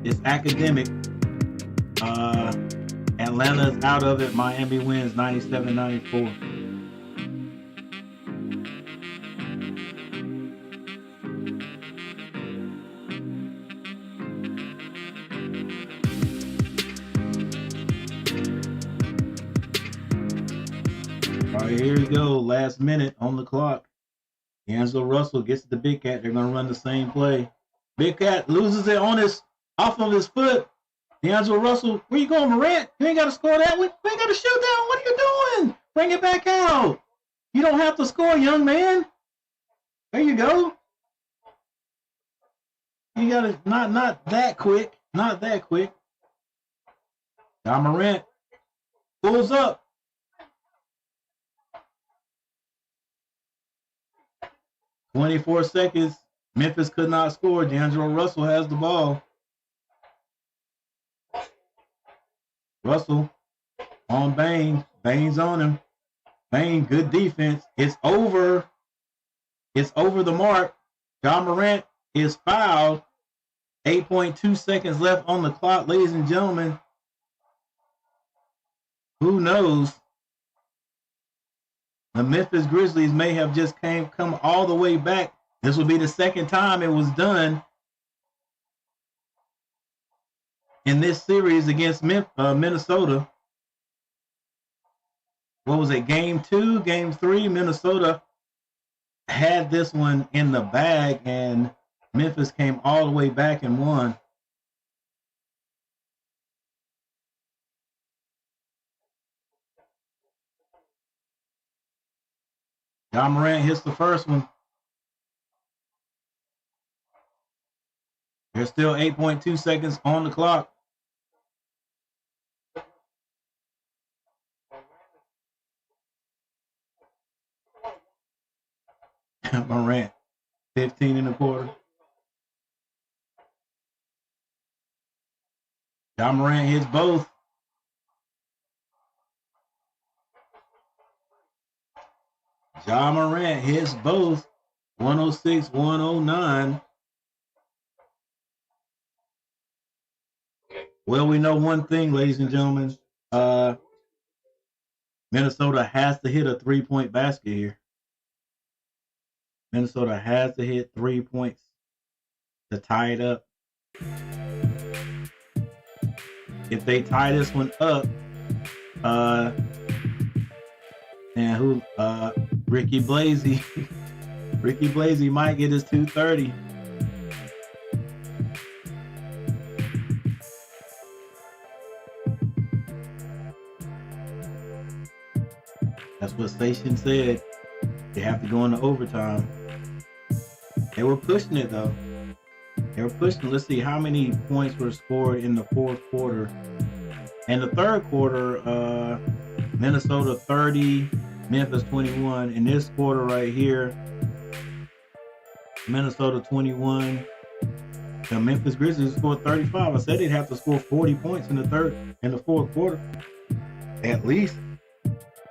Speaker 1: It's academic. Atlanta's out of it. Miami wins 97-94. All right, here we go. Last minute on the clock. D'Angelo Russell gets the Big Cat. They're going to run the same play. Big Cat loses it off of his foot. D'Angelo Russell, where you going, Morant? You ain't got to score that one. You ain't got to shoot that one. What are you doing? Bring it back out. You don't have to score, young man. There you go. You got to not that quick. Not that quick. John Morant pulls up. "24 seconds. Memphis could not score. D'Angelo Russell has the ball. Russell on Baines. Baines on him. Baines, good defense. It's over. It's over the mark. John Morant is fouled. 8.2 seconds left on the clock, ladies and gentlemen. Who knows? The Memphis Grizzlies may have just come all the way back. This will be the second time it was done in this series against Minnesota. What was it? Game 2, Game 3, Minnesota had this one in the bag, and Memphis came all the way back and won. John Morant hits the first one. There's still 8.2 seconds on the clock. Morant, 15 in the quarter. John Morant hits both. John Morant hits both. 106, 109. Well, we know one thing, ladies and gentlemen. Minnesota has to hit a 3-point basket here. Minnesota has to hit 3 points to tie it up. If they tie this one up, and Ricky Blasey, Ricky Blasey might get his 230. That's what Station said. They have to go into overtime. They were pushing it though. They were pushing. Let's see how many points were scored in the fourth quarter. In the third quarter, Minnesota 30, Memphis 21. In this quarter right here, Minnesota 21. The Memphis Grizzlies scored 35. I said they'd have to score 40 points in the fourth quarter. At least.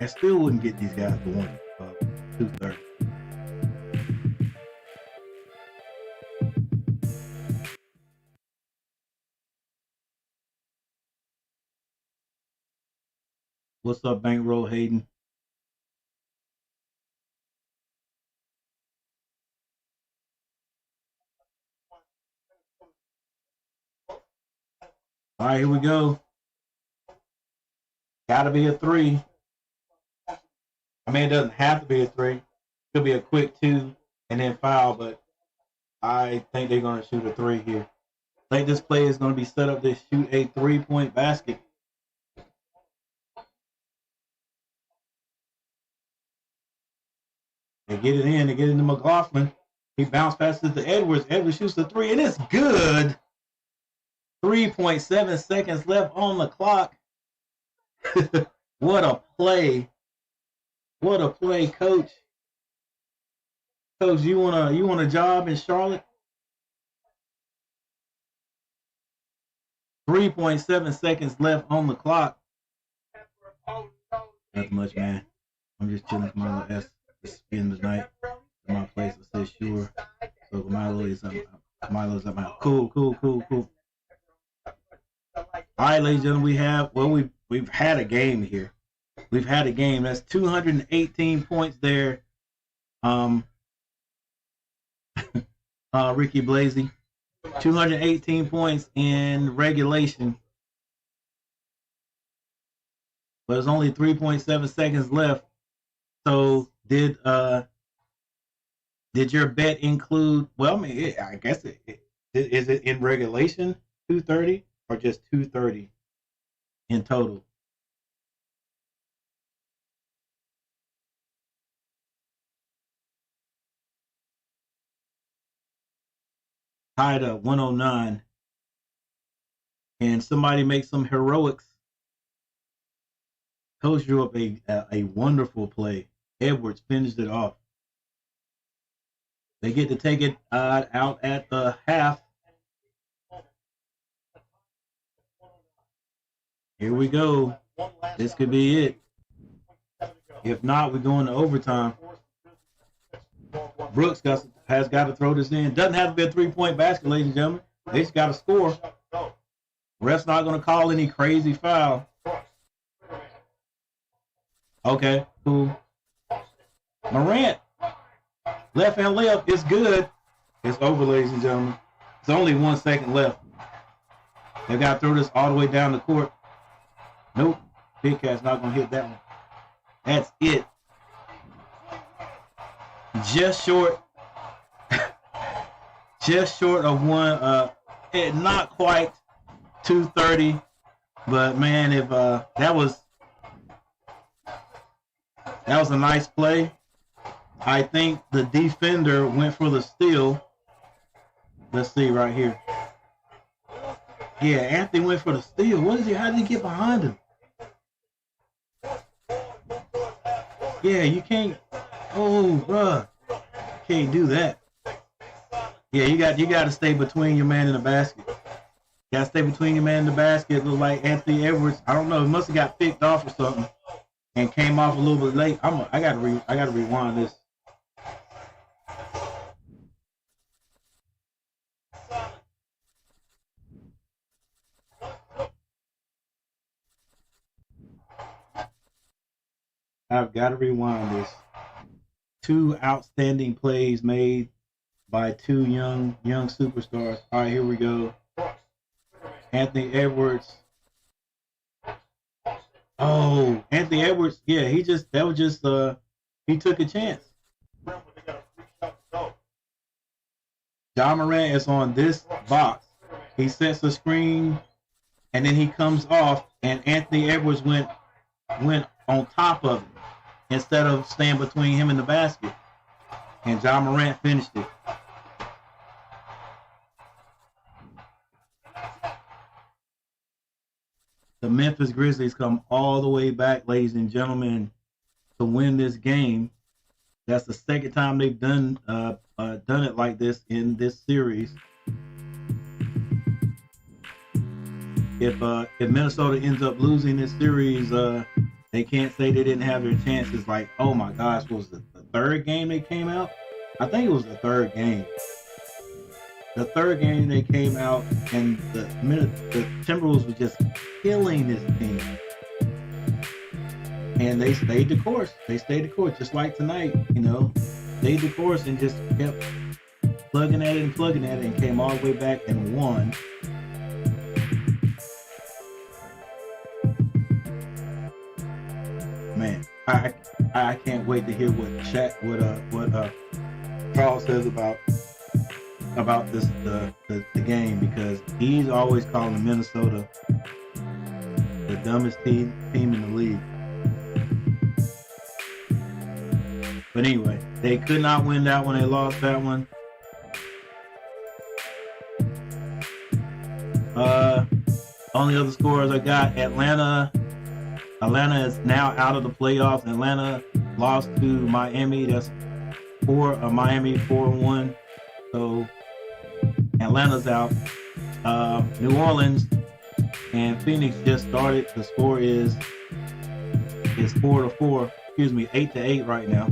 Speaker 1: I still wouldn't get these guys to win 230. What's up, Bankroll Hayden? All right, here we go. Gotta be a 3. I mean, it doesn't have to be a 3. Could be a quick 2 and then foul, but I think they're going to shoot a 3 here. I think this play is going to be set up to shoot a 3-point basket. They get it in. They get it into McLaughlin. He bounced past it to Edwards. Edwards shoots the 3, and it's good. 3.7 seconds left on the clock. What a play. What a play, Coach. Coach, you want a job in Charlotte? 3.7 seconds left on the clock. Not much, man. I'm just chilling with my little S. Just spend the night at my place. I said sure. So Milo's up my house. Cool. All right, ladies and gentlemen, we've had a game here. We've had a game. That's 218 points there. Ricky Blasey, 218 points in regulation. But there's only 3.7 seconds left. So did your bet include? Well, I mean, I guess is it in regulation 230 or just 230 in total? Tied up 109. And somebody make some heroics. Coach drew up a wonderful play. Edwards finished it off. They get to take it out at the half. Here we go. This could be it. If not, we're going to overtime. Brooks has got to throw this in. Doesn't have to be a 3-point basket, ladies and gentlemen. They just got to score. Ref's not going to call any crazy foul. Okay, cool. Morant, left hand layup is good. It's over, ladies and gentlemen. It's only 1 second left. They got to throw this all the way down the court. Nope, Big Cat's not going to hit that one. That's it. Just short of one. Not quite 230, but man, if that was a nice play. I think the defender went for the steal. Let's see right here. Yeah, Anthony went for the steal. How did he get behind him? Yeah, you can't. Oh, bruh. Can't do that. Yeah, you got to stay between your man and the basket. You got to stay between your man and the basket. It looked like Anthony Edwards. I don't know. He must have got picked off or something and came off a little bit late. I got to rewind this. I've got to rewind this. two outstanding plays made by two young superstars. All right, here we go. Anthony Edwards. Oh, Anthony Edwards. Yeah, he took a chance. Ja Morant is on this box. He sets the screen, and then he comes off, and Anthony Edwards went on top of him instead of staying between him and the basket. And Ja Morant finished it. The Memphis Grizzlies come all the way back, ladies and gentlemen, to win this game. That's the second time they've done it like this in this series. If Minnesota ends up losing this series, they can't say they didn't have their chances. Like, oh my gosh, what was it, the third game they came out? I think it was the third game. The third game they came out, and the Timberwolves were just killing this team. And they stayed the course. Just like tonight, stayed the course and just kept plugging at it and came all the way back and won. Man, I can't wait to hear what Charles says about this the game, because he's always calling Minnesota the dumbest team in the league. But anyway, they could not win that one. They lost that one. Only other scores I got: Atlanta is now out of the playoffs. Atlanta lost to Miami. That's Miami 4-1. So Atlanta's out. New Orleans and Phoenix just started. The score is 4-4. 8-8 right now.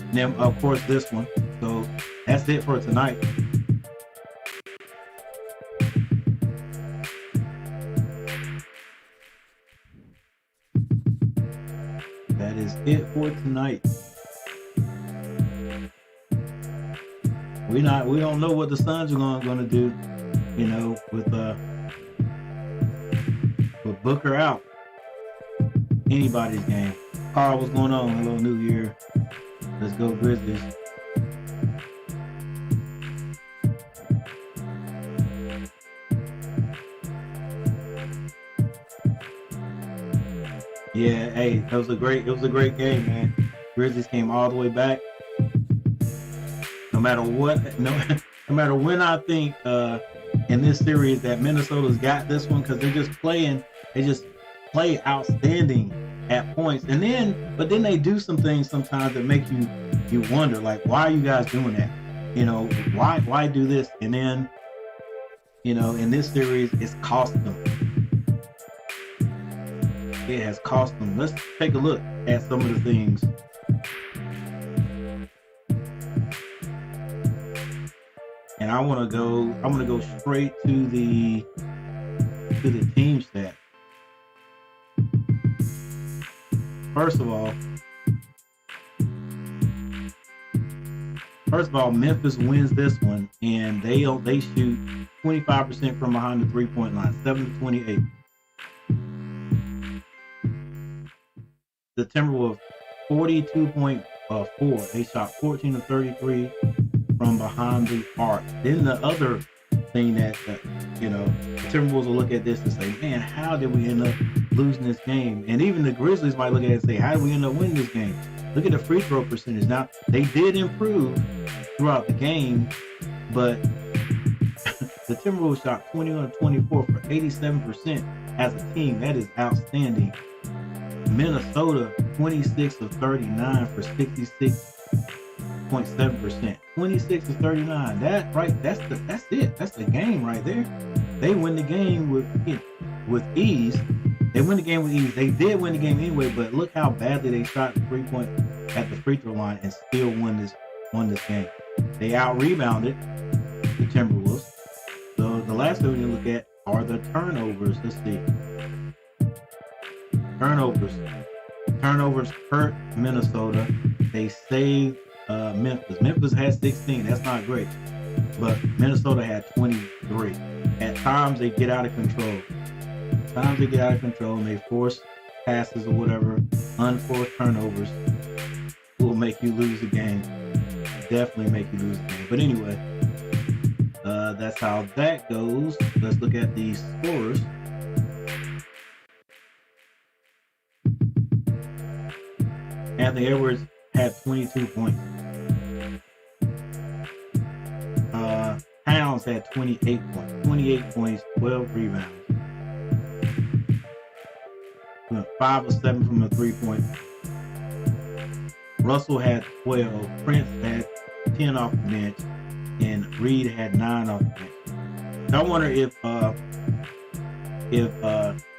Speaker 1: And then of course this one. So that's it for tonight. That is it for tonight. We don't know what the Suns are going to do, with Booker out. Anybody's game. Carl, what's going on? Hello, New Year. Let's go Grizzlies. Yeah, hey, it was a great game, man. Grizzlies came all the way back. No matter when I think in this series that Minnesota's got this one, because they just play outstanding at points, but then they do some things sometimes that make you wonder, like, why are you guys doing that? Why do this? And then in this series it's cost them. It has cost them. Let's take a look at some of the things. And I'm gonna go straight to the team stat. First of all, Memphis wins this one, and they shoot 25% from behind the 3-point line, 7-28. The Timberwolves 42.4. They shot 14 of 33 from behind the arc. Then the other thing that the Timberwolves will look at this and say, man, how did we end up losing this game? And even the Grizzlies might look at it and say, how did we end up winning this game? Look at the free throw percentage. Now, they did improve throughout the game, but the Timberwolves shot 21 of 24 for 87% as a team. That is outstanding. Minnesota 26 of 39 for 66.7%. 26 of 39. That's it. That's the game right there. They win the game with ease. They win the game with ease. They did win the game anyway, but look how badly they shot the 3-point at the free throw line and still won this game. They out-rebounded the Timberwolves. So the last thing we need to look at are the turnovers. Let's see. Turnovers. turnovers hurt Minnesota. They saved Memphis. Memphis had 16. That's not great. But Minnesota had 23. At times they get out of control. And they force passes or whatever, unforced turnovers will make you lose the game. Definitely make you lose the game. But anyway, that's how that goes. Let's look at the scores. Anthony Edwards had 22 points. Towns had 28 points. 28 points, 12 rebounds. 5 of 7 from the 3-point. Russell had 12. Prince had 10 off the bench. And Reed had 9 off the bench. I wonder if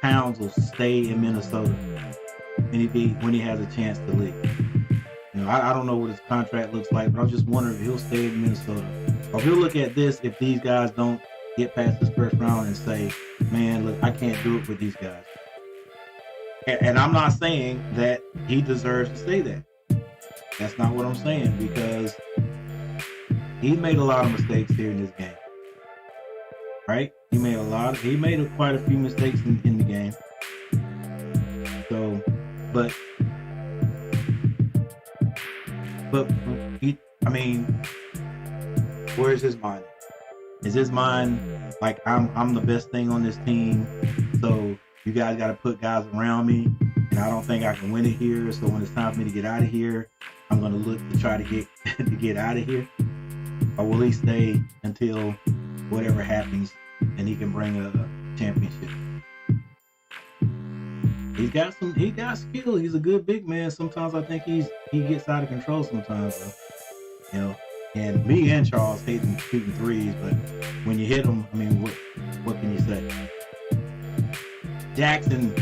Speaker 1: Towns will stay in Minnesota when he has a chance to leave. You know, I don't know what his contract looks like, but I'm just wondering if he'll stay in Minnesota. Or if he'll look at this if these guys don't get past this first round and say, man, look, I can't do it with these guys. And I'm not saying that he deserves to say that. That's not what I'm saying, because he made a lot of mistakes here in this game. Right? He made quite a few mistakes in the game. So, but where's his mind? Is his mind like I'm the best thing on this team, so you guys got to put guys around me, and I don't think I can win it here. So when it's time for me to get out of here, I'm gonna look to try to get out of here. Or will he stay until whatever happens and he can bring a championship? He got skill. He's a good big man. Sometimes I think he gets out of control sometimes, though. You know, and me and Charles hate him shooting threes, but when you hit him, I mean, what can you say? Jackson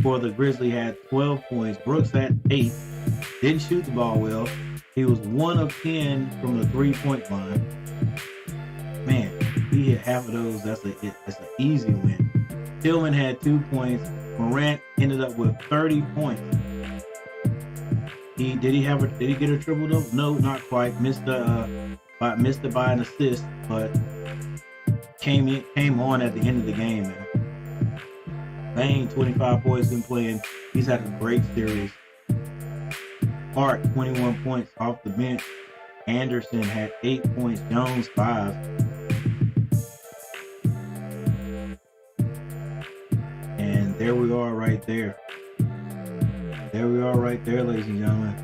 Speaker 1: for the Grizzlies had 12 points. Brooks had 8. Didn't shoot the ball well. He was 1 of 10 from the 3-point line. Man, he hit half of those. That's an easy win. Tillman had 2 points. Morant ended up with 30 points. Did he get a triple double? No, not quite. Missed it by an assist, but came on at the end of the game, man. Bang, 25 points in playing. He's had a great series. Hart, 21 points off the bench. Anderson had 8 points. Jones, 5. And there we are right there. There we are right there, ladies and gentlemen.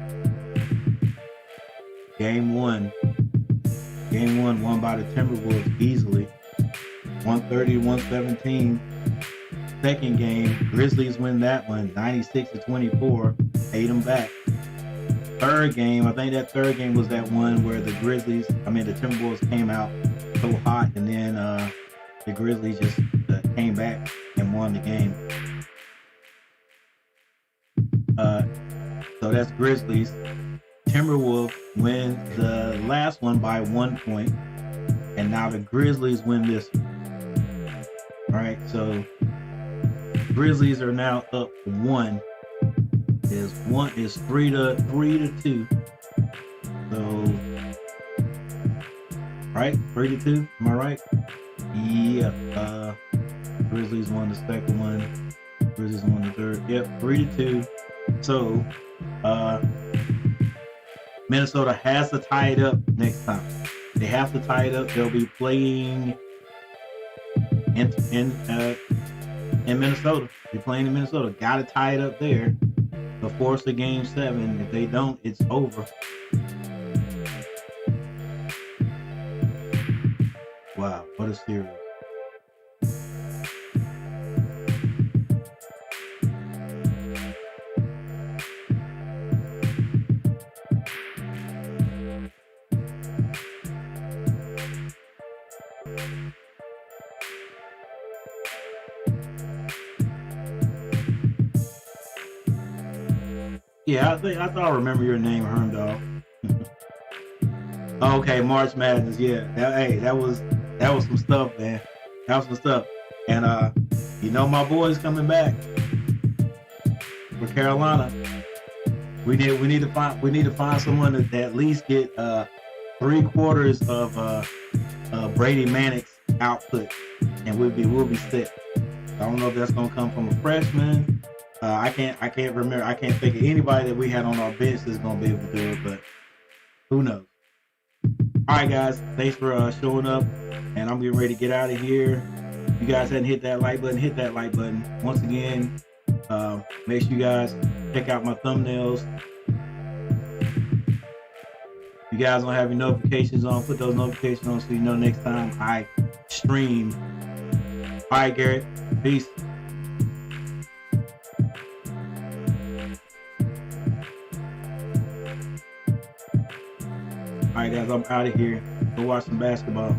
Speaker 1: Game one won by the Timberwolves easily. 130-117. Second game, Grizzlies win that one, 96-24. Ate them back. Third game, I think that third game was that one where the Timberwolves came out so hot, and then the Grizzlies just came back and won the game. So that's Grizzlies. Timberwolves win the last one by 1 point, and now the Grizzlies win this one. All right, so Grizzlies are now up 1. Is 3-2. So, right, 3-2. Am I right? Yeah. Grizzlies won the second one. Grizzlies won the third. Yep, 3-2. So, Minnesota has to tie it up next time. They have to tie it up. They'll be playing in Minnesota. They're playing in Minnesota. Got to tie it up there to force a game 7. If they don't, it's over. Wow, what a series. Yeah, I thought I remember your name, Hermdall. Okay, March Madness. Yeah, that was some stuff, man. That was some stuff. And my boy's coming back for Carolina. We need to find someone that at least get 3/4 of Brady Manick's output, and we'll be set. I don't know if that's gonna come from a freshman. I can't remember. I can't think of anybody that we had on our bench that's gonna be able to do it, but who knows? All right, guys. Thanks for showing up, and I'm getting ready to get out of here. If you guys hadn't hit that like button, hit that like button. Once again, make sure you guys check out my thumbnails. If you guys don't have your notifications on, put those notifications on so you know next time I stream. All right, Garrett. Peace. All right, guys. I'm out of here. Go watch some basketball.